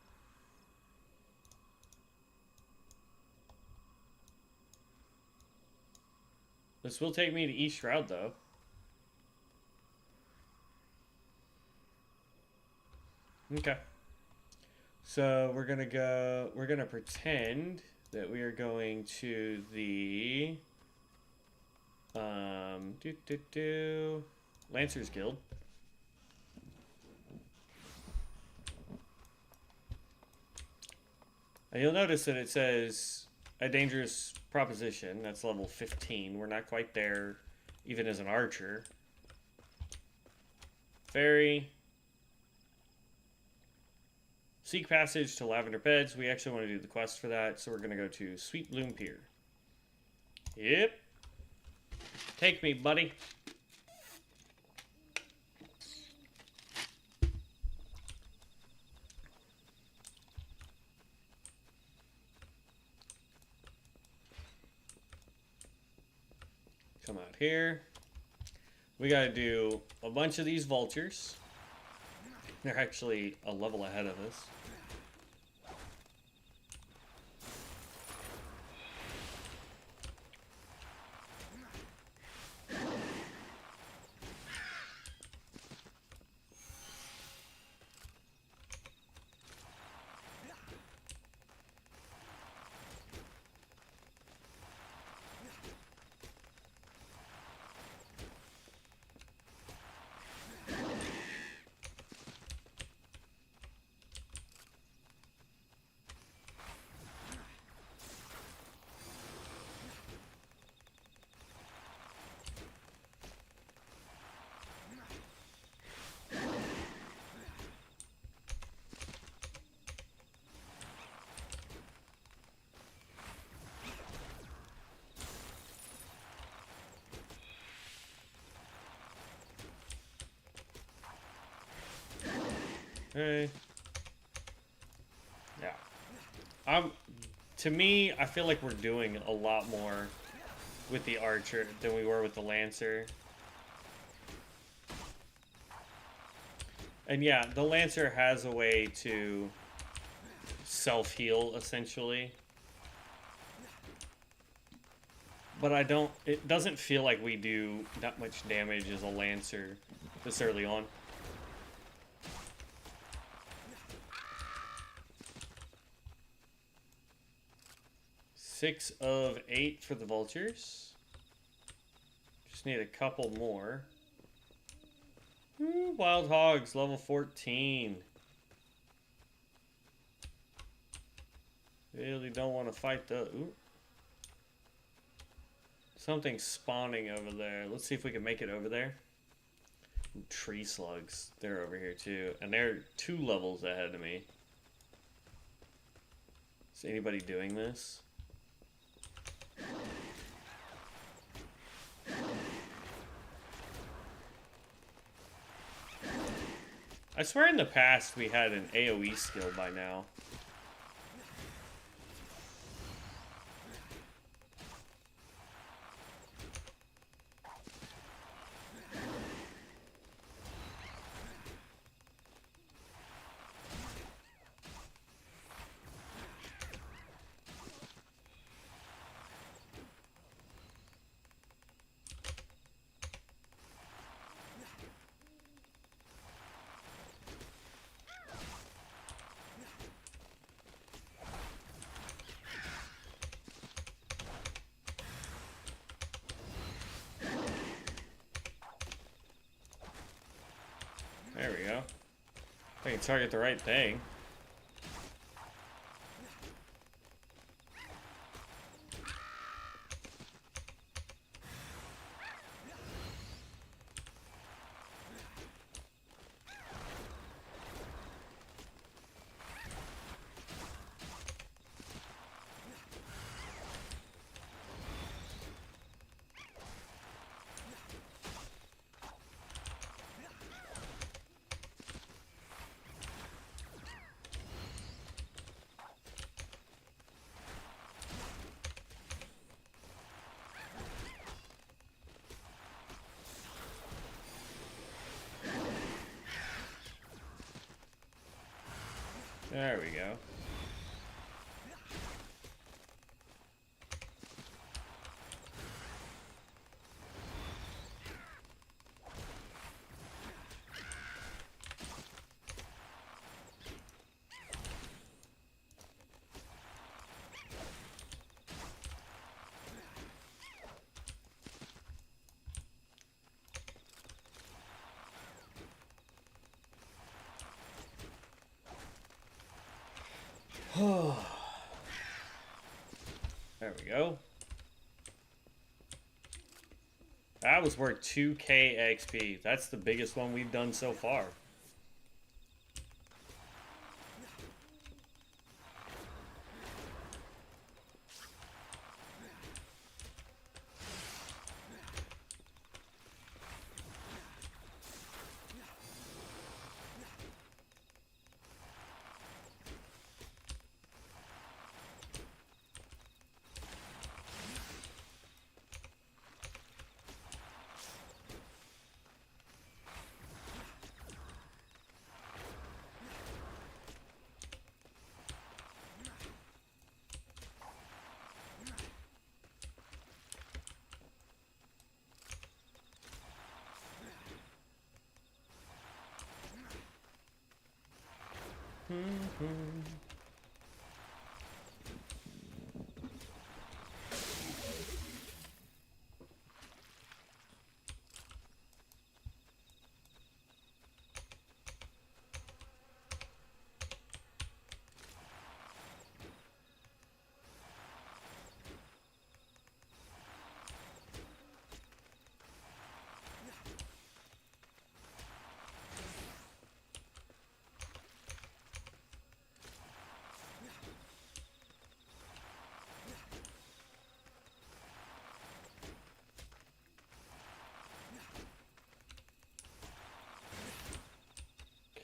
This will take me to East Shroud, though. Okay. So we're gonna pretend that we are going to the Lancers Guild. And you'll notice that it says a dangerous proposition. That's level 15. We're not quite there even as an archer. Fairy. Seek passage to Lavender Beds. We actually want to do the quest for that, so we're going to go to Sweet Bloom Pier. Yep. Take me, buddy. Come out here. We got to do a bunch of these vultures. They're actually a level ahead of us. Okay. Yeah. To me, I feel like we're doing a lot more with the archer than we were with the lancer. And yeah, the lancer has a way to self-heal, essentially. But it doesn't feel like we do that much damage as a lancer this early on. Six of 8 for the vultures. Just need a couple more. Ooh, wild hogs, level 14. Really don't want to fight the... Ooh. Something's spawning over there. Let's see if we can make it over there. Tree slugs. They're over here too. And they're 2 levels ahead of me. Is anybody doing this? I swear in the past we had an AoE skill by now. target the right thing. There we go. There we go. That was worth 2k XP. That's the biggest one we've done so far.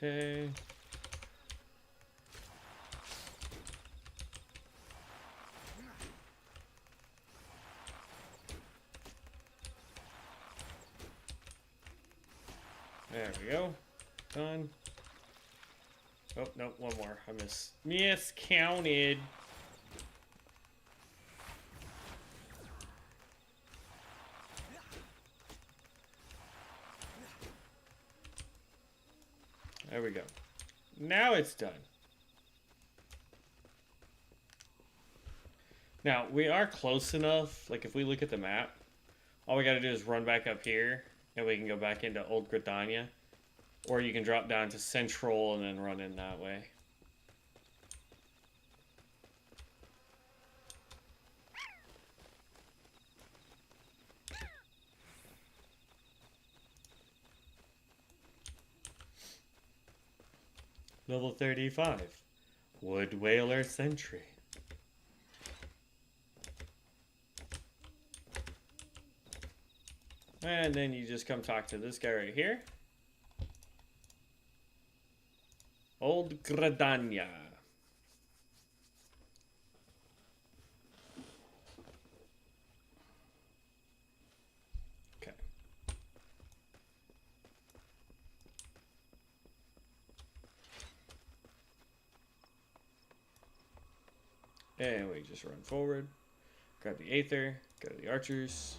Okay. There we go. Done. Oh, no, one more. I miscounted. There we go. Now it's done. Now, we are close enough. Like, if we look at the map, all we gotta do is run back up here, and we can go back into Old Gridania. Or you can drop down to Central and then run in that way. Level 35. Wood Whaler Sentry. And then you just come talk to this guy right here. Old Gridania. Okay. And we just run forward. Grab the Aether. Go to the archers.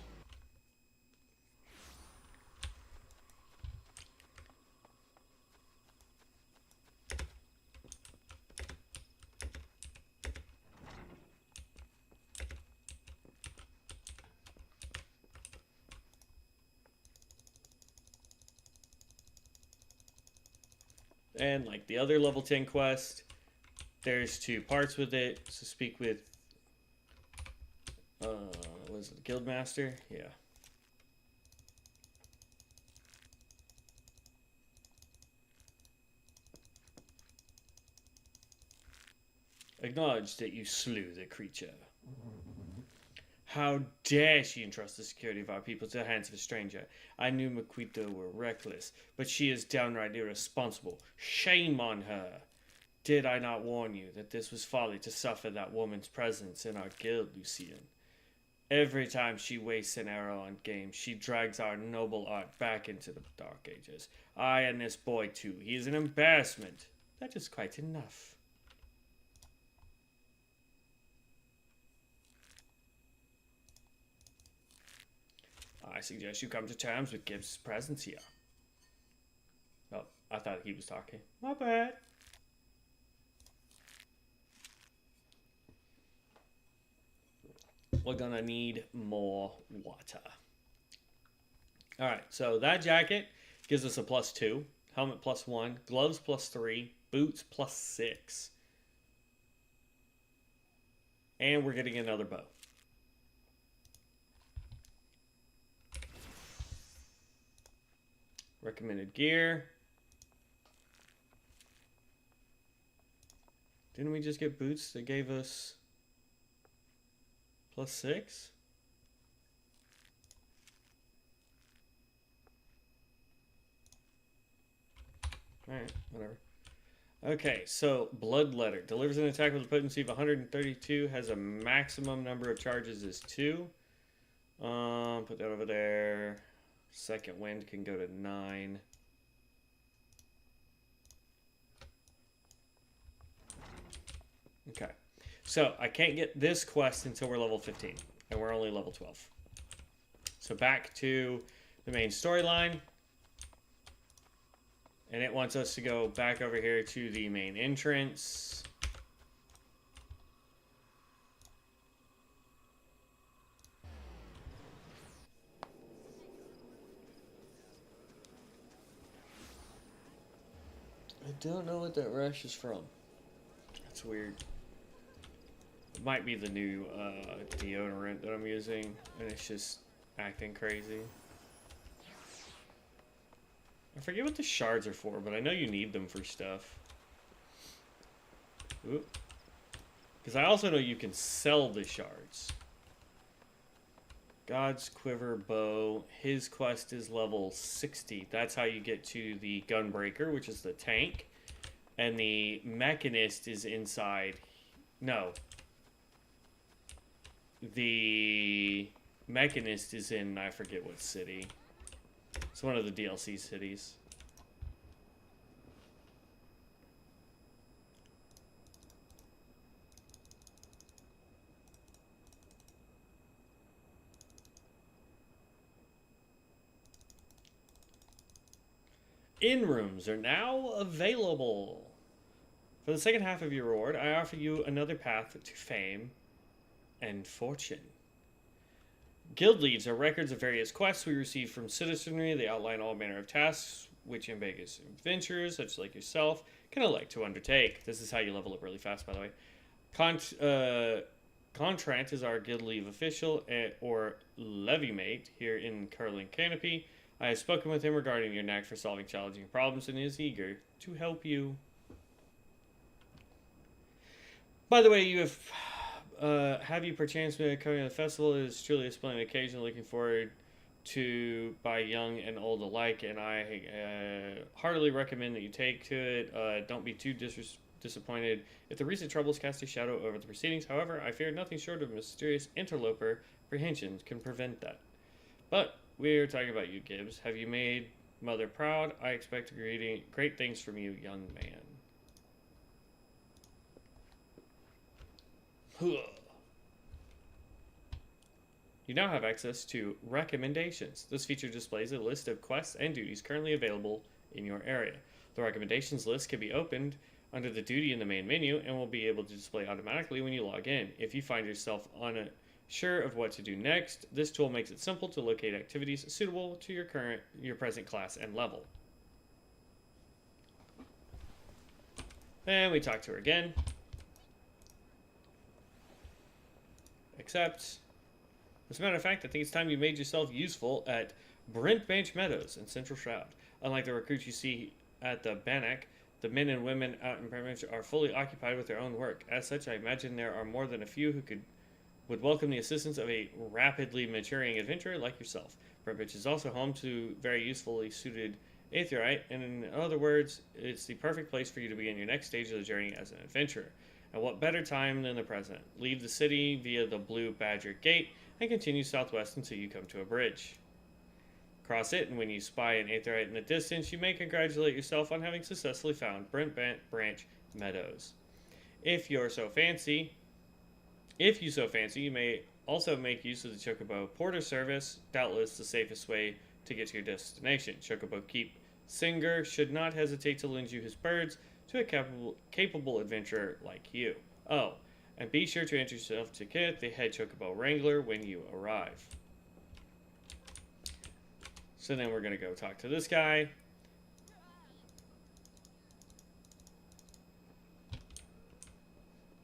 And like the other level 10 quest, there's 2 parts with it. So speak with, was it the Guildmaster? Yeah. Acknowledge that you slew the creature. How dare she entrust the security of our people to the hands of a stranger? I knew Maquito were reckless, but she is downright irresponsible. Shame on her. Did I not warn you that this was folly to suffer that woman's presence in our guild, Lucian? Every time she wastes an arrow on game, she drags our noble art back into the Dark Ages. I and this boy too. He is an embarrassment. That is quite enough. I suggest you come to terms with Gibbs' presence here. Oh, I thought he was talking. My bad. We're gonna need more water. Alright, so that jacket gives us a +2. Helmet +1. Gloves +3. Boots +6. And we're getting another bow. Recommended gear. Didn't we just get boots that gave us +6? Alright, whatever. Okay, so Bloodletter. Delivers an attack with a potency of 132. Has a maximum number of charges is 2. Put that over there. Second wind can go to 9. Okay. So I can't get this quest until we're level 15. And we're only level 12. So back to the main storyline. And it wants us to go back over here to the main entrance. I don't know what that rash is from. That's weird. It might be the new deodorant that I'm using, and it's just acting crazy. I forget what the shards are for, but I know you need them for stuff. Because I also know you can sell the shards. God's Quiver Bow. His quest is level 60. That's how you get to the Gunbreaker, which is the tank. And the Mechanist is inside. No. The Mechanist is in, I forget what city. It's one of the DLC cities. Inn rooms are now available. For the second half of your reward, I offer you another path to fame and fortune. Guild leads are records of various quests we receive from citizenry. They outline all manner of tasks which ambitious adventurers, such like yourself, can elect to undertake. This is how you level up really fast, by the way. Contrant is our guild leave official, or levy mate, here in Curling Canopy. I have spoken with him regarding your knack for solving challenging problems and is eager to help you. By the way, you have you perchance been coming to the festival? It is truly a splendid occasion. Looking forward to by young and old alike, and I heartily recommend that you take to it. Don't be too disappointed if the recent troubles cast a shadow over the proceedings. However, I fear nothing short of mysterious interloper apprehensions can prevent that. But we're talking about you, Gibbs. Have you made Mother proud? I expect great things from you, young man. You now have access to recommendations. This feature displays a list of quests and duties currently available in your area. The recommendations list can be opened under the duty in the main menu and will be able to display automatically when you log in. If you find yourself unsure of what to do next, this tool makes it simple to locate activities suitable to your present class and level. And we talk to her again. Accept. As a matter of fact, I think it's time you made yourself useful at Brentbench Meadows in Central Shroud. Unlike the recruits you see at the Bannock, the men and women out in Brentbench are fully occupied with their own work. As such, I imagine there are more than a few who would welcome the assistance of a rapidly maturing adventurer like yourself. Brentbench is also home to very usefully suited Aetheryte, and in other words, it's the perfect place for you to begin your next stage of the journey as an adventurer. And what better time than the present? Leave the city via the Blue Badger Gate and continue southwest until you come to a bridge. Cross it, and when you spy an Aetheryte in the distance, you may congratulate yourself on having successfully found Brentbench Meadows. If you so fancy, you may also make use of the Chocobo Porter service, doubtless the safest way to get to your destination. Chocobo Keep Singer should not hesitate to lend you his birds to a capable adventurer like you. Oh, and be sure to introduce yourself to Kenneth, the head Chocobo Wrangler, when you arrive. So then we're going to go talk to this guy.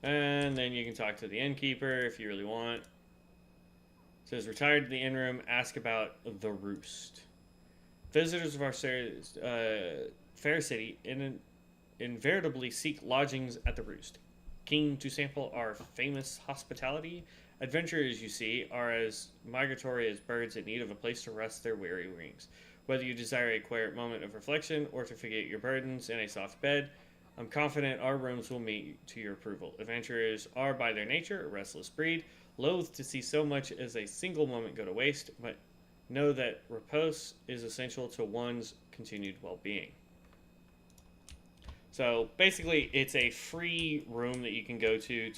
And then you can talk to the innkeeper if you really want. It says, retired to the inn room, ask about the Roost. Visitors of our fair city invariably seek lodgings at the Roost. Keen to sample our famous hospitality, adventurers, you see, are as migratory as birds in need of a place to rest their weary wings. Whether you desire a quiet moment of reflection or to forget your burdens in a soft bed, I'm confident our rooms will meet to your approval. Adventurers are by their nature a restless breed, loath to see so much as a single moment go to waste, but know that repose is essential to one's continued well-being. So basically, it's a free room that you can go to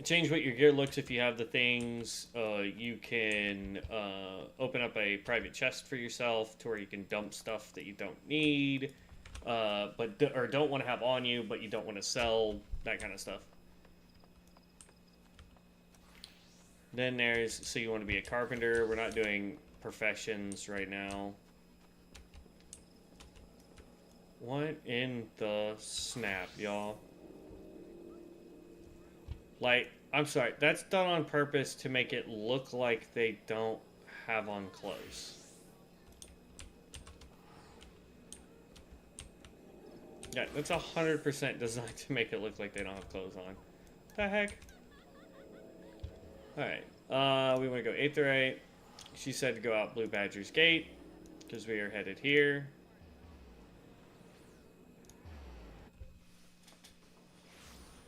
change what your gear looks if you have the things. You can open up a private chest for yourself to where you can dump stuff that you don't need, or don't want to have on you, but you don't want to sell, that kind of stuff. Then there's, so you want to be a carpenter. We're not doing professions right now. What in the snap, y'all? Like, I'm sorry, that's done on purpose to make it look like they don't have on clothes. Yeah, that's 100% designed to make it look like they don't have clothes on. The heck? Alright, we want to go Aetheryte. She said to go out Blue Badger's Gate, because we are headed here.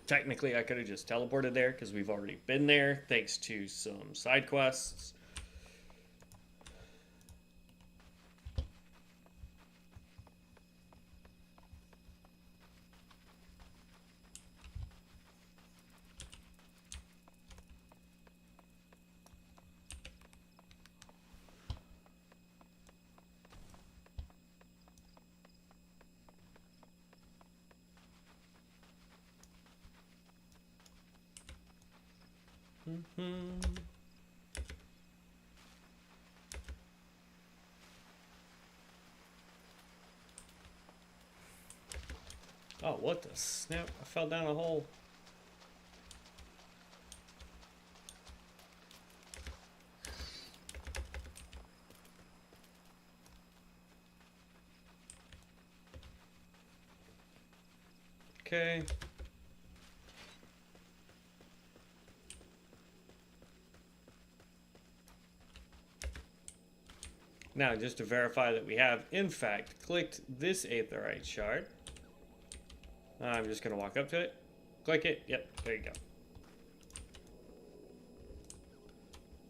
Technically, I could have just teleported there because we've already been there, thanks to some side quests. Oh, what the snap? I fell down a hole. Okay. Now, just to verify that we have, in fact, clicked this Aetheryte shard, I'm just going to walk up to it, click it, yep, there you go.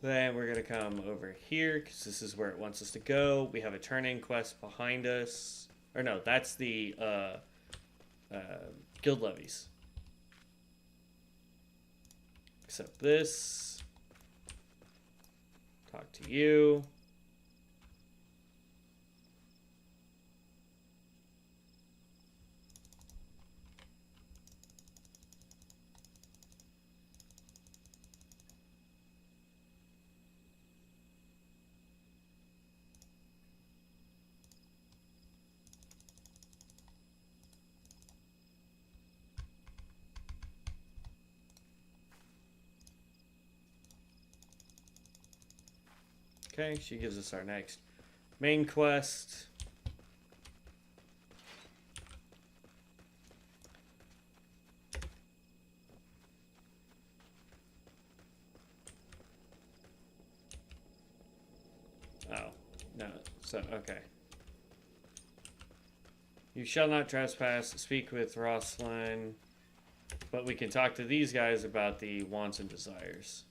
Then we're going to come over here, because this is where it wants us to go. We have a turn-in quest behind us. Or no, that's the guild levies. Accept this. Talk to you. Okay, she gives us our next main quest. Oh, no. So, okay. You shall not trespass. Speak with Rosalind. But we can talk to these guys about the wants and desires.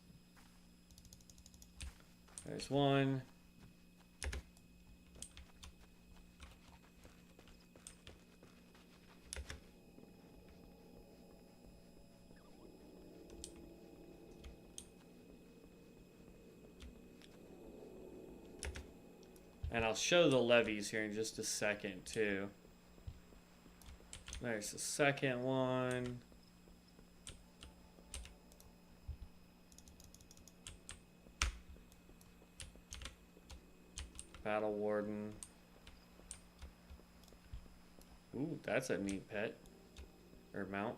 There's one. And I'll show the levies here in just a second, too. There's the second one. Battle Warden. Ooh, that's a neat pet. Or mount.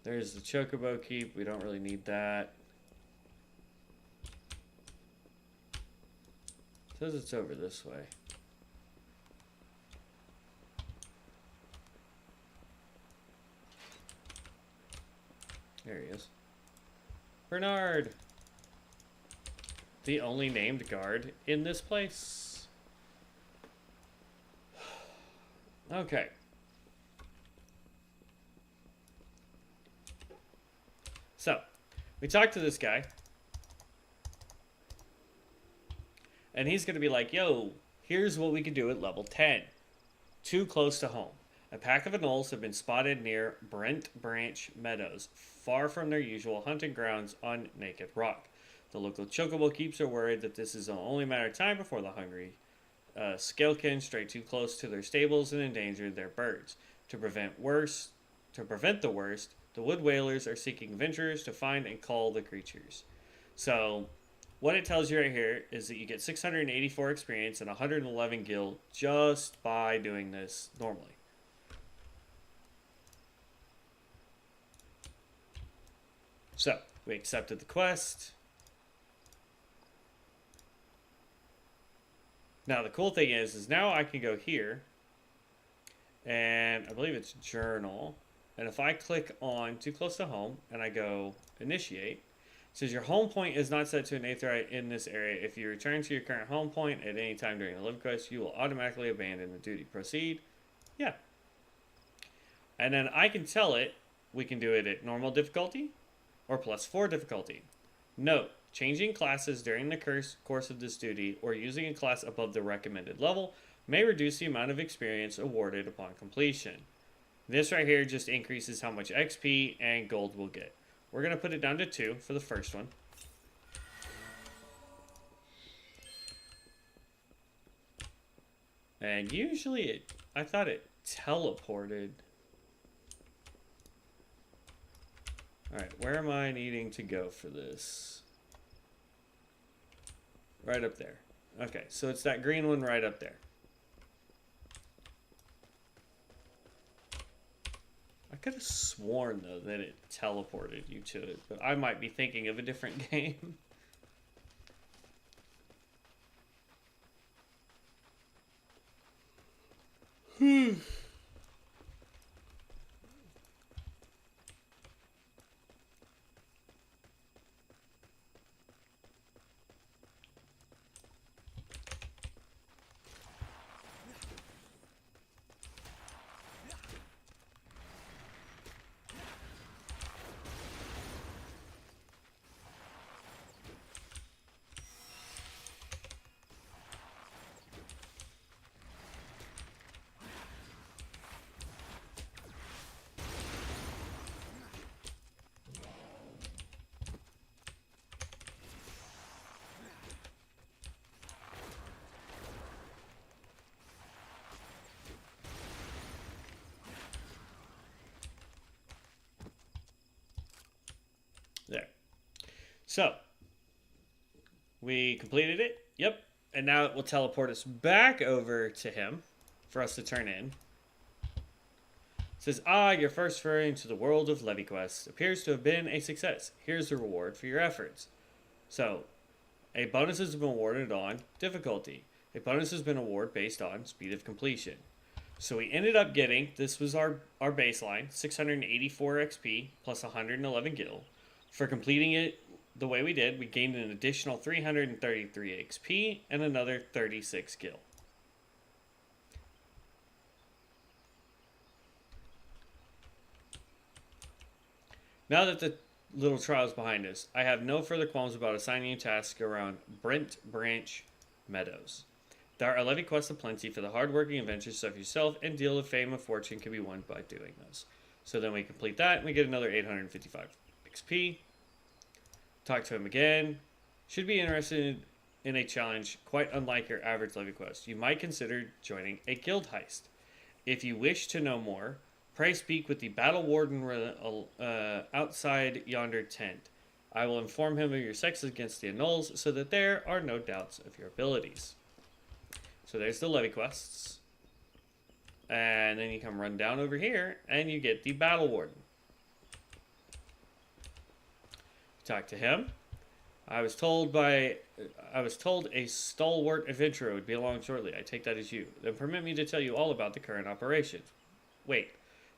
There's the Chocobo Keep. We don't really need that. Says it's over this way. There he is. Bernard! The only named guard in this place. Okay. So, we talked to this guy. And he's going to be like, yo, here's what we can do at level 10. Too close to home. A pack of anoles have been spotted near Brent Branch Meadows, far from their usual hunting grounds on Naked Rock. The local Chocobo Keeps are worried that this is only a matter of time before the hungry Scalekin stray too close to their stables and endanger their birds. To prevent the worst, the Wood Whalers are seeking venturers to find and cull the creatures. So, what it tells you right here is that you get 684 experience and 111 gil just by doing this normally. So, we accepted the quest. Now, the cool thing is now I can go here, and I believe it's Journal. And if I click on Too Close to Home, and I go Initiate, it says your home point is not set to an aetheryte in this area. If you return to your current home point at any time during the live quest, you will automatically abandon the duty. Proceed. Yeah. And then I can tell it, we can do it at normal difficulty or +4 difficulty. Note, changing classes during the course of this duty or using a class above the recommended level may reduce the amount of experience awarded upon completion. This right here just increases how much XP and gold we'll get. We're going to put it down to 2 for the first one. And usually I thought it teleported. Alright, where am I needing to go for this? Right up there. Okay, so it's that green one right up there. I could have sworn, though, that it teleported you to it, but I might be thinking of a different game. There. So, we completed it. Yep. And now it will teleport us back over to him for us to turn in. It says, your first foray into the world of Levy Quest appears to have been a success. Here's the reward for your efforts. So, A bonus has been awarded on difficulty. A bonus has been awarded based on speed of completion. So we ended up getting, this was our baseline, 684 XP plus 111 gil. For completing it the way we did, we gained an additional 333 XP and another 36 gil. Now that the little trial is behind us, I have no further qualms about assigning you tasks around Brent Branch Meadows. There are levy quests aplenty for the hardworking adventurers such as yourself, and deal of fame and fortune can be won by doing those. So then we complete that, and we get another 855 XP. Talk to him again. Should be interested in a challenge quite unlike your average levy quest. You might consider joining a guild heist. If you wish to know more, pray speak with the battle warden outside yonder tent. I will inform him of your sex against the Annuls so that there are no doubts of your abilities. So there's the levy quests. And then you come run down over here and you get the battle warden. Talk to him. I was told a stalwart adventurer would be along shortly. I take that as you. Then permit me to tell you all about the current operation. Wait,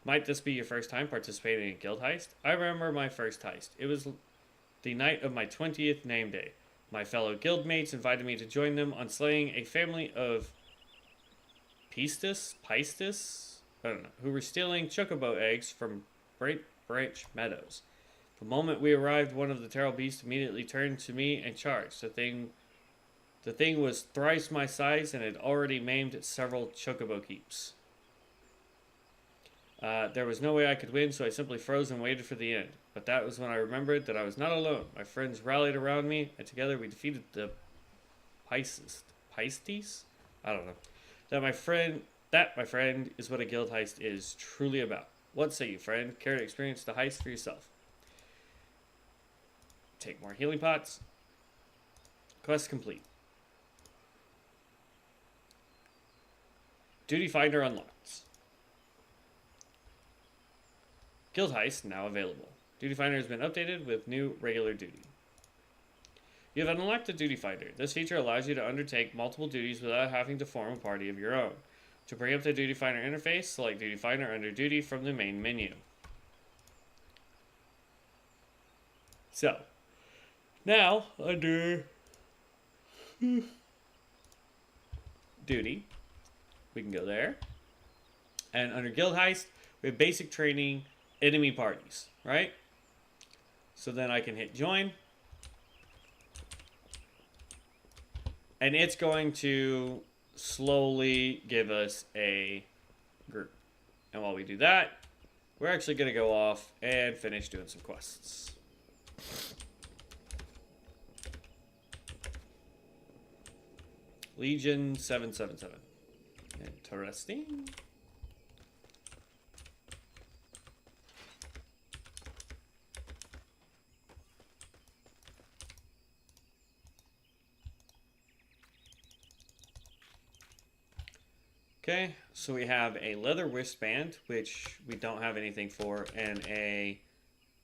might this be your first time participating in a guild heist? I remember my first heist. It was the night of my 20th name day. My fellow guildmates invited me to join them on slaying a family of Pistis, I don't know, who were stealing chocobo eggs from Brent Branch Meadows. The moment we arrived, one of the terrible beasts immediately turned to me and charged. The thing was thrice my size and had already maimed several chocobo keeps. There was no way I could win, so I simply froze and waited for the end. But that was when I remembered that I was not alone. My friends rallied around me, and together we defeated the Pistis? I don't know. That, my friend, is what a guild heist is truly about. What say you, friend? Care to experience the heist for yourself? Take more healing pots. Quest complete. Duty Finder unlocked. Guild Heist now available. Duty Finder has been updated with new regular duty. You have unlocked the Duty Finder. This feature allows you to undertake multiple duties without having to form a party of your own. To bring up the Duty Finder interface, select Duty Finder under Duty from the main menu. So, now under Duty, we can go there. And under Guild Heist, we have basic training, enemy parties, right? So then I can hit join. And it's going to slowly give us a group. And while we do that, we're actually going to go off and finish doing some quests. Legion 777. Interesting. Okay, so we have a leather wristband, which we don't have anything for, and a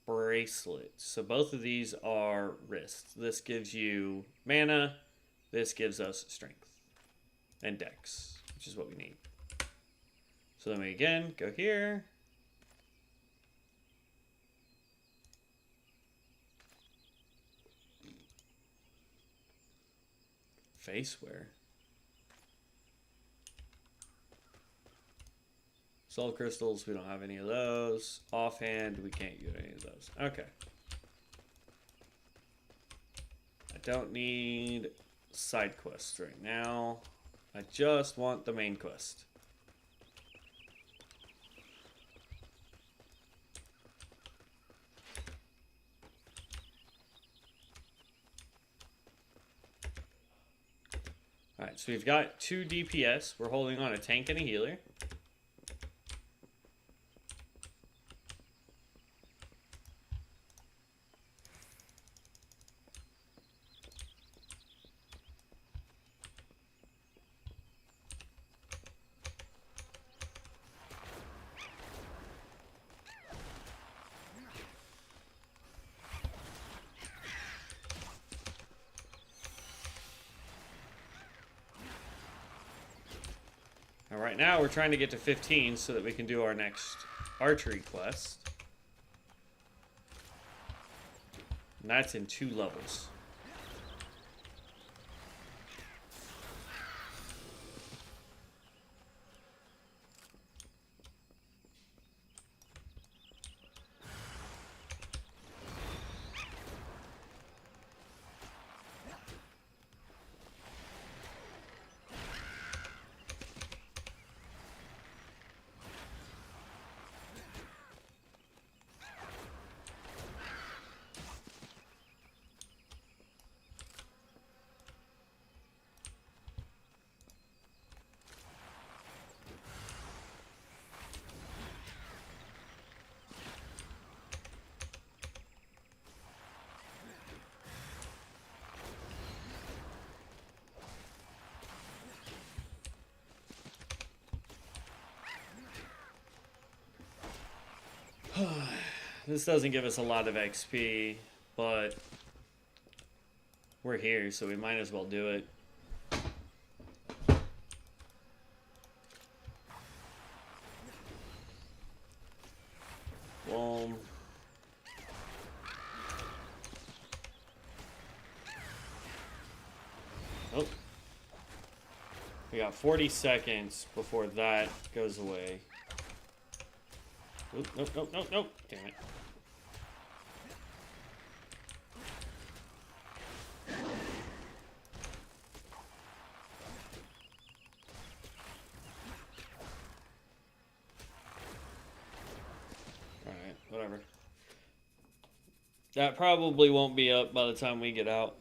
bracelet. So both of these are wrists. This gives you mana. This gives us strength and dex, which is what we need. So then we again go here. Face wear. Soul crystals, we don't have any of those. Offhand, we can't get any of those. Okay. I don't need side quests right now. I just want the main quest. Alright, so we've got 2 DPS. We're holding on a tank and a healer. Now, right now, we're trying to get to 15 so that we can do our next archery quest. And that's in 2 levels. This doesn't give us a lot of XP, but we're here, so we might as well do it. Boom. Oh. We got 40 seconds before that goes away. Oop, nope, nope, nope, nope. Damn it. Alright, whatever. That probably won't be up by the time we get out.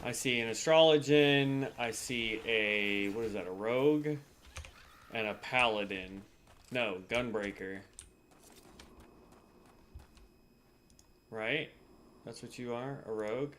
I see an Astrologian, I see a, what is that, a rogue? And a paladin. No, gunbreaker. Right? That's what you are? A rogue?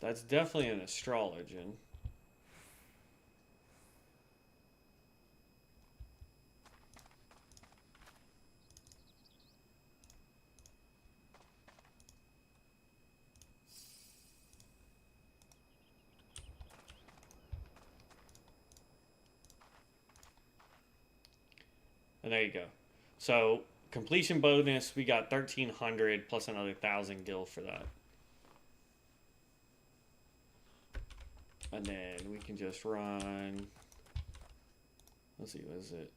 That's definitely an Astrologian. And there you go. So, completion bonus, we got 1,300 plus another 1,000 gil for that. And then we can just run. Let's see, what is it?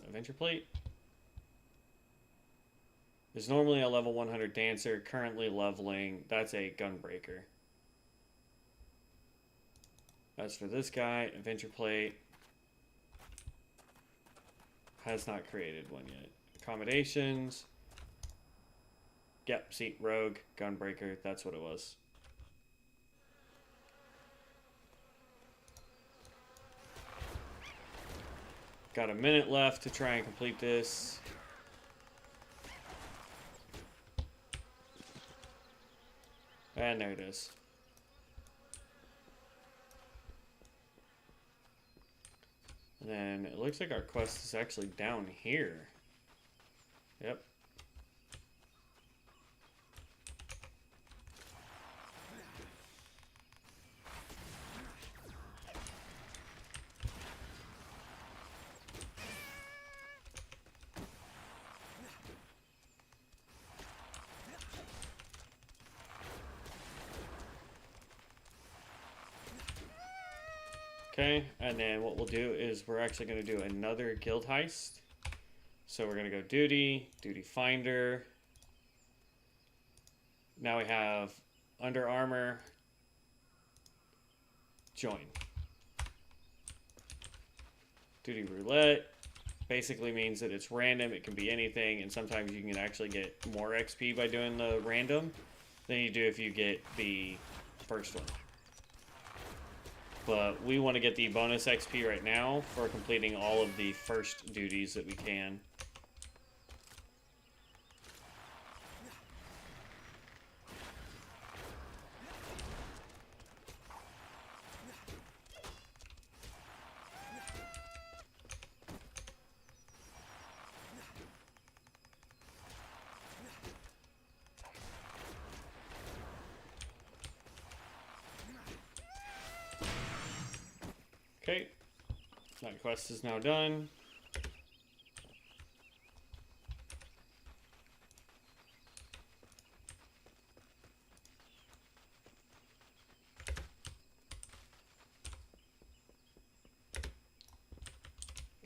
Adventure plate. There's normally a level 100 dancer, currently leveling. That's a gunbreaker. As for this guy, adventure plate. Has not created one yet. Accommodations. Yep, see, rogue, gunbreaker. That's what it was. Got a minute left to try and complete this. And there it is. And then it looks like our quest is actually down here. Yep. Okay, and then what we'll do is we're actually going to do another guild heist. So we're going to go duty, duty finder. Now we have under armor, join. Duty roulette, basically means that it's random, it can be anything, and sometimes you can actually get more XP by doing the random than you do if you get the first one. But we want to get the bonus XP right now for completing all of the first duties that we can. Okay, that quest is now done.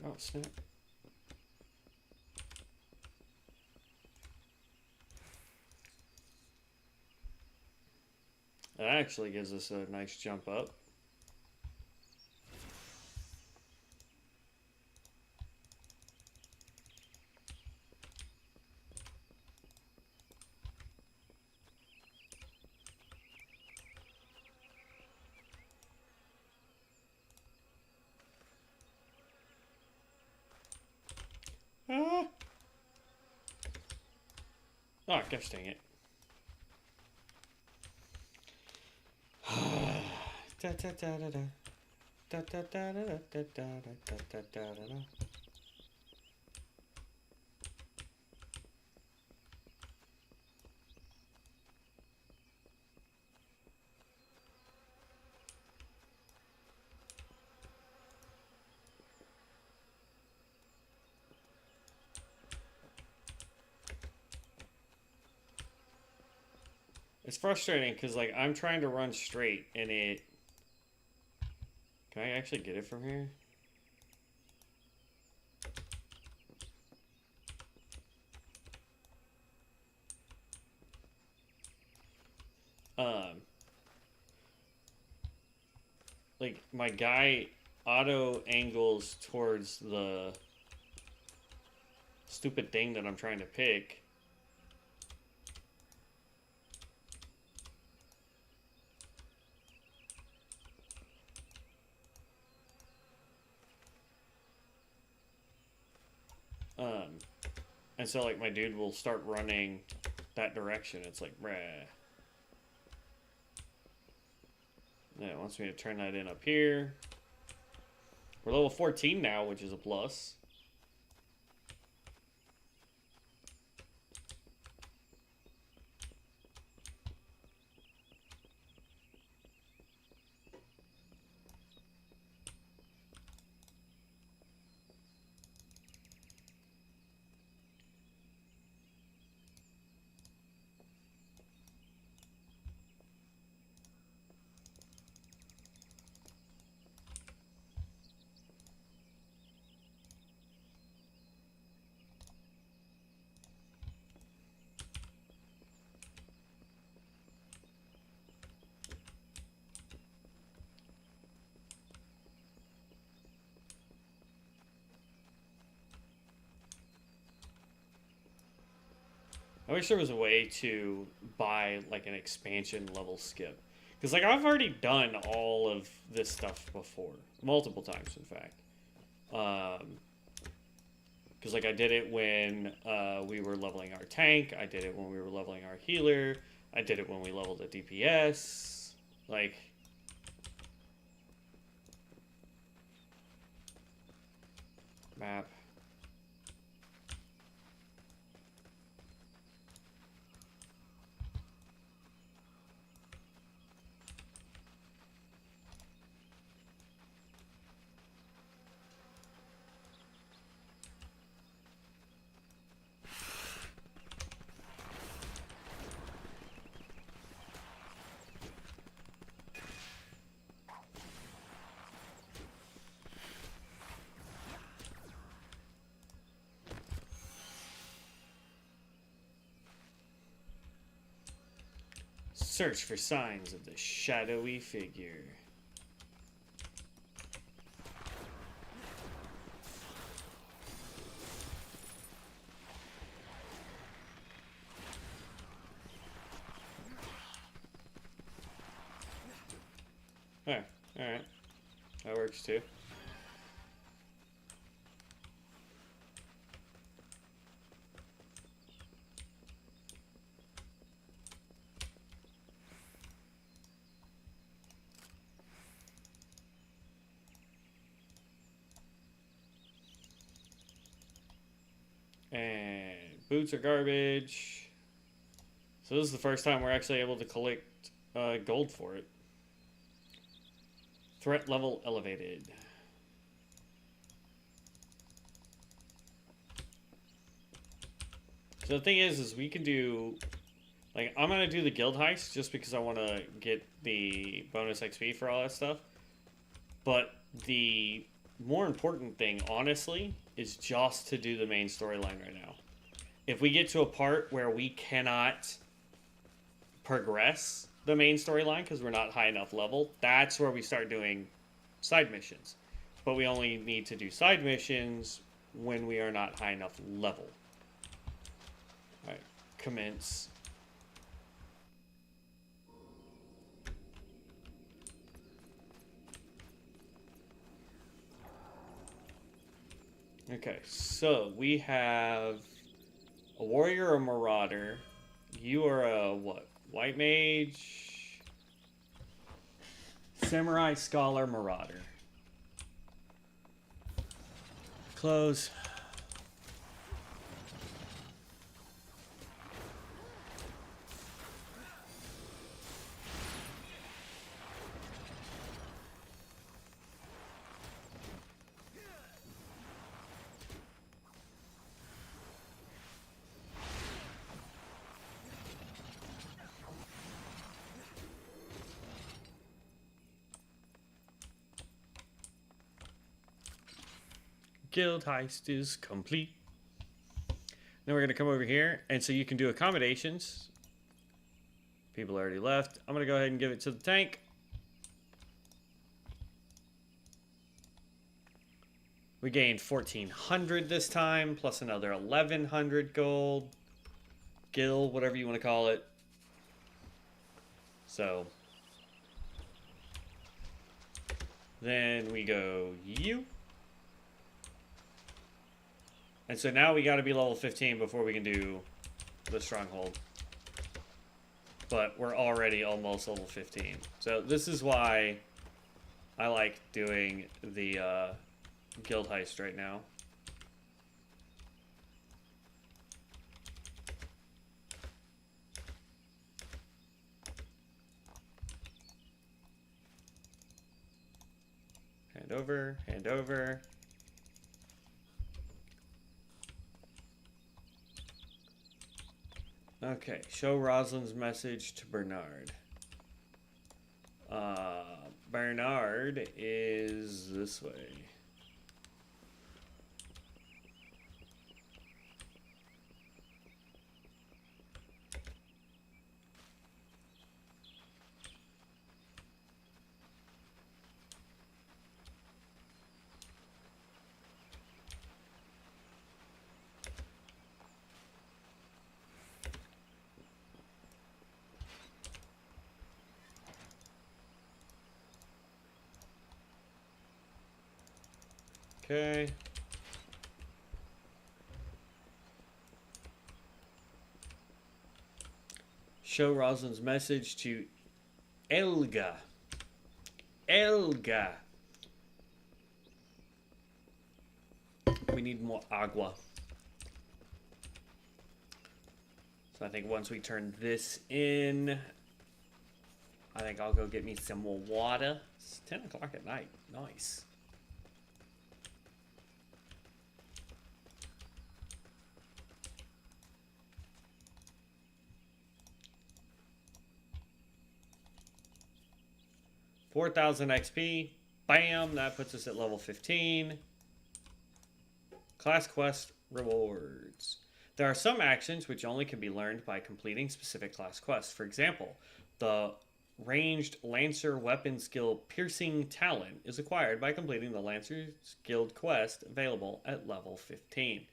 Oh, snap. That actually gives us a nice jump up. Ah! Oh, gosh dang it. Da da da da da. Da da da da da da da da da da da. It's frustrating because, like, I'm trying to run straight and it... Can I actually get it from here? Like, my guy auto angles towards the stupid thing that I'm trying to pick. And so, like, my dude will start running that direction. It's like, bruh. Yeah, it wants me to turn that in up here. We're level 14 now, which is a plus. I wish there was a way to buy, like, an expansion level skip. Because, like, I've already done all of this stuff before. Multiple times, in fact. Because, like, I did it when we were leveling our tank. I did it when we were leveling our healer. I did it when we leveled a DPS. Like... Map. Search for signs of the shadowy figure. Oh, alright. That works too. And boots are garbage. So this is the first time we're actually able to collect gold for it. Threat level elevated. So the thing is we can do, like, I'm gonna do the guild heist just because I want to get the bonus XP for all that stuff. But the more important thing, honestly, is just to do the main storyline right now. If we get to a part where we cannot progress the main storyline because we're not high enough level, that's where we start doing side missions. But we only need to do side missions when we are not high enough level. Alright, commence. Okay, so we have a warrior or marauder. You are a what? White mage? Samurai, scholar, marauder. Close. Guild heist is complete. Then we're going to come over here, and so you can do accommodations. People already left. I'm going to go ahead and give it to the tank. We gained 1,400 this time, plus another 1,100 gold. Gil, whatever you want to call it. So. Then we go you. And so now we got to be level 15 before we can do the stronghold. But we're already almost level 15. So this is why I like doing the guild heist right now. Hand over, hand over. Okay, show Rosalind's message to Bernard. Bernard is this way. Okay. Show Rosalind's message to Elga. Elga. We need more agua. So I think once we turn this in, I think I'll go get me some more water. It's 10 o'clock at night. Nice. $4,000 XP. Bam! That puts us at level 15. Class quest rewards. There are some actions which only can be learned by completing specific class quests. For example, the ranged Lancer weapon skill Piercing Talon is acquired by completing the Lancer's Guild quest available at level 15.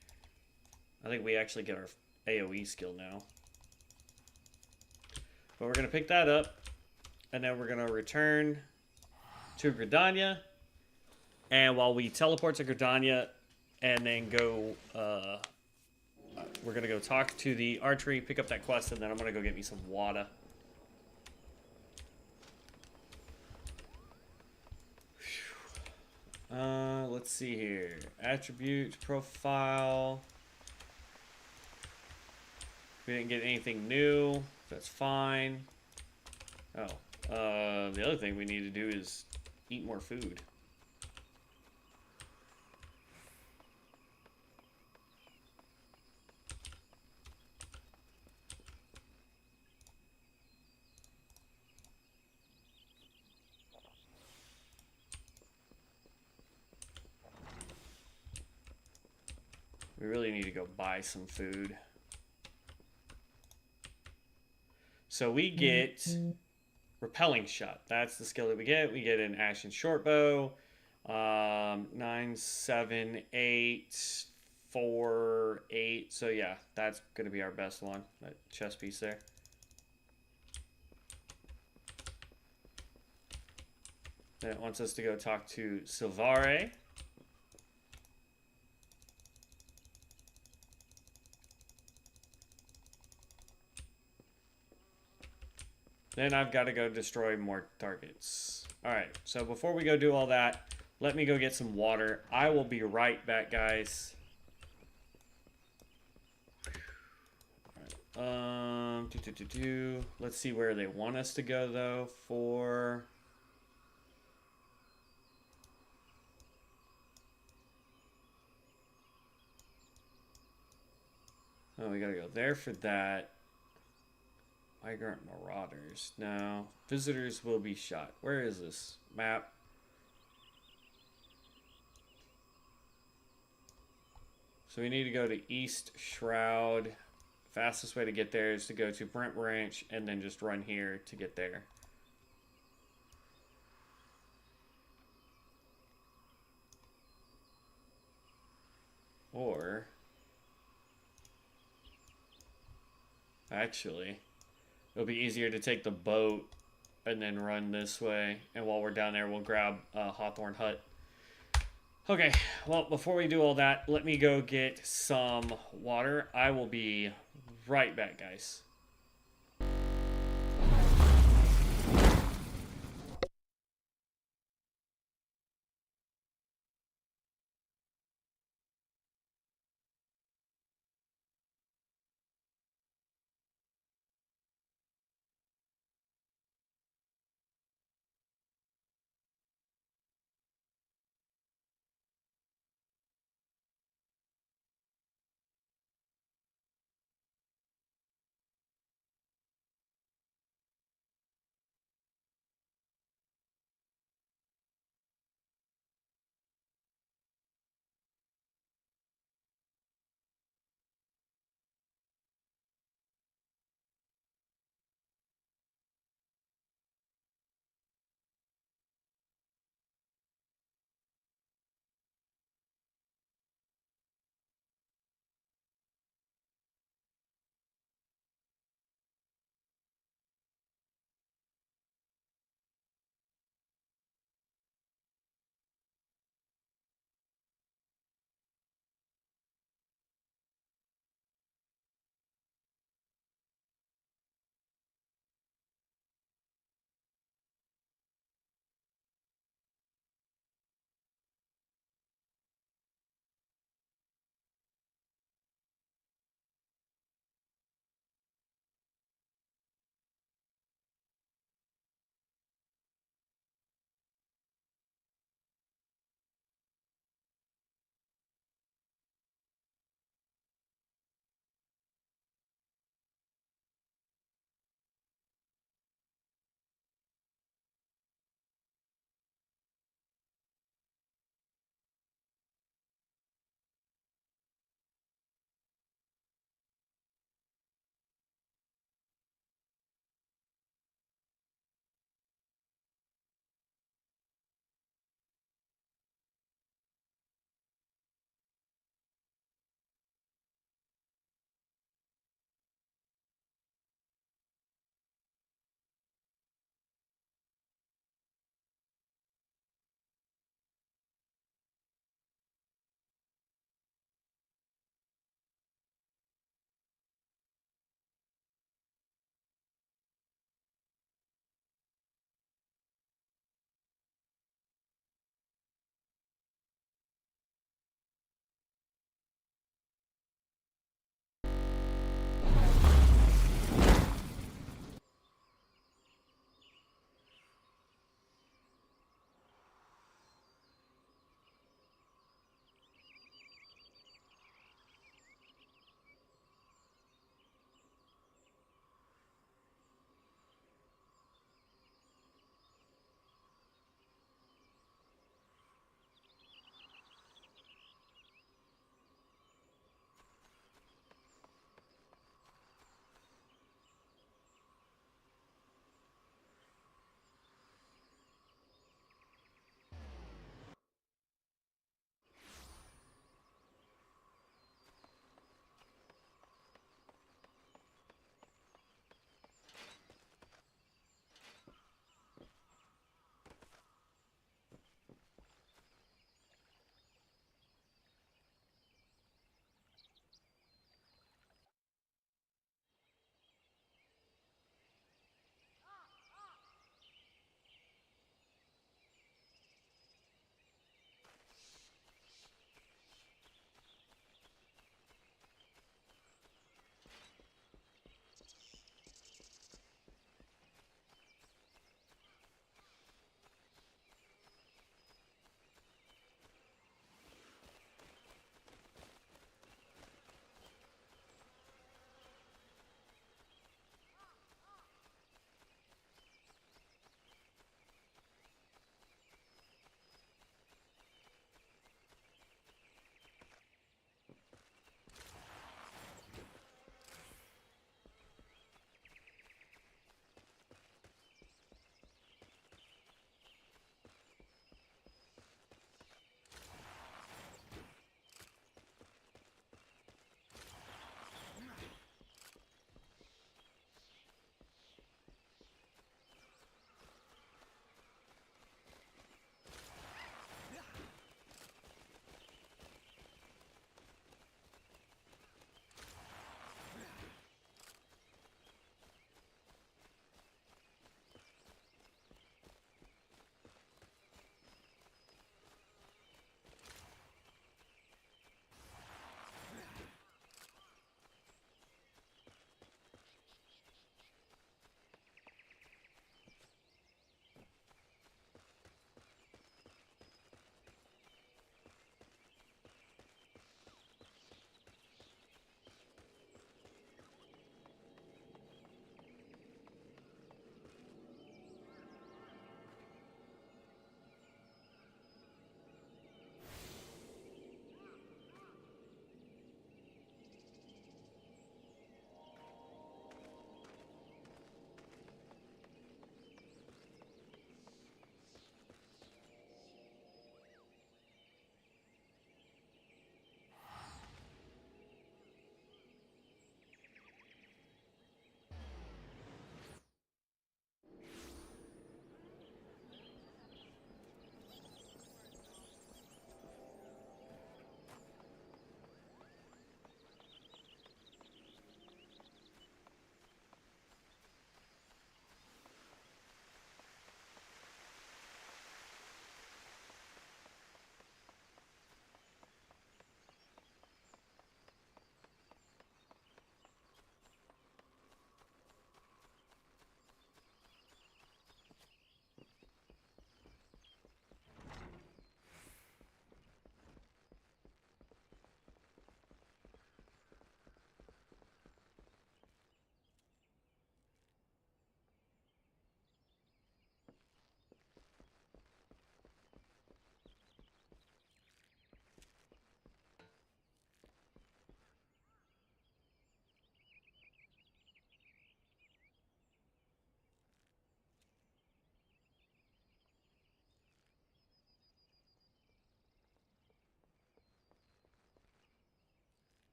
I think we actually get our AoE skill now. But we're going to pick that up, and then we're going to return to Gridania. And while we teleport to Gridania and then go, we're going to go talk to the archery, pick up that quest, and then I'm going to go get me some water. Let's see here. Attribute, profile. We didn't get anything new. That's fine. Oh. The other thing we need to do is eat more food. We really need to go buy some food. So we get repelling shot. That's the skill that we get. We get an ashen short bow. 9, 7, 8, 4, 8. So yeah, that's gonna be our best one. That chest piece there. Then it wants us to go talk to Silvare. Then I've got to go destroy more targets. Alright, so before we go do all that, let me go get some water. I will be right back, guys. Let's see where they want us to go, though, for... Oh, we gotta go there for that. Migrant Marauders. No. Visitors will be shot. Where is this map? So we need to go to East Shroud. Fastest way to get there is to go to Brent Branch and then just run here to get there. Or... Actually... It'll be easier to take the boat and then run this way. And while we're down there, we'll grab Hawthorne Hut. Okay, well, before we do all that, let me go get some water. I will be right back, guys.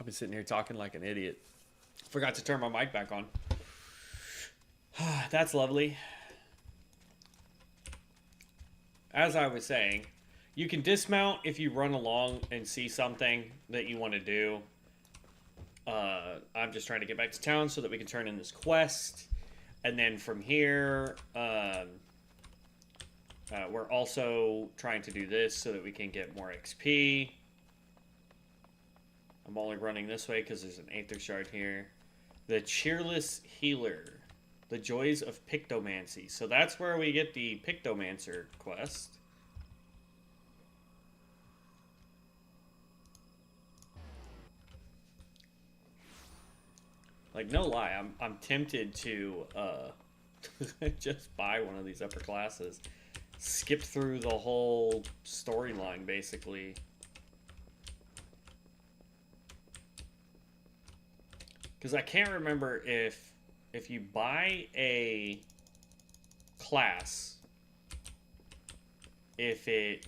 been sitting here talking like an idiot. Forgot to turn my mic back on. That's lovely. As I was saying, you can dismount if you run along and see something that you want to do. I'm just trying to get back to town so that we can turn in this quest. And then from here, we're also trying to do this so that we can get more XP. I'm only running this way because there's an Aether Shard here. The Cheerless Healer. The Joys of Pictomancy. So that's where we get the Pictomancer quest. Like, no lie, I'm tempted to just buy one of these upper classes. Skip through the whole storyline, basically. Because I can't remember if you buy a class, if it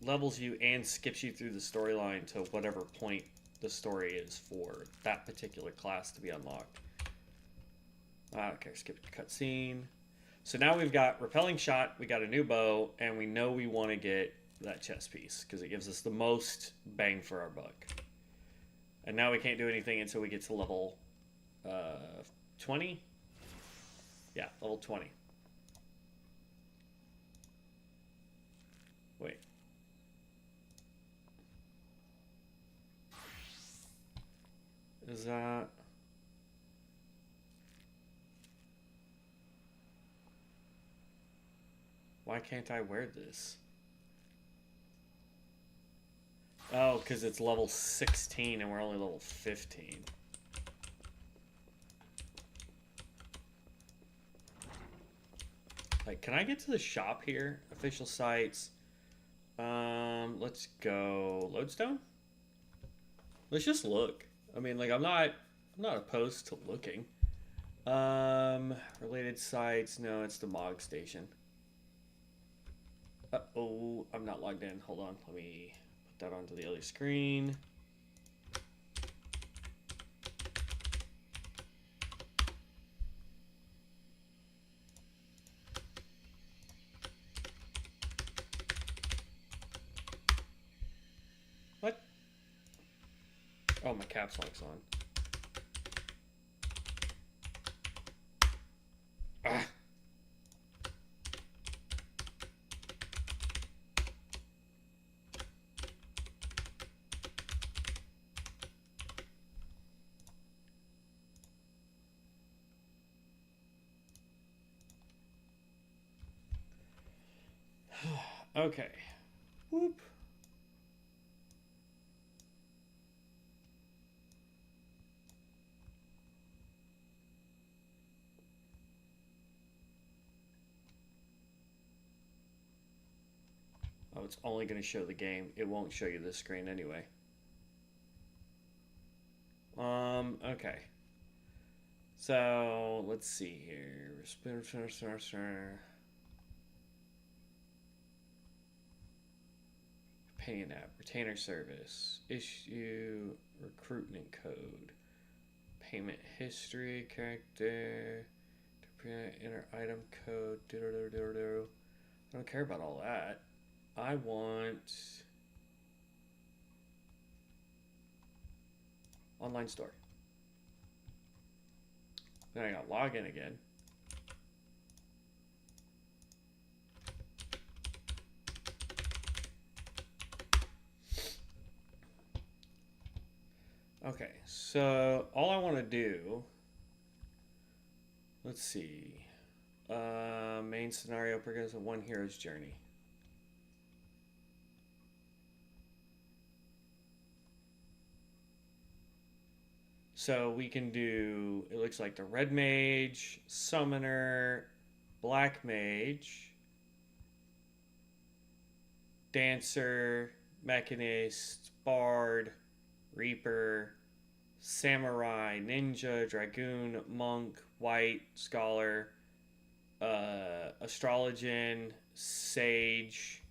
levels you and skips you through the storyline to whatever point the story is for that particular class to be unlocked. Okay, skip the cutscene. So now we've got repelling shot, we got a new bow, and we know we want to get that chest piece because it gives us the most bang for our buck. And now we can't do anything until we get to level 20? Yeah, level 20. Wait. Is that... Why can't I wear this? Oh, because it's level 16 and we're only level 15. Like, can I get to the shop here? Official sites. Let's go Lodestone. Let's just look. I mean, like, I'm not opposed to looking. Related sites. No, it's the Mog Station. Uh-oh, I'm not logged in. Hold on. Let me put that onto the other screen. What? Oh, my caps lock's on. Ah. Okay. Whoop. Oh, it's only going to show the game. It won't show you this screen anyway. Okay. So, let's see here. Companion app, retainer service, issue recruitment code, payment history, character, enter item code, I don't care about all that. I want online store. Then I got login again. Okay, so all I want to do, let's see, main scenario progress of one hero's journey. So we can do, it looks like the Red Mage, Summoner, Black Mage, Dancer, Mechanist, Bard, Reaper, Samurai, Ninja, Dragoon, Monk, White, Scholar, Astrologian, Sage,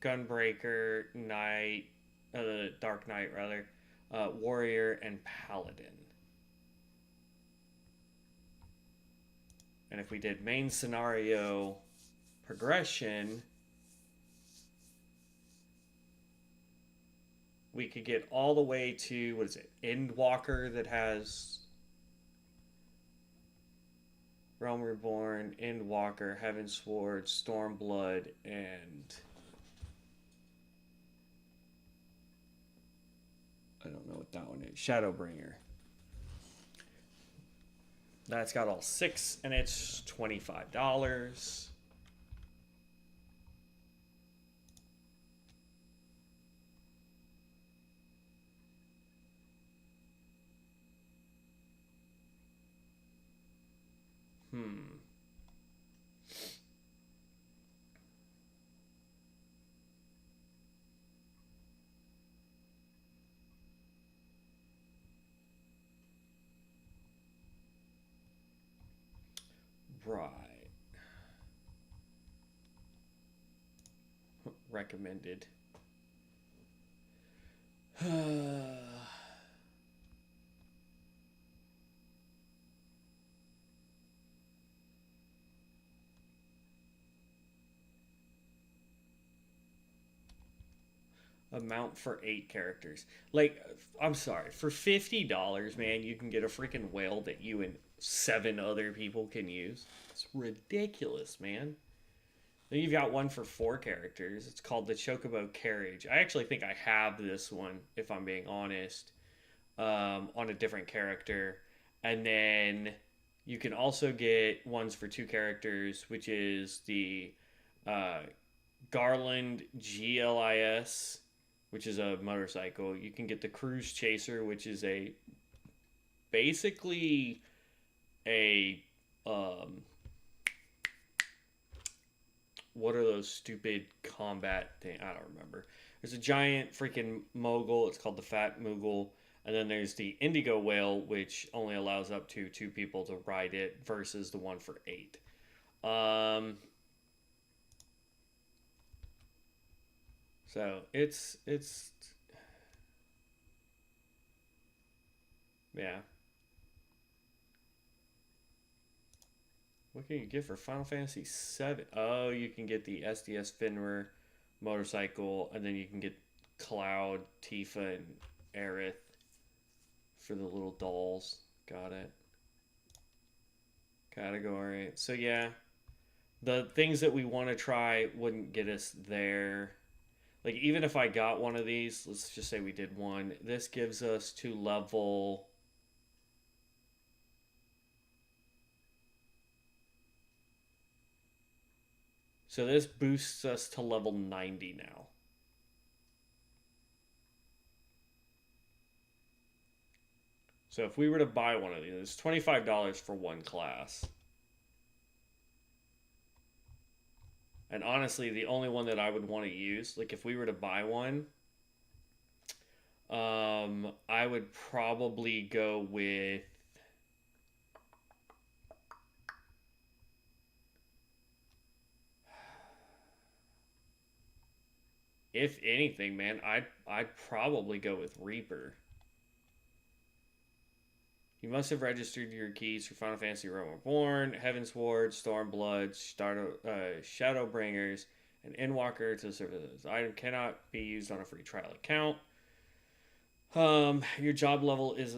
Gunbreaker, Knight, Dark Knight rather, Warrior, and Paladin. And if we did main scenario progression, we could get all the way to, what is it, Endwalker, that has Realm Reborn, Endwalker, Heavensward, Stormblood, and I don't know what that one is. Shadowbringer. That's got all 6, and it's $25. Right. Recommended. Amount for 8 characters. Like, I'm sorry, for $50, man, you can get a freaking whale that you and 7 other people can use. It's ridiculous, man. Then you've got one for 4 characters. It's called the Chocobo Carriage. I actually think I have this one, if I'm being honest, on a different character. And then you can also get ones for 2 characters, which is the Garland GLIS, which is a motorcycle. You can get the Cruise Chaser, which is basically a what are those stupid combat thing? I don't remember. There's a giant freaking mogul. It's called the Fat Moogle. And then there's the Indigo Whale, which only allows up to 2 people to ride it versus the one for 8. So it's yeah. What can you get for Final Fantasy VII? Oh, you can get the SDS Finwer motorcycle, and then you can get Cloud, Tifa, and Aerith for the little dolls. Got it. Category. So yeah, the things that we want to try wouldn't get us there. Like, even if I got one of these, let's just say we did one, this gives us to level... So this boosts us to level 90 now. So if we were to buy one of these, it's $25 for one class. And honestly, the only one that I would want to use, like if we were to buy one, I would probably go with... If anything, man, I'd probably go with Reaper. You must have registered your keys for Final Fantasy Realm Reborn, Heavensward, Stormblood, Shadowbringers, and Endwalker to serve as item cannot be used on a free trial account. Your job level is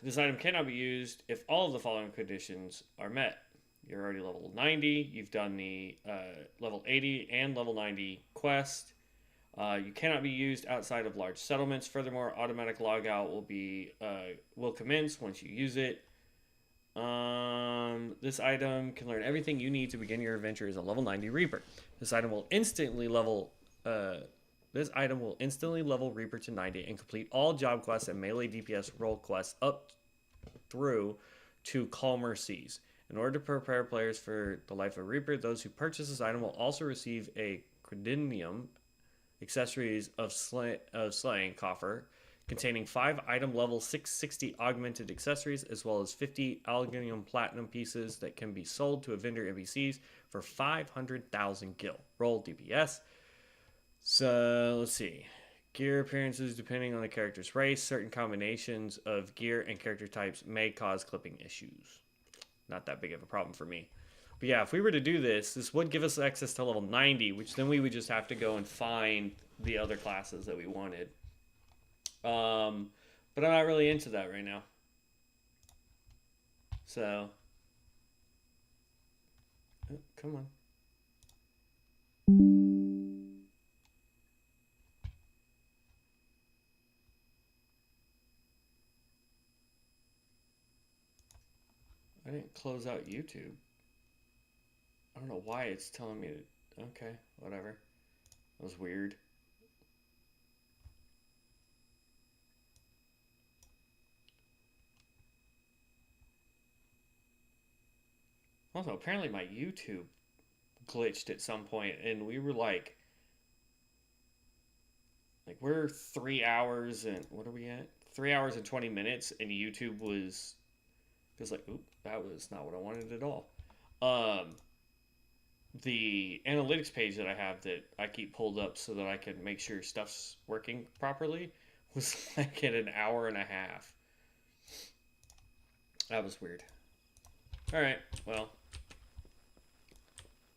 this item cannot be used if all of the following conditions are met. You're already level 90. You've done the level 80 and level 90 quest. You cannot be used outside of large settlements. Furthermore, automatic logout will commence once you use it. This item can learn everything you need to begin your adventure as a level 90 Reaper. This item will instantly level Reaper to 90 and complete all job quests and melee DPS role quests up through to Calmer Seas. In order to prepare players for the life of Reaper, those who purchase this item will also receive a Credinium accessories of slaying coffer containing 5 item level 660 augmented accessories as well as 50 Algonium platinum pieces that can be sold to a vendor NPCs for 500,000 gil. Roll DPS. So let's see. Gear appearances depending on the character's race. Certain combinations of gear and character types may cause clipping issues. Not that big of a problem for me. But yeah, if we were to do this, this would give us access to level 90, which then we would just have to go and find the other classes that we wanted. But I'm not really into that right now. So, oh, come on. I didn't close out YouTube. I don't know why it's telling me to. Okay, whatever. That was weird. Also, apparently my YouTube glitched at some point, and we were like we're 3 hours and what are we at? 3 hours and 20 minutes, and YouTube was like, oop, that was not what I wanted at all. Um, the analytics page that I have that I keep pulled up so that I can make sure stuff's working properly was like at an hour and a half. That was weird. All right, well,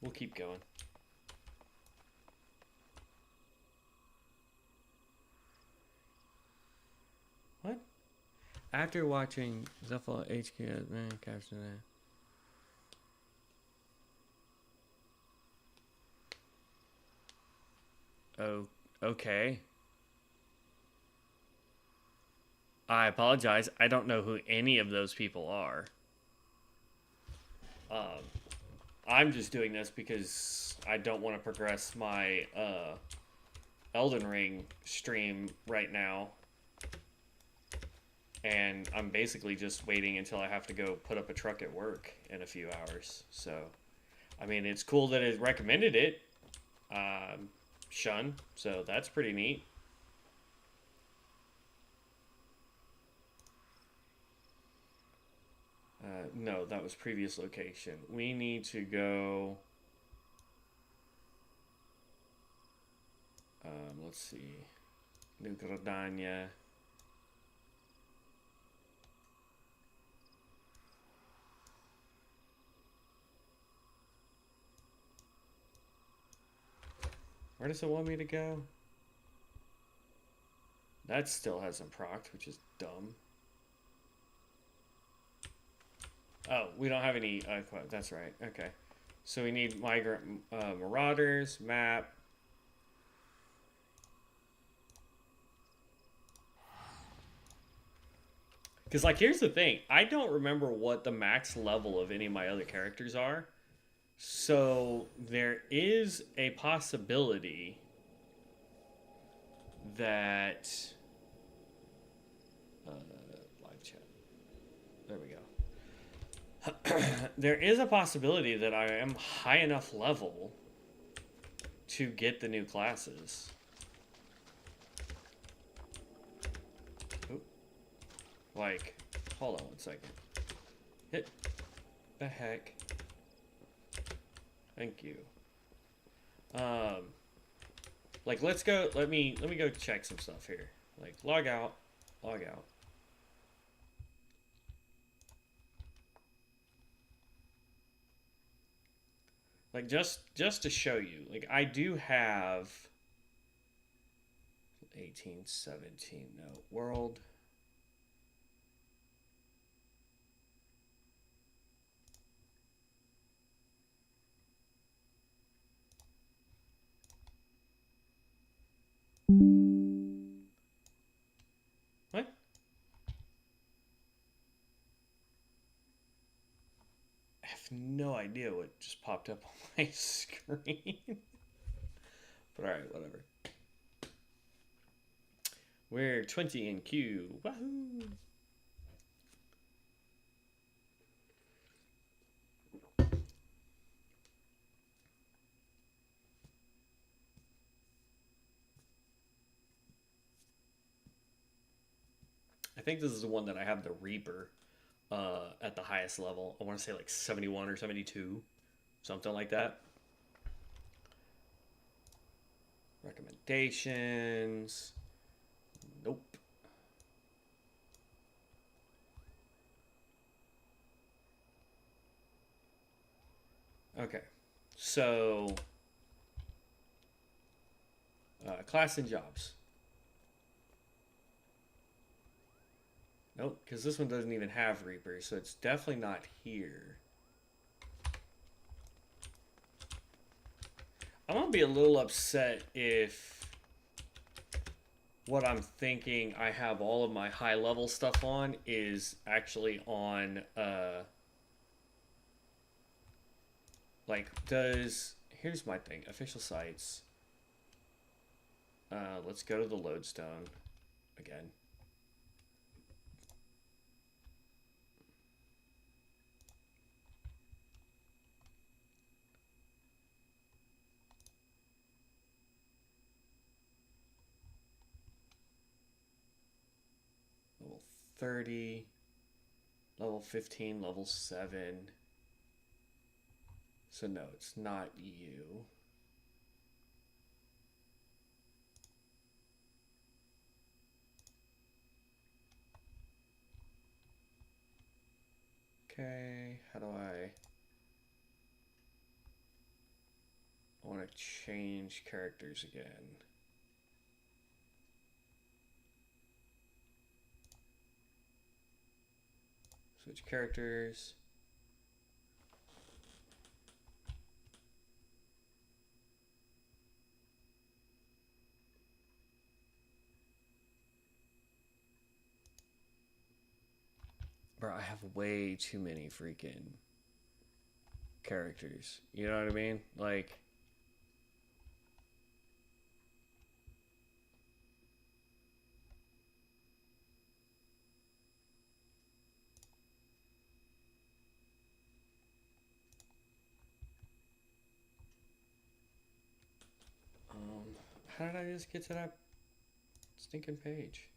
we'll keep going. What? After watching Zuffle HQ, man, capture that. Oh, okay. I apologize. I don't know who any of those people are. Um, I'm just doing this because I don't want to progress my Elden Ring stream right now. And I'm basically just waiting until I have to go put up a truck at work in a few hours. So, I mean, it's cool that it recommended it, Shun. So that's pretty neat. No, that was previous location. We need to go. Let's see. New Gradania. Where does it want me to go? That still hasn't procced, which is dumb. Oh, we don't have any. That's right. Okay. So we need migrant marauders, map. Because, like, here's the thing. I don't remember what the max level of any of my other characters are. So there is a possibility that live chat. There we go. There is a possibility that I am high enough level to get the new classes. Oop. Like, hold on one second. Hit the heck. Thank you. Like, let's go. Let me go check some stuff here. Like, log out, log out. Like, just to show you, like, I do have 18, 17. No, world. What? I have no idea what just popped up on my screen. But alright, whatever. We're 20 in queue. Wahoo! I think this is the one that I have the Reaper at the highest level. I want to say like 71 or 72. Something like that. Recommendations. Nope. Okay. So, class and jobs. Nope, because this one doesn't even have Reaper, so it's definitely not here. I'm gonna be a little upset if what I'm thinking I have all of my high level stuff on is actually on like does here's my thing, official sites. Let's go to the lodestone again. Level 30, level 15, level 7. So no, it's not you. Okay, how do I want to change characters again? Switch characters. Bro, I have way too many freaking characters. You know what I mean? Like, how did I just get to that stinking page?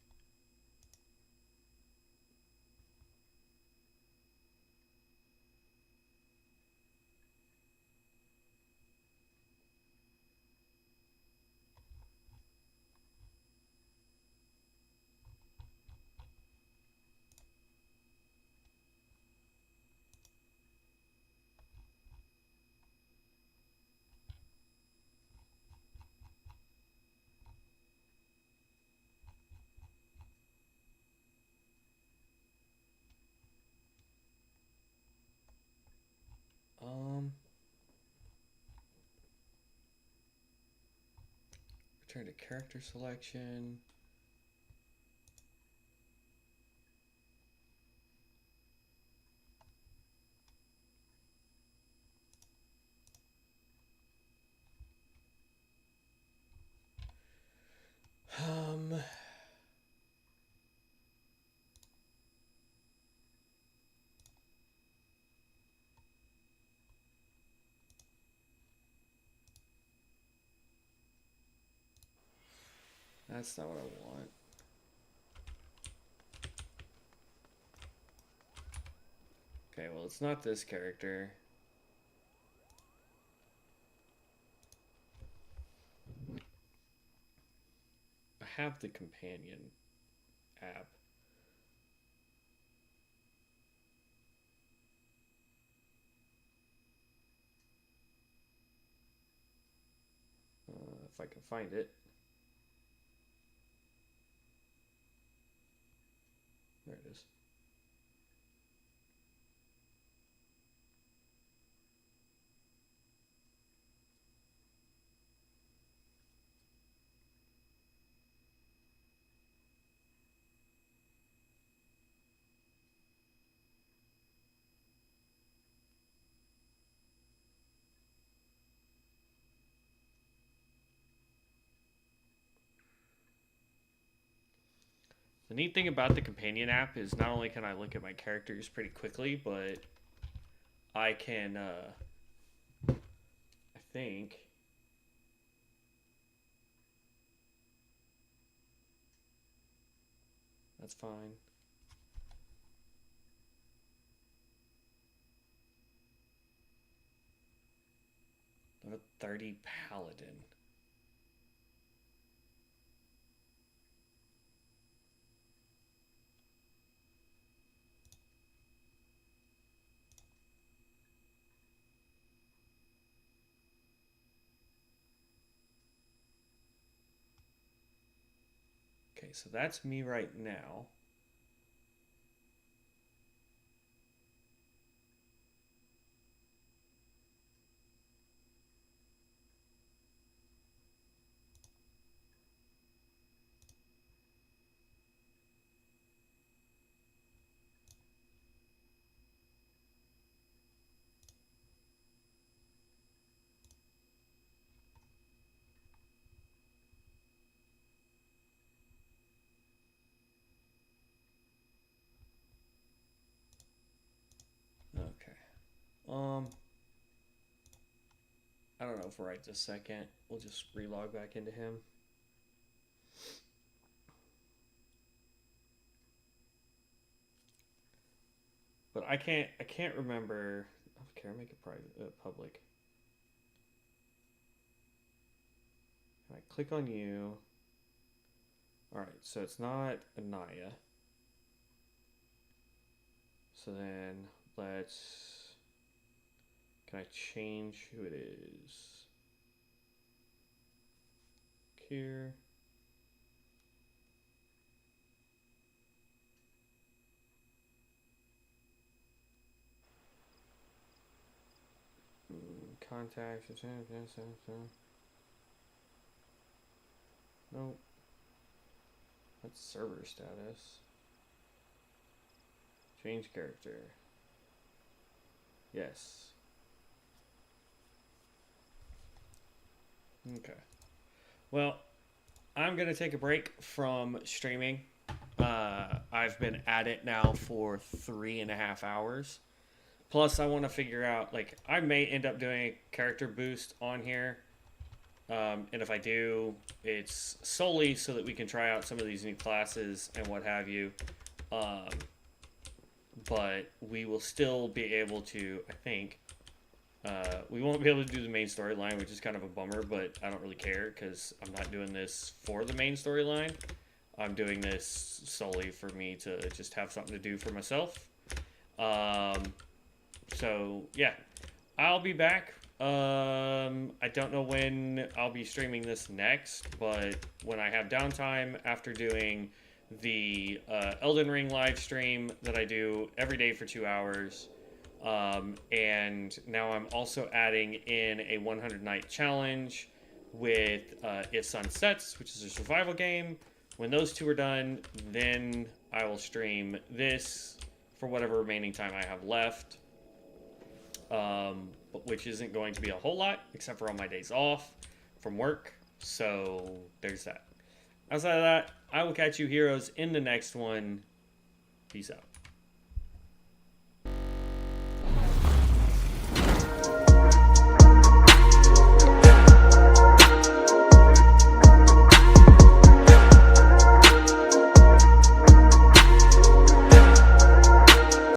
Um, return to character selection. Um, that's not what I want. Okay, well, it's not this character. I have the companion app. If I can find it. There it is. The neat thing about the companion app is not only can I look at my characters pretty quickly, but I can, I think, that's fine. Level 30 Paladin. so that's me right now. Okay. I don't know if right this second. We'll just relog back into him. But I can't remember. Okay, I'll make it private, public. All right, click on you. All right, so it's not Anaya. So then let's. Can I change who it is? Here. Contacts. Nope. That's server status. Change character. Yes. Okay. Well, I'm going to take a break from streaming. I've been at it now for 3.5 hours. Plus, I want to figure out, like, I may end up doing a character boost on here. And if I do, it's solely so that we can try out some of these new classes and what have you. But we will still be able to, I think, we won't be able to do the main storyline, which is kind of a bummer, but I don't really care because I'm not doing this for the main storyline. I'm doing this solely for me to just have something to do for myself. So, yeah, I'll be back. I don't know when I'll be streaming this next, but when I have downtime after doing the Elden Ring live stream that I do every day for 2 hours, and now I'm also adding in a 100 night challenge with If Sun Sets, which is a survival game. When those two are done, then I will stream this for whatever remaining time I have left, which isn't going to be a whole lot, except for on my days off from work. So there's that. Outside of that, I will catch you heroes in the next one. Peace out.